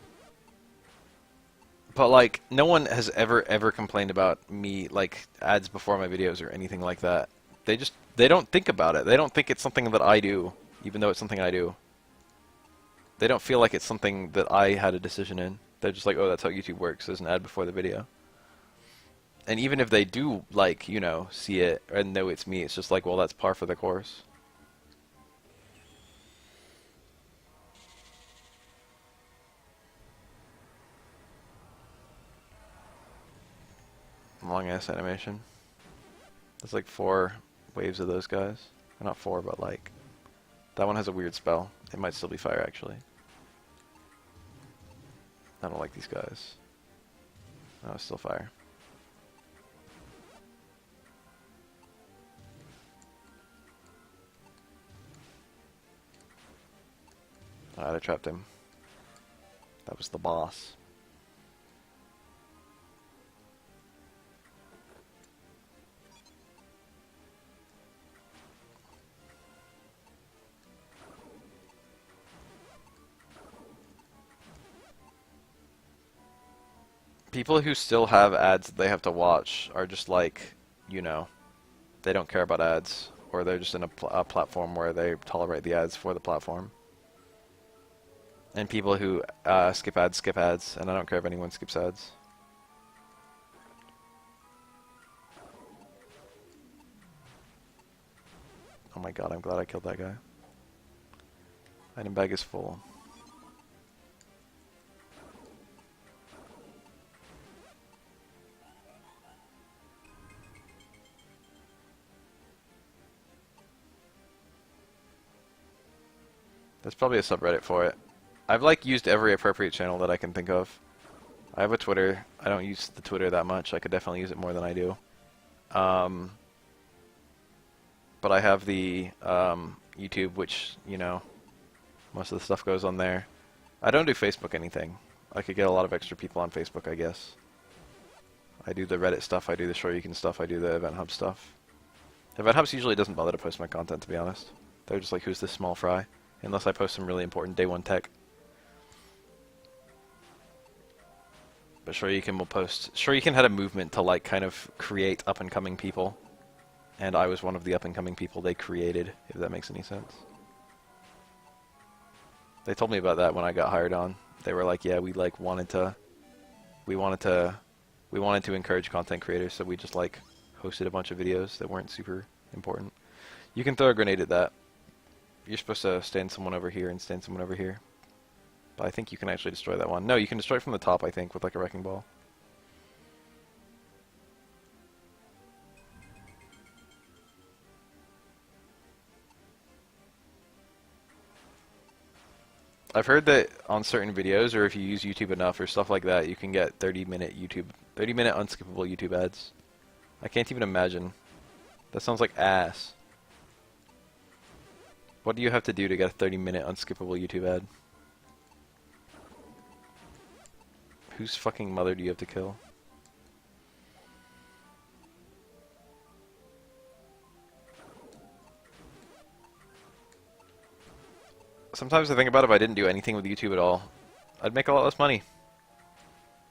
But like, no one has ever complained about me, like, ads before my videos or anything like that. They don't think about it. They don't think it's something that I do, even though it's something I do. They don't feel like it's something that I had a decision in. They're just like, oh, that's how YouTube works. There's an ad before the video. And even if they do, like, you know, see it and know it's me, it's just like, well, that's par for the course. Long ass animation. There's like 4 waves of those guys. Or not 4, but like, that one has a weird spell. It might still be fire actually. I don't like these guys. No, it's still fire. Alright, I trapped him. That was the boss. People who still have ads that they have to watch are just like, you know, they don't care about ads, or they're just in a platform where they tolerate the ads for the platform. And people who skip ads, and I don't care if anyone skips ads. Oh my god, I'm glad I killed that guy. Item bag is full. There's probably a subreddit for it. I've like used every appropriate channel that I can think of. I have a Twitter. I don't use the Twitter that much. I could definitely use it more than I do. But I have the YouTube, which, you know, most of the stuff goes on there. I don't do Facebook anything. I could get a lot of extra people on Facebook, I guess. I do the Reddit stuff, I do the Sure You Can stuff, I do the Event Hub stuff. Event Hubs usually doesn't bother to post my content, to be honest. They're just like, who's this small fry? Unless I post some really important day one tech. But Sure You Can will post. Sure You Can had a movement to like kind of create up and coming people. And I was one of the up and coming people they created, if that makes any sense. They told me about that when I got hired on. They were like, yeah, we like wanted to encourage content creators, so we just like hosted a bunch of videos that weren't super important. You can throw a grenade at that. You're supposed to stand someone over here and stand someone over here. But I think you can actually destroy that one. No, you can destroy it from the top, I think, with like a wrecking ball. I've heard that on certain videos, or if you use YouTube enough or stuff like that, you can get 30-minute unskippable YouTube ads. I can't even imagine. That sounds like ass. What do you have to do to get a 30-minute unskippable YouTube ad? Whose fucking mother do you have to kill? Sometimes I think about if I didn't do anything with YouTube at all, I'd make a lot less money.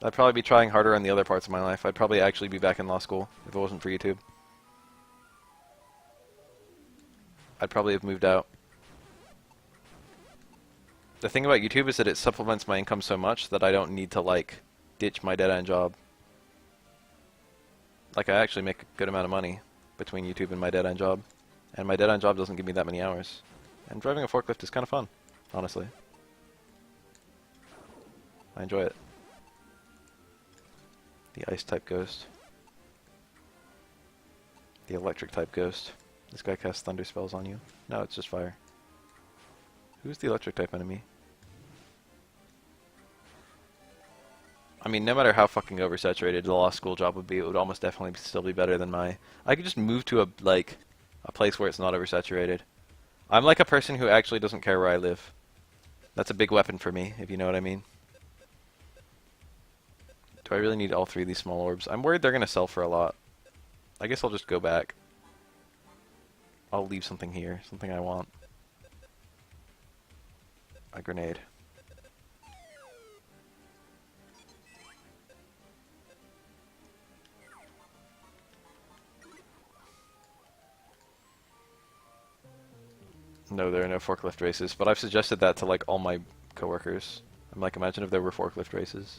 I'd probably be trying harder on the other parts of my life. I'd probably actually be back in law school if it wasn't for YouTube. I'd probably have moved out. The thing about YouTube is that it supplements my income so much that I don't need to, like, ditch my dead-end job. Like, I actually make a good amount of money between YouTube and my dead-end job. And my dead-end job doesn't give me that many hours. And driving a forklift is kind of fun, honestly. I enjoy it. The ice-type ghost. The electric-type ghost. This guy casts thunder spells on you. No, it's just fire. Who's the electric-type enemy? I mean, no matter how fucking oversaturated the law school job would be, it would almost definitely still be better than my... I could just move to a place where it's not oversaturated. I'm like a person who actually doesn't care where I live. That's a big weapon for me, if you know what I mean. Do I really need all three of these small orbs? I'm worried they're going to sell for a lot. I guess I'll just go back. I'll leave something here, something I want. A grenade. No, there are no forklift races, but I've suggested that to like all my coworkers. I'm like, imagine if there were forklift races.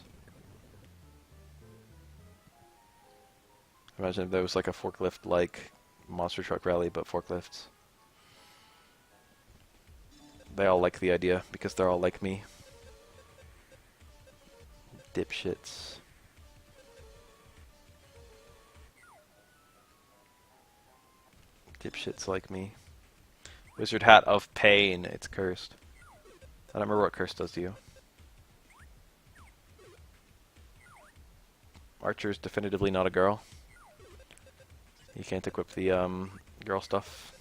Imagine if there was like a forklift like monster truck rally, but forklifts. They all like the idea because they're all like me. Dipshits. Dipshits like me. Wizard Hat of Pain. It's cursed. I don't remember what curse does to you. Archer's definitively not a girl. You can't equip the girl stuff.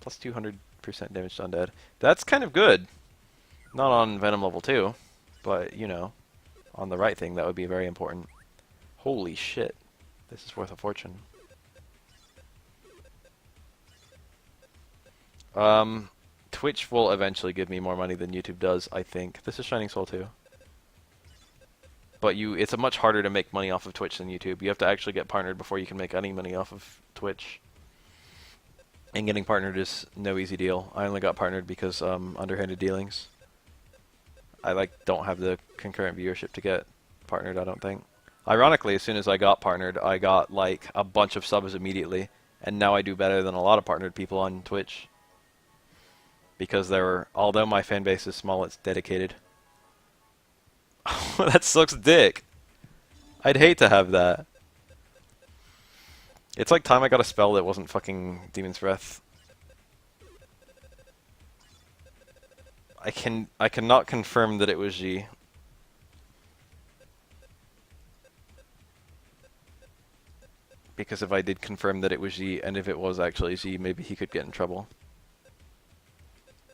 Plus 200% damage to undead. That's kind of good. Not on Venom level 2, but, you know, on the right thing, that would be very important. Holy shit. This is worth a fortune. Twitch will eventually give me more money than YouTube does, I think. This is Shining Soul 2. But it's a much harder to make money off of Twitch than YouTube. You have to actually get partnered before you can make any money off of Twitch. And getting partnered is no easy deal. I only got partnered because underhanded dealings. I don't have the concurrent viewership to get partnered, I don't think. Ironically, as soon as I got partnered, I got like a bunch of subs immediately, and now I do better than a lot of partnered people on Twitch. Because although my fan base is small, it's dedicated. That sucks dick. I'd hate to have that. It's like time I got a spell that wasn't fucking Demon's Breath. I cannot confirm that it was G. Because if I did confirm that it was G, and if it was actually G, maybe he could get in trouble.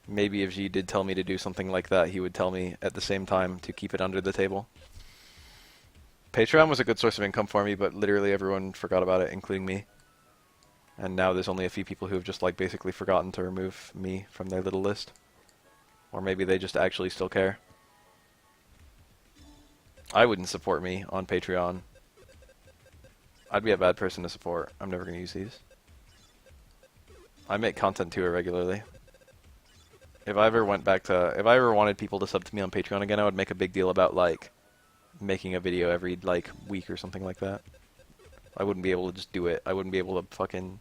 Maybe if G did tell me to do something like that, he would tell me at the same time to keep it under the table. Patreon was a good source of income for me, but literally everyone forgot about it, including me. And now there's only a few people who have just like basically forgotten to remove me from their little list. Or maybe they just actually still care. I wouldn't support me on Patreon. I'd be a bad person to support. I'm never going to use these. I make content too irregularly. If I ever wanted people to sub to me on Patreon again, I would make a big deal about like making a video every like week or something like that. I wouldn't be able to just do it. I wouldn't be able to fucking...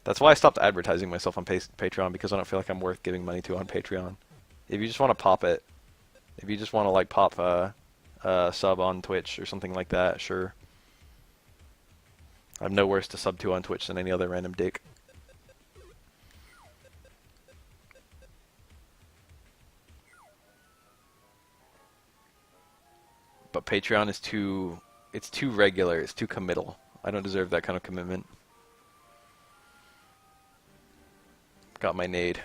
That's why I stopped advertising myself on Patreon, because I don't feel like I'm worth giving money to on Patreon. If you just want to pop it, if you just want to like pop a sub on Twitch or something like that, sure. I'm no worse to sub to on Twitch than any other random dick. But Patreon is too... It's too regular. It's too committal. I don't deserve that kind of commitment. Got my nade.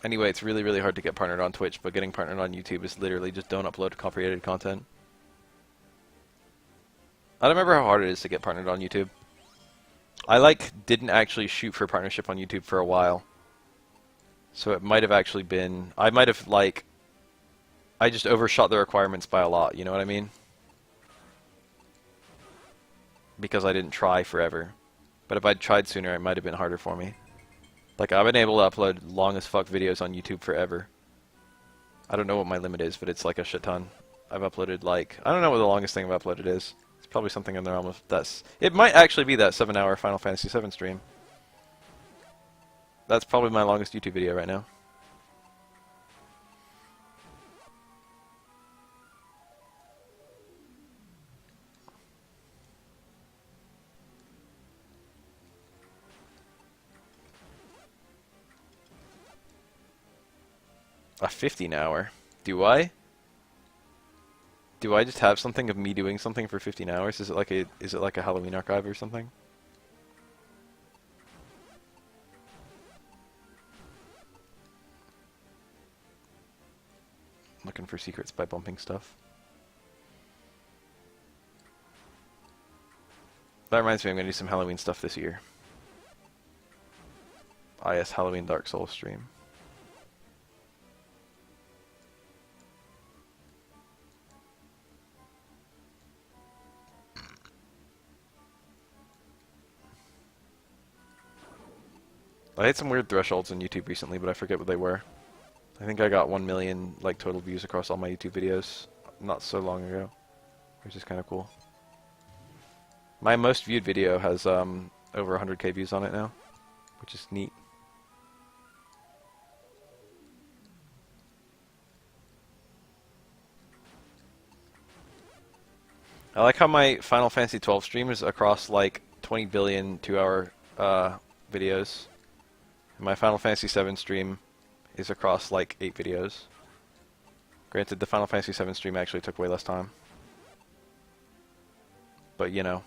Anyway, it's really, really hard to get partnered on Twitch, but getting partnered on YouTube is literally just don't upload copyrighted content. I don't remember how hard it is to get partnered on YouTube. I like didn't actually shoot for partnership on YouTube for a while. So it might have actually been... I might have like... I just overshot the requirements by a lot, you know what I mean? Because I didn't try forever. But if I'd tried sooner, it might have been harder for me. Like, I've been able to upload long as fuck videos on YouTube forever. I don't know what my limit is, but it's like a shit ton. I've uploaded like... I don't know what the longest thing I've uploaded is. It's probably something in the realm of... It might actually be that 7-hour Final Fantasy VII stream. That's probably my longest YouTube video right now. A 15-hour? Do I? Do I just have something of me doing something for 15 hours? Is it like a Halloween archive or something? Looking for secrets by bumping stuff. That reminds me, I'm gonna do some Halloween stuff this year. IS Halloween Dark Souls stream. I hit some weird thresholds on YouTube recently, but I forget what they were. I think I got 1 million like total views across all my YouTube videos not so long ago, which is kind of cool. My most viewed video has over 100k views on it now, which is neat. I like how my Final Fantasy XII stream is across like 20 billion 2-hour videos. And my Final Fantasy VII stream is across like 8 videos. Granted, the Final Fantasy VII stream actually took way less time. But you know.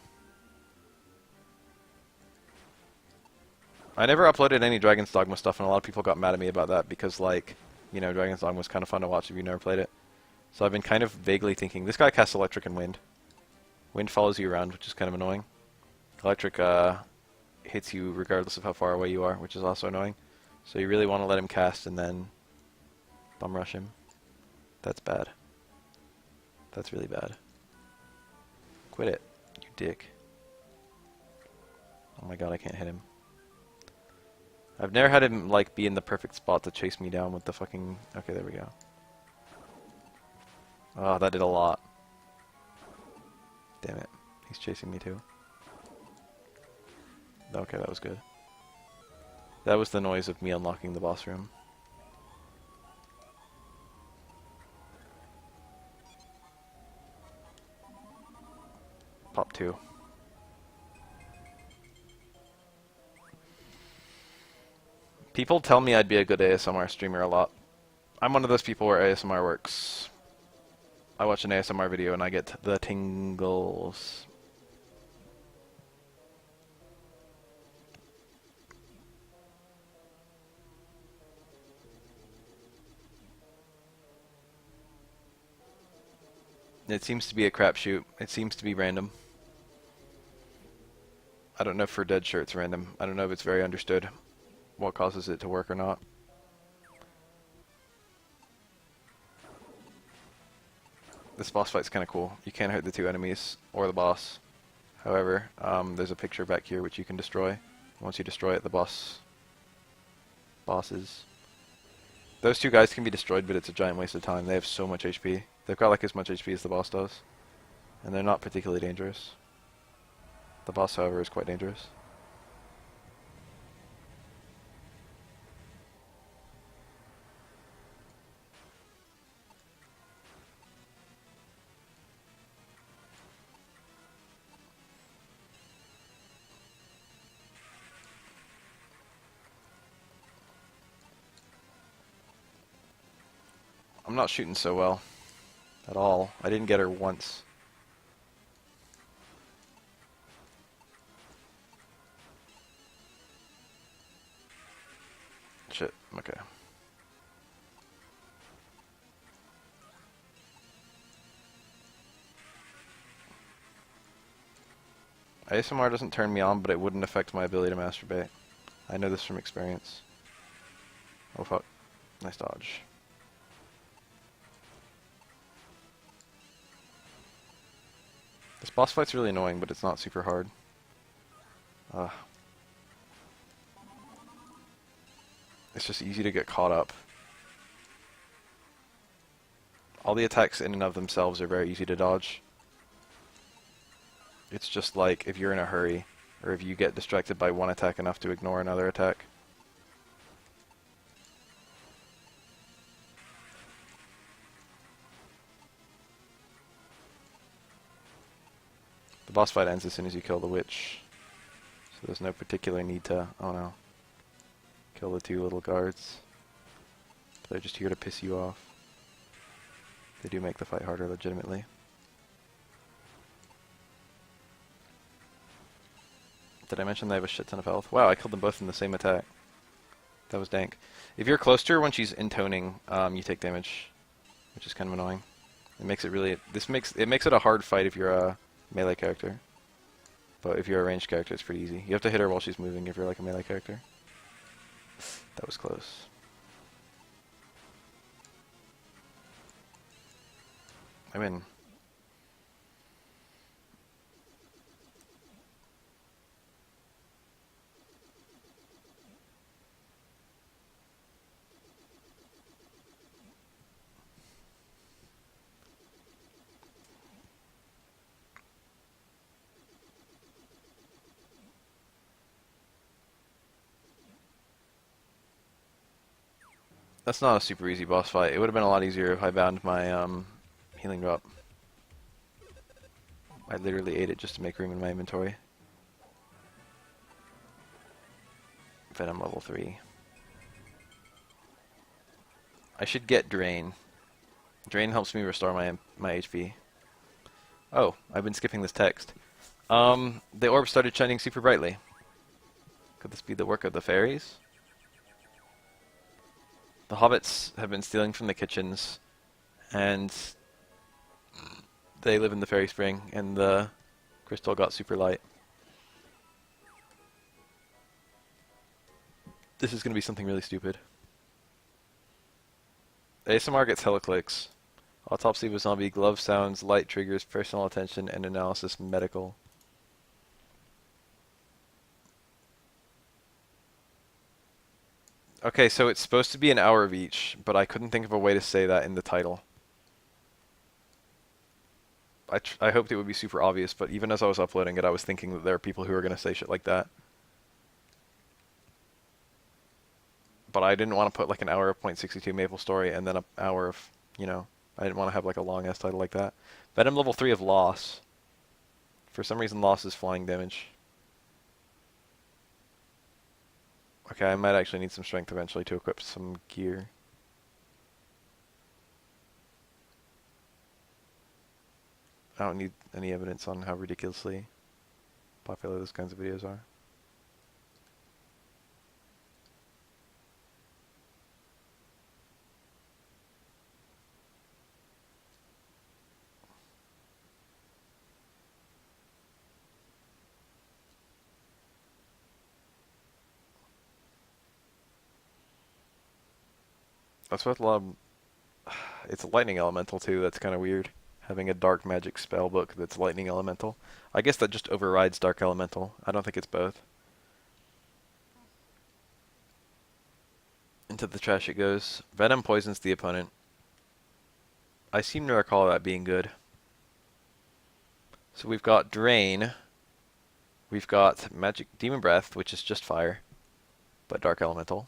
I never uploaded any Dragon's Dogma stuff, and a lot of people got mad at me about that because, like, you know, Dragon's Dogma was kind of fun to watch if you never played it. So I've been kind of vaguely thinking, this guy casts Electric and Wind. Wind follows you around, which is kind of annoying. Electric hits you regardless of how far away you are, which is also annoying. So you really want to let him cast and then bum rush him. That's bad. That's really bad. Quit it, you dick. Oh my god, I can't hit him. I've never had him like be in the perfect spot to chase me down with the fucking... Okay, there we go. Oh, that did a lot. Damn it. He's chasing me too. Okay, that was good. That was the noise of me unlocking the boss room. Pop 2. People tell me I'd be a good ASMR streamer a lot. I'm one of those people where ASMR works. I watch an ASMR video and I get the tingles. It seems to be a crapshoot. It seems to be random. I don't know if for Dead Sure it's random. I don't know if it's very understood what causes it to work or not. This boss fight's kind of cool. You can't hurt the two enemies or the boss. However, there's a picture back here which you can destroy. Once you destroy it, the bosses. Those two guys can be destroyed, but it's a giant waste of time. They have so much HP. They've got like as much HP as the boss does. And they're not particularly dangerous. The boss, however, is quite dangerous. I'm not shooting so well. At all. I didn't get her once. Shit. Okay. ASMR doesn't turn me on, but it wouldn't affect my ability to masturbate. I know this from experience. Oh fuck. Nice dodge. This boss fight's really annoying, but it's not super hard. It's just easy to get caught up. All the attacks in and of themselves are very easy to dodge. It's just like if you're in a hurry, or if you get distracted by one attack enough to ignore another attack. The boss fight ends as soon as you kill the witch. So there's no particular need to, oh no, kill the two little guards. They're just here to piss you off. They do make the fight harder legitimately. Did I mention they have a shit ton of health? Wow, I killed them both in the same attack. That was dank. If you're close to her when she's intoning, you take damage, which is kind of annoying. It makes it really, it makes it a hard fight if you're a melee character. But if you're a ranged character, it's pretty easy. You have to hit her while she's moving if you're like a melee character. That was close. I'm in. That's not a super easy boss fight. It would have been a lot easier if I bound my healing drop. I literally ate it just to make room in my inventory. Venom level 3. I should get Drain. Drain helps me restore my HP. Oh, I've been skipping this text. The orb started shining super brightly. Could this be the work of the fairies? The hobbits have been stealing from the kitchens, and they live in the fairy spring, and the crystal got super light. This is going to be something really stupid. ASMR gets hella clicks. Autopsy of a zombie, glove sounds, light triggers, personal attention, and analysis medical. Okay, so it's supposed to be an hour of each, but I couldn't think of a way to say that in the title. I hoped it would be super obvious, but even as I was uploading it, I was thinking that there are people who are going to say shit like that. but I didn't want to put like an hour of .62 Maple Story and then an hour of, you know, I didn't want to have like a long ass title like that. Venom level 3 of Loss. For some reason, Loss is flying damage. Okay, I might actually need some strength eventually to equip some gear. I don't need any evidence on how ridiculously popular those kinds of videos are. That's what a lot of... It's a lightning elemental too, that's kind of weird. Having a dark magic spell book that's lightning elemental. I guess that just overrides dark elemental. I don't think it's both. Into the trash it goes. Venom poisons the opponent. I seem to recall that being good. So we've got Drain. We've got Magic Demon Breath, which is just fire, but dark elemental.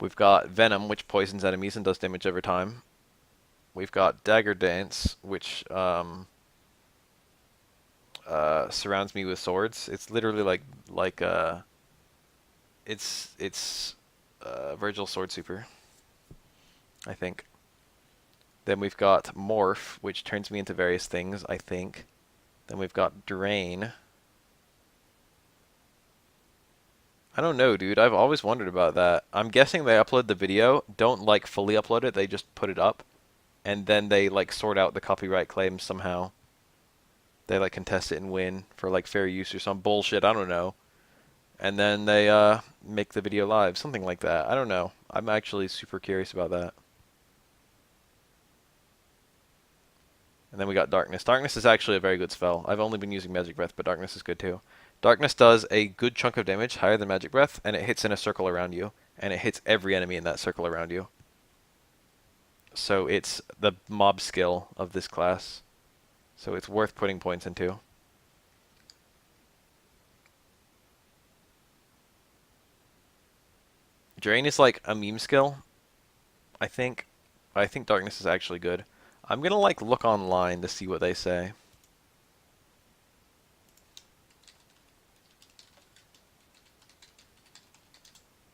We've got Venom, which poisons enemies and does damage over time. We've got Dagger Dance, which surrounds me with swords. It's literally like it's Virgil Sword Super, I think. Then we've got Morph, which turns me into various things, I think. Then we've got Drain. I don't know, dude. I've always wondered about that. I'm guessing they upload the video, don't like fully upload it, they just put it up, and then they like sort out the copyright claims somehow. They like contest it and win for like fair use or some bullshit, I don't know. And then they make the video live, something like that. I don't know. I'm actually super curious about that. And then we got Darkness. Darkness is actually a very good spell. I've only been using Magic Breath, but Darkness is good too. Darkness does a good chunk of damage, higher than Magic Breath, and it hits in a circle around you. And it hits every enemy in that circle around you. So it's the mob skill of this class. So it's worth putting points into. Drain is like a meme skill, I think. I think Darkness is actually good. I'm gonna like look online to see what they say.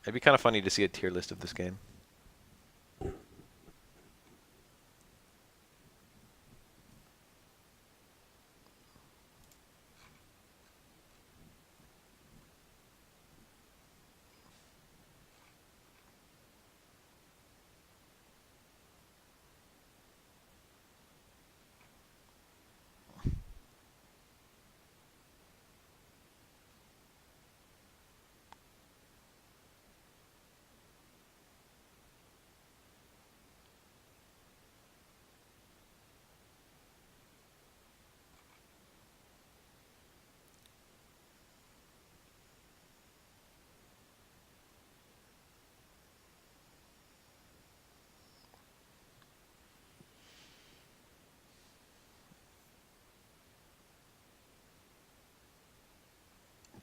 It'd be kind of funny to see a tier list of this game.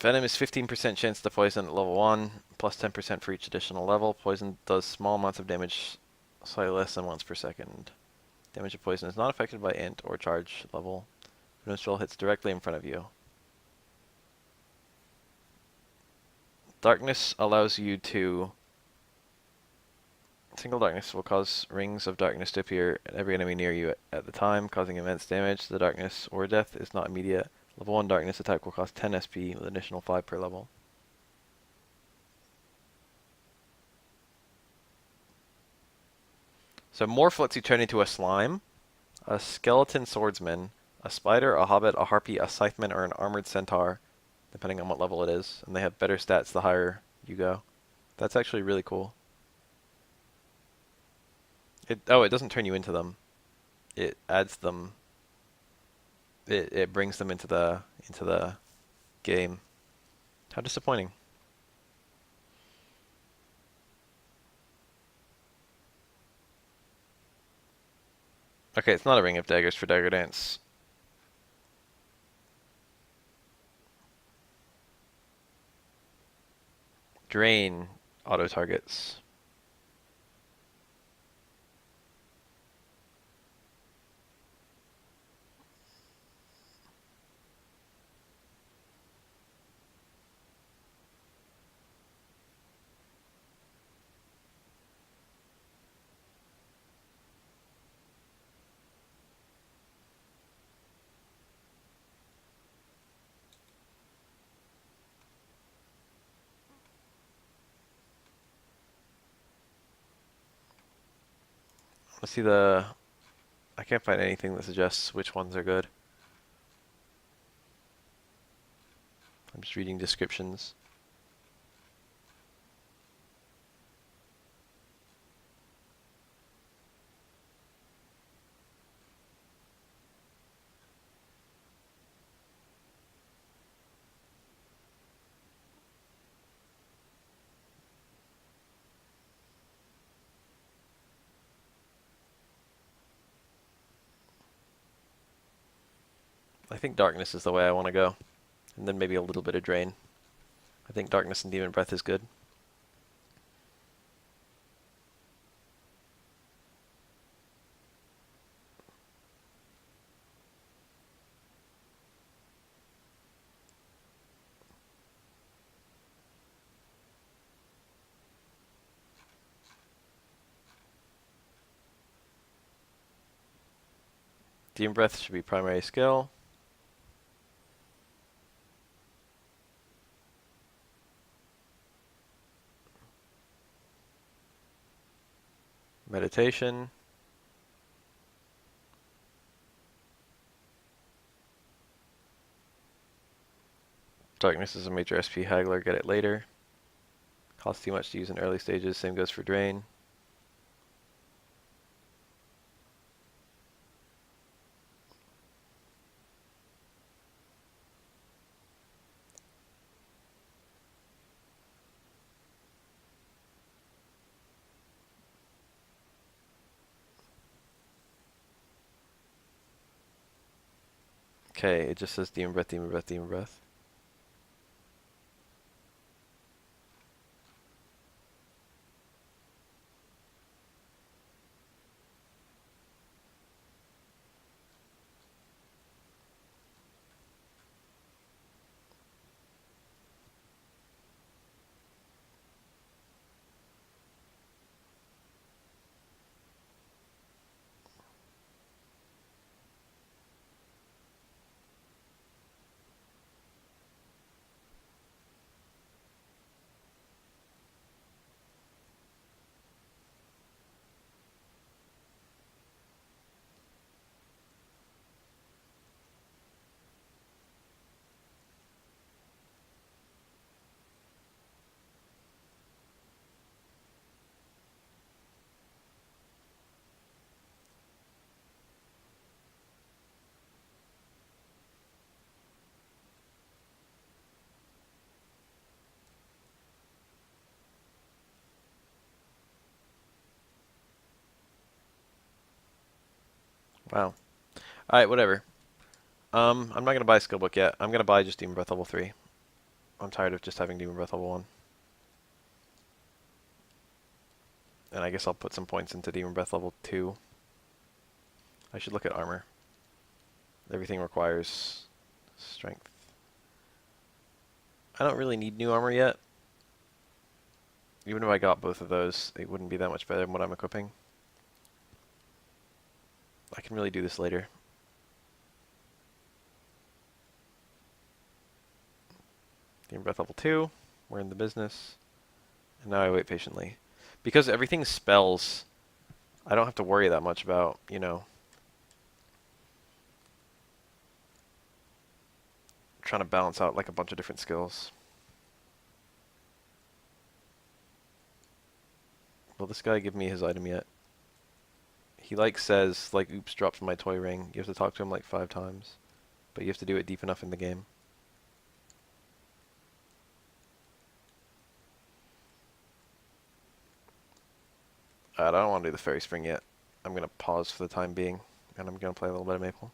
Venom is 15% chance to poison at level 1, plus 10% for each additional level. Poison does small amounts of damage, slightly less than once per second. Damage of poison is not affected by int or charge level. Venom spell hits directly in front of you. Darkness allows you to... Single darkness will cause rings of darkness to appear at every enemy near you at the time, causing immense damage. The darkness or death is not immediate. Level 1 darkness attack will cost 10 SP with additional 5 per level. So Morph lets you turn into a slime, a skeleton swordsman, a spider, a hobbit, a harpy, a scytheman, or an armored centaur, depending on what level it is. And they have better stats the higher you go. That's actually really cool. It doesn't turn you into them. It adds them. It brings them into the game. How disappointing. Okay, it's not a ring of daggers for Dagger Dance. Drain auto targets. Let's see the... I can't find anything that suggests which ones are good. I'm just reading descriptions. I think Darkness is the way I want to go. And then maybe a little bit of Drain. I think Darkness and Demon Breath is good. Demon Breath should be primary skill. Meditation. Darkness is a major SP haggler, get it later. Costs too much to use in early stages, same goes for Drain. Okay, it just says Demon Breath, Demon Breath, Demon Breath. Wow. Alright, whatever. I'm not gonna buy a skill book yet. I'm gonna buy just Demon Breath level 3. I'm tired of just having Demon Breath level 1. And I guess I'll put some points into Demon Breath level 2. I should look at armor. Everything requires strength. I don't really need new armor yet. Even if I got both of those, it wouldn't be that much better than what I'm equipping. I can really do this later. Demon Breath level 2. We're in the business. And now I wait patiently. Because everything spells, I don't have to worry that much about, you know, trying to balance out like a bunch of different skills. Will this guy give me his item yet? He like says, like, oops, dropped my toy ring. You have to talk to him like 5 times. But you have to do it deep enough in the game. I don't want to do the Fairy Spring yet. I'm going to pause for the time being. And I'm going to play a little bit of Maple.